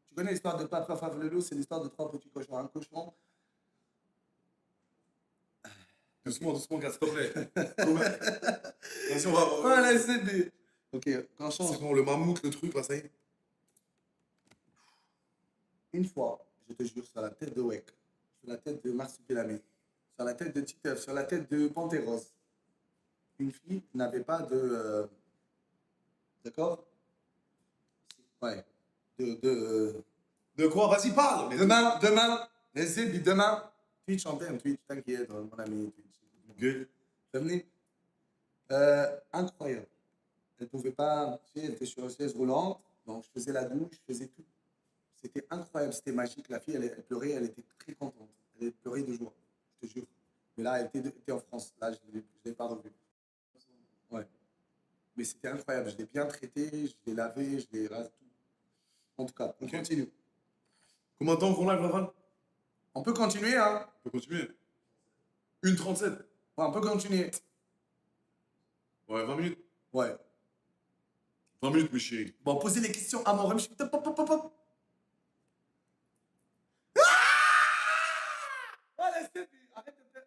Tu connais l'histoire de Papa Favlelou, c'est l'histoire de 3 petits cochons. Un cochon. Doucement, doucement, gars, s'il te plaît. Vas-y, on va. Voilà, c'est des. Ok, quand change. C'est bon, le mammouth, le truc, là, ça y est. Une fois, je te jure, sur la tête de Wek, sur la tête de Marsupilami, sur la tête de Titeuf, sur la tête de Panteros, une fille n'avait pas de. D'accord? Ouais. De quoi? Vas-y, parle. Demain, les demain, Twitch en thème, Twitch, t'inquiète, mon ami, Twitch. Ok. Venez. Incroyable. Elle ne pouvait pas, tu sais, elle était sur une chaise roulante, donc je faisais la douche, je faisais tout. C'était incroyable, c'était magique. La fille, elle pleurait, elle était très contente. Elle pleurait de joie, je te jure. Mais là, elle était en France. Là, je ne l'ai pas revue. Ouais. Mais c'était incroyable. Je l'ai bien traité, je l'ai lavé, je l'ai rasé tout. En tout cas, on Ok. continue. Combien de temps qu'on live, Val? On peut continuer, hein? On peut continuer. 1h37. Ouais, on peut continuer. Ouais, 20 minutes. Ouais. 20 minutes, mes chéris. Bon, posez les questions à mon rem. Pop, pop, pop, pop. Voilà, c'est bon. Arrête de faire.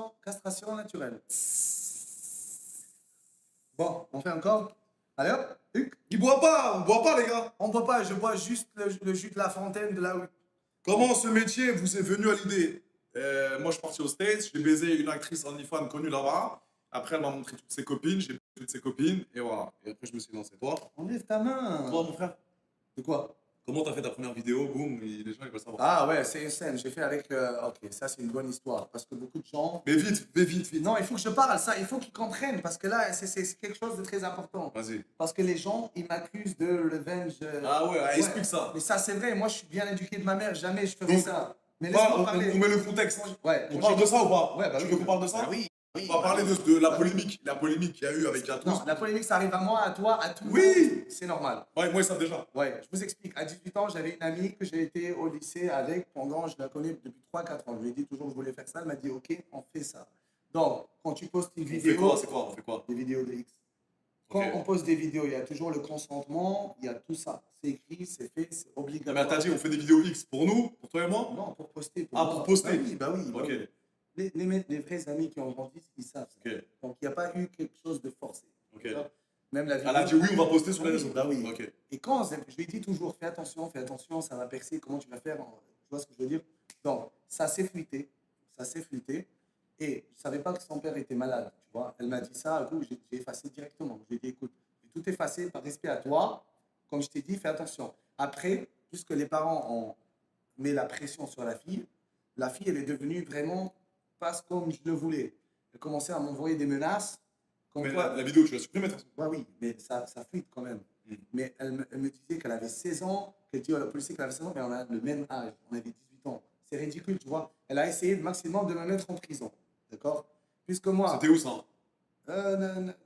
Ok. Castration naturelle. Bon, on fait encore. Allez hop, Huc. Il boit pas, on boit pas, les gars. On ne boit pas, je bois juste le jus de la fontaine de là où. Comment ce métier vous est venu à l'idée? Moi, je suis parti aux States, j'ai baisé une actrice OnlyFans connue là-bas. Après, elle m'a montré toutes ses copines, j'ai baisé toutes ses copines, et voilà. Et après, je me suis lancé. Toi, Enlève ta main. toi, mon frère, De quoi? comment t'as fait ta première vidéo? Boum, et les gens, ils veulent savoir. Ah ouais, c'est une scène. J'ai fait avec. Ok, ça c'est une bonne histoire. Parce que beaucoup de gens. Mais vite, mais vite, vite. Non, il faut que je parle ça. Il faut qu'ils comprennent. Parce que là, c'est quelque chose de très important. Vas-y. Parce que les gens, ils m'accusent de revenge. Ah ouais, explique ça. Mais ça, c'est vrai. Moi, je suis bien éduqué de ma mère. Jamais je ferais Donc, ça. Mais Bah, laisse-moi parler. on met le contexte. Ouais, On parle de ça ou pas? Ouais, bah Tu oui. veux qu'on parle de ça? Bah oui. On va parler de la polémique. La polémique qu'il y a eu avec Gatous. Non, la polémique, ça arrive à moi, à toi, à tout le Oui. monde. C'est normal. Ouais, moi, ils savent déjà. Ouais, je vous explique. À 18 ans, j'avais une amie que j'ai été au lycée avec pendant, je la connais depuis 3-4 ans. Je lui ai dit toujours que je voulais faire ça. Elle m'a dit, OK, on fait ça. Donc, quand tu postes une On fait vidéo. quoi? C'est quoi? On fait quoi? Des vidéos de X. Quand Ok. on poste des vidéos, il y a toujours le consentement, il y a tout ça. C'est écrit, c'est fait, c'est Non, obligatoire. mais elle t'a dit, on fait des vidéos X pour nous, pour toi et moi? Non, pour poster. Ah, moi. pour poster. Bah oui, bah oui. bah Ok. oui. Les vrais amis qui ont grandi, ils savent. Ça. Ok. Donc, il n'y a pas eu quelque chose de forcé. Ok. D'accord. Même la vidéo. Elle a dit oui, on va poster sur les Oui, réseaux. bah oui. Ok. Et quand je lui dis toujours, fais attention, ça va percer, comment tu vas faire? Tu vois ce que je veux dire? Donc, ça s'est fuité. Ça s'est fuité. Et je ne savais pas que son père était malade, tu vois. Elle m'a dit ça, du coup, j'ai effacé directement. Je lui ai dit, écoute, j'ai tout effacé par respect à toi. Comme je t'ai dit, fais attention. Après, puisque les parents ont mis la pression sur la fille, elle est devenue vraiment pas comme je le voulais. Elle commençait à m'envoyer des menaces. Comme Mais quoi, la vidéo, tu l'as supprimée, de toute façon. ouais, oui, mais ça fuite quand même. Mm. Mais elle me disait qu'elle avait 16 ans, qu'elle dit à la policier qu'elle avait 16 ans, mais on a le même âge, on avait 18 ans. C'est ridicule, tu vois. Elle a essayé le maximum de me mettre en prison, d'accord. Puisque moi, C'était où ça?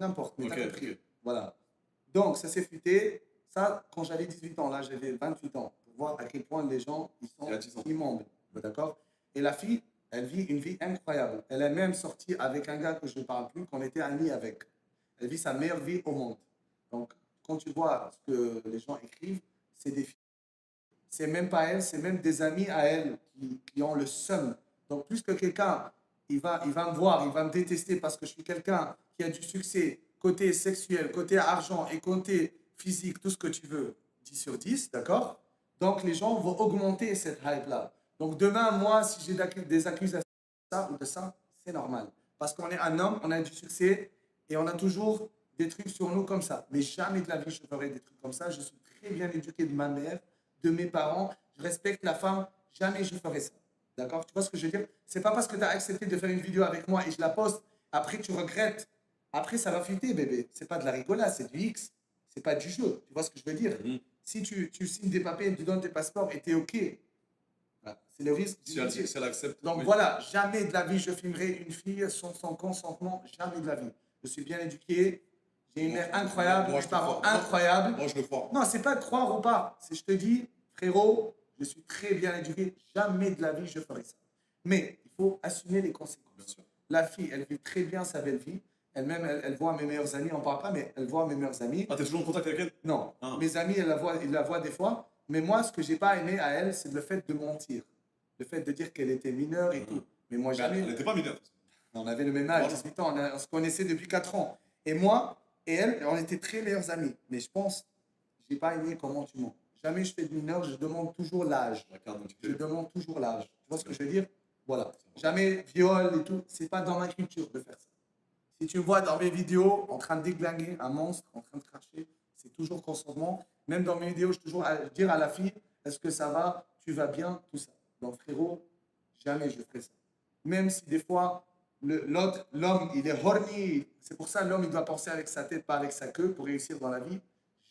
n'importe, mais Ok, t'as compris. ok. Voilà. Donc, ça s'est fuité. Ça, quand j'avais 18 ans, là, j'avais 28 ans, pour voir à quel point les gens, ils Il y a 10 ans. sont immondes, d'accord. Et la fille, elle vit une vie incroyable. Elle est même sortie avec un gars que je ne parle plus, qu'on était amis avec. Elle vit sa meilleure vie au monde. Donc, quand tu vois ce que les gens écrivent, c'est des filles. C'est même pas elle, c'est même des amis à elle qui ont le seum. Donc, plus que quelqu'un, il va me voir, il va me détester parce que je suis quelqu'un qui a du succès, côté sexuel, côté argent et côté physique, tout ce que tu veux, 10 sur 10, d'accord. Donc, les gens vont augmenter cette hype-là. Donc, demain, moi, si j'ai des accusations de ça ou de ça, c'est normal. Parce qu'on est un homme, on a du succès et on a toujours des trucs sur nous comme ça. Mais jamais de la vie, je ferai des trucs comme ça. Je suis très bien éduqué de ma mère, de mes parents. Je respecte la femme. Jamais je ferai ça. D'accord. Tu vois ce que je veux dire? C'est pas parce que tu as accepté de faire une vidéo avec moi et je la poste, après tu regrettes. Après, ça va fuiter, bébé. C'est pas de la rigolade, c'est du X. C'est pas du jeu. Tu vois ce que je veux dire? Mhm. Si tu signes des papiers, tu donnes tes passeports et tu es OK, voilà. C'est le risque. Si elle accepte. Donc oui. voilà, jamais de la vie je filmerai une fille sans son consentement, jamais de la vie. Je suis bien éduqué, j'ai une mère incroyable, Moi, des je te parents crois. incroyables. Moi, je le crois. Non, c'est pas croire ou pas. C'est je te dis, frérot, je suis très bien éduqué, jamais de la vie je ferai ça. Mais il faut assumer les Bien conséquences. sûr. La fille, elle vit très bien sa belle vie. Elle-même, elle voit mes meilleurs amis, on parle pas, mais elle voit mes meilleurs amis. Ah, t'es toujours en contact avec elle? Non, Ah. mes amis, ils la voient des fois. Mais moi, ce que j'ai pas aimé à elle, c'est le fait de mentir. Le fait de dire qu'elle était mineure et tout. Mais moi, Mais jamais. elle n'était pas mineure. On avait le même âge, Voilà. 18 ans, on se connaissait depuis 4 ans. Et moi et elle, on était très meilleurs amis. Mais je pense, j'ai pas aimé comment tu mens. Jamais je fais de mineur, je demande toujours l'âge. La carte Je d'identité. demande toujours l'âge. Tu vois ce que je veux dire? Voilà. Jamais viol et tout. C'est pas dans ma culture de faire ça. Si tu me vois dans mes vidéos en train de déglinguer un monstre, en train de cracher, c'est toujours consentement. Même dans mes vidéos, je toujours dire à la fille, est-ce que ça va, tu vas bien, tout ça. Donc frérot, jamais je ferai ça. Même si des fois, l'homme, il est horny. C'est pour ça l'homme, il doit penser avec sa tête, pas avec sa queue, pour réussir dans la vie.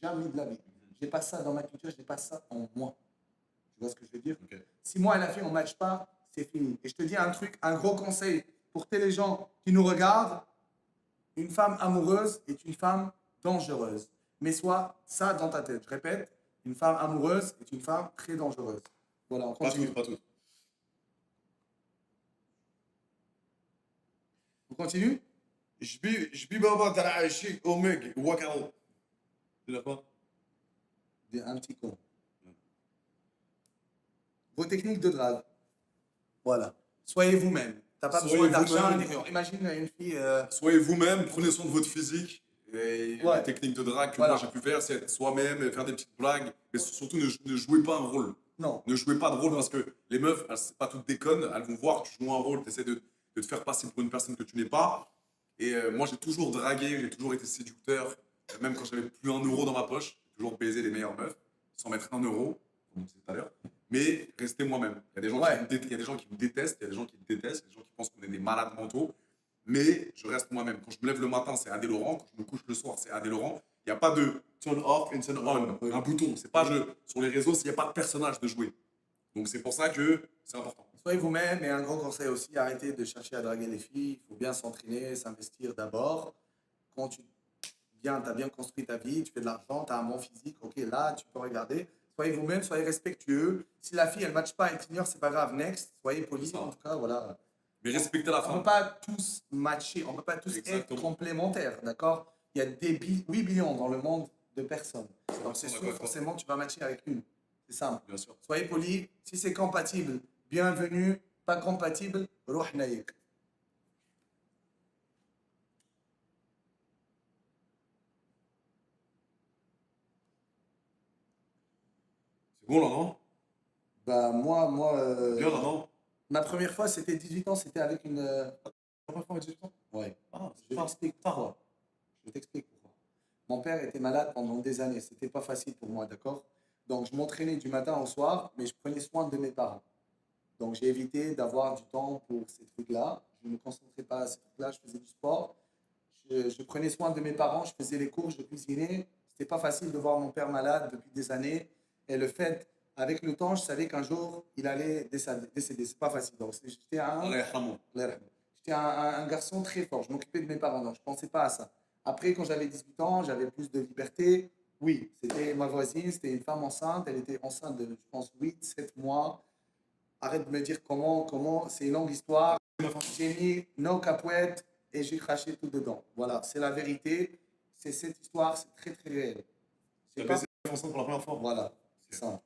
Jamais de la vie. J'ai pas ça dans ma culture, j'ai pas ça en moi. Tu vois ce que je veux dire? Ok. Si moi et la fille, on ne matche pas, c'est fini. Et je te dis un truc, un gros conseil pour tous les gens qui nous regardent. Une femme amoureuse est une femme dangereuse. Mais sois ça dans ta tête. Je répète, une femme amoureuse est une femme très dangereuse. Voilà, on Pas continue. toutes, pas toutes. On continue? Je بابا ترى عايشين اوميج وكاو. Tu l'as pas? Un petit con. Vos techniques de drague. Voilà. Soyez vous-même. T'as pas Soyez besoin d'argent. vous-même. Imagine une fille. Soyez vous-même, prenez soin de votre physique. Et Ouais. les techniques de drague que Voilà. moi j'ai pu faire, c'est être soi-même, faire des petites blagues. Mais surtout, ne jouez pas un rôle. Non. Ne jouez pas de rôle parce que les meufs, c'est pas toutes des connes. Elles vont voir que tu joues un rôle, tu essaies de te faire passer pour une personne que tu n'es pas. Et moi, j'ai toujours dragué, j'ai toujours été séducteur. Même quand j'avais plus 1 euro dans ma poche, j'ai toujours baisé les meilleures meufs, sans mettre 1 euro, comme on disait tout à l'heure. Mais restez moi-même. Il y a des gens Ouais. il y a des gens qui me détestent, il y a des gens qui me détestent, il y a des gens qui pensent qu'on est des malades mentaux. Mais je reste moi-même. Quand je me lève le matin, c'est Adé Laurent. Quand je me couche le soir, c'est Adé Laurent. Il n'y a pas de turn off and turn on, un bouton. C'est pas sur les réseaux, il n'y a pas de personnage de jouer. Donc c'est pour ça que c'est important. Soyez vous-même et un gros conseil aussi, arrêtez de chercher à draguer les filles. Il faut bien s'entraîner, s'investir d'abord. Quand tu as bien construit ta vie, tu fais de l'argent, tu as un bon physique, ok, là, tu peux regarder. Soyez vous-même, soyez respectueux. Si la fille, elle ne matche pas, elle t'ignore, c'est pas grave, next. Soyez poli, C'est ça. en tout cas, voilà. Mais respectez la On ne femme. peut pas tous matcher, on ne peut pas tous Exactement. être complémentaires, d'accord? Il y a 8 billions dans le monde de personnes. Donc c'est sûr, forcément, tu vas matcher avec une. C'est simple. Bien sûr. Soyez poli. Si c'est compatible, bienvenue. Pas compatible, روح نايك. C'est bon là, non? Bah, moi Bien là, non? ma première fois, c'était 18 ans, c'était avec une. T'as pas fait 18 ans? Ouais. Ah, Je c'est tard. t'explique pourquoi. Je t'explique pourquoi. Mon père était malade pendant des années. C'était pas facile pour moi, d'accord? Donc, je m'entraînais du matin au soir, mais je prenais soin de mes parents. Donc, j'ai évité d'avoir du temps pour ces trucs-là. Je ne me concentrais pas à ces trucs-là. Je faisais du sport. Je prenais soin de mes parents. Je faisais les cours. Je cuisinais. C'était pas facile de voir mon père malade depuis des années. Et le fait, avec le temps, je savais qu'un jour, il allait décéder. C'est pas facile. Donc, j'étais Allah yarhamou. un garçon très fort. Je m'occupais de mes parents. Donc, je ne pensais pas à ça. Après, quand j'avais 18 ans, j'avais plus de liberté. Oui, c'était ma voisine. C'était une femme enceinte. Elle était enceinte de, je pense, 8, 7 mois. Arrête de me dire comment, c'est une longue histoire. J'ai mis nos capouettes et j'ai craché tout dedans. Voilà, c'est la vérité. C'est cette histoire, c'est très très réel. T'as C'est pas... baisé ta enceinte pour la première fois? Voilà, c'est ça.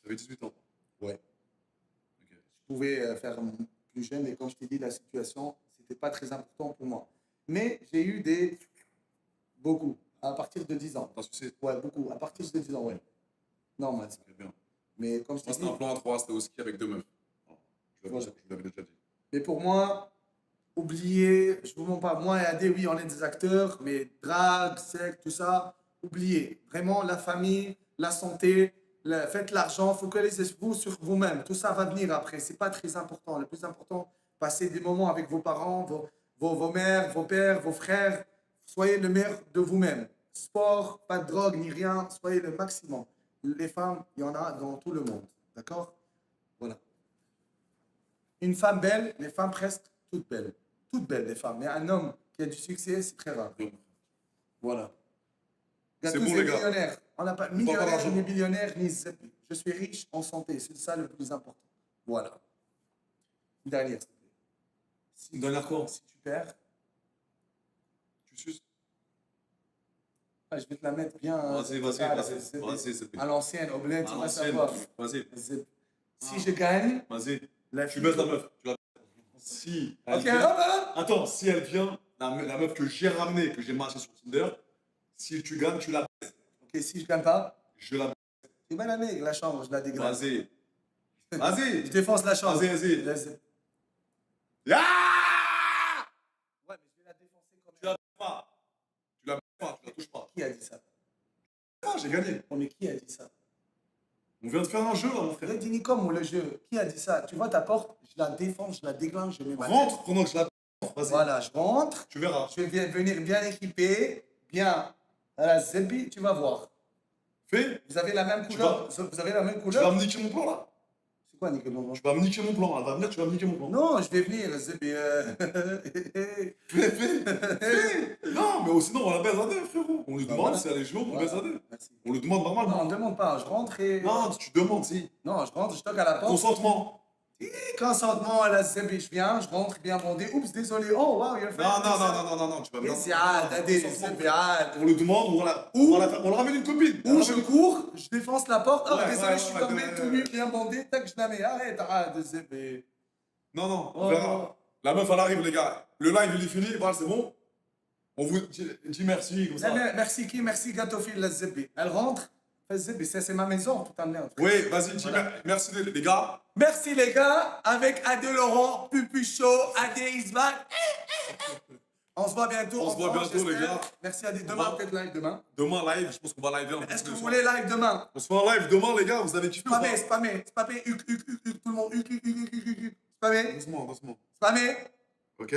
T'avais 18 ans. Ouais. Ok. Je pouvais faire plus jeune, mais comme je t'ai dit, la situation, c'était pas très important pour moi. Mais j'ai eu des... Beaucoup, à partir de 10 ans. T'as sucé? Ouais, beaucoup, à partir de 10 ans, ouais. Normal, ça. Ok, bien. Mais comme je t'ai Moi, dit... c'était un plan à 3, c'était au ski avec 2 meufs. Voilà. Je vous l'avais déjà dit. Mais pour moi, oubliez, je ne vous mens pas, moi et Adé, oui, on est des acteurs, mais drague, sexe, tout ça, oubliez. Vraiment, la famille, la santé, faites l'argent, focalisez-vous sur vous-même. Tout ça va venir après, ce n'est pas très important. Le plus important, passez des moments avec vos parents, vos mères, vos pères, vos frères. Soyez le meilleur de vous-même. Sport, pas de drogue ni rien, soyez le maximum. Les femmes, il y en a dans tout le monde. D'accord? Voilà. Une femme belle, les femmes presque toutes belles. Toutes belles, les femmes. Mais un homme qui a du succès, c'est très rare. Voilà. C'est Tous bon, est les gars. millionnaire. On n'a pas pas millionnaire, d'argent. ni billionnaire, ni zépi. Je suis riche en santé. C'est ça le plus important. Voilà. Une dernière, s'il te plaît. Une dernière quoi? Si tu perds, Tu suces? je vais te la mettre bien. Vas-y, vas-y, à vas-y. Vas-y, c'est À l'ancienne, au bled, À tu vas l'ancienne. savoir. Vas-y, Si je gagne, vas-y. la Tu fille... baisses la meuf. Si elle Ok, vient- hop, hop. Attends, si elle vient, la meuf que j'ai ramenée, que j'ai matchée sur Tinder, si tu gagnes, tu la baises. Ok, si je gagne pas, Je la c'est mal année, la chambre, je la baise. dégrade. Vas-y. Je Vas-y. défonce la chambre. Vas-y. Laisse- Ah! Ouais, mais je vais la défoncer quand Tu même. la baises pas. Tu la baises pas, tu la touches pas. Qui a dit ça? Ah, j'ai gagné. Oh, mais qui a dit ça? On vient de faire un jeu là, mon frère. Le Dinicom ou le jeu? Qui a dit ça? Tu vois ta porte, je la défonce, je la déglingue, je mets ma tête. Rentre pendant que je la Vas-y. Voilà, je rentre, Tu verras. je vais venir bien équipé, bien à la zébi, tu vas voir. Fais. Vous avez la même couleur? Vous avez la même Tu vas couleur? me niquer mon plan là. C'est quoi, Nicolas? Non, Tu vas me niquer mon plan. Elle va venir, tu vas me niquer mon plan. non, je vais venir, zébi. Fais. Non, mais sinon on la baise à deux, frérot. On lui Bah, demande voilà. si elle est jolie, on baise à deux. Merci. On lui demande Non, normalement. on ne demande pas, je rentre et... Non, tu demandes, si. Non, je rentre, je toque à la porte. Consentement. Consentement à la zébi, je viens, je rentre bien bondé. Oups, désolé. Oh, wow, you're Non, tu vas me C'est عاد هذه زبي عاد. On lui demande, on la ramène une copine. Ou je cours, je défonce la porte. Oh, Ouais, désolé, ouais, je suis ouais, tombé ouais, tout ouais. nu, bien bandé. Tac, je la mets. Arrête, arrête, zébé. Non, Oh. on verra. La meuf, elle arrive, les gars. Le live, il est fini, voilà, c'est bon. On vous dit merci, comme ça. Merci qui? Merci Gatophile, la zébé. Elle rentre. Zébé, ça c'est ma maison, tout en merde. Oui, vas-y, dis merci, les gars. Merci les gars, avec Adé Laurent, Pupucho, Adé Isbal. On se voit bientôt. On se voit revoir, bientôt, les j'espère. gars. Merci Adé. Demain, peut-être live demain. Demain, live, je pense qu'on va live un peu Est-ce que plus vous soir. voulez live demain? On se fait un live demain, les gars, vous avez kiffé ou pas? Spammez, tout le monde, spammez. Doucement. Spammez. Ok.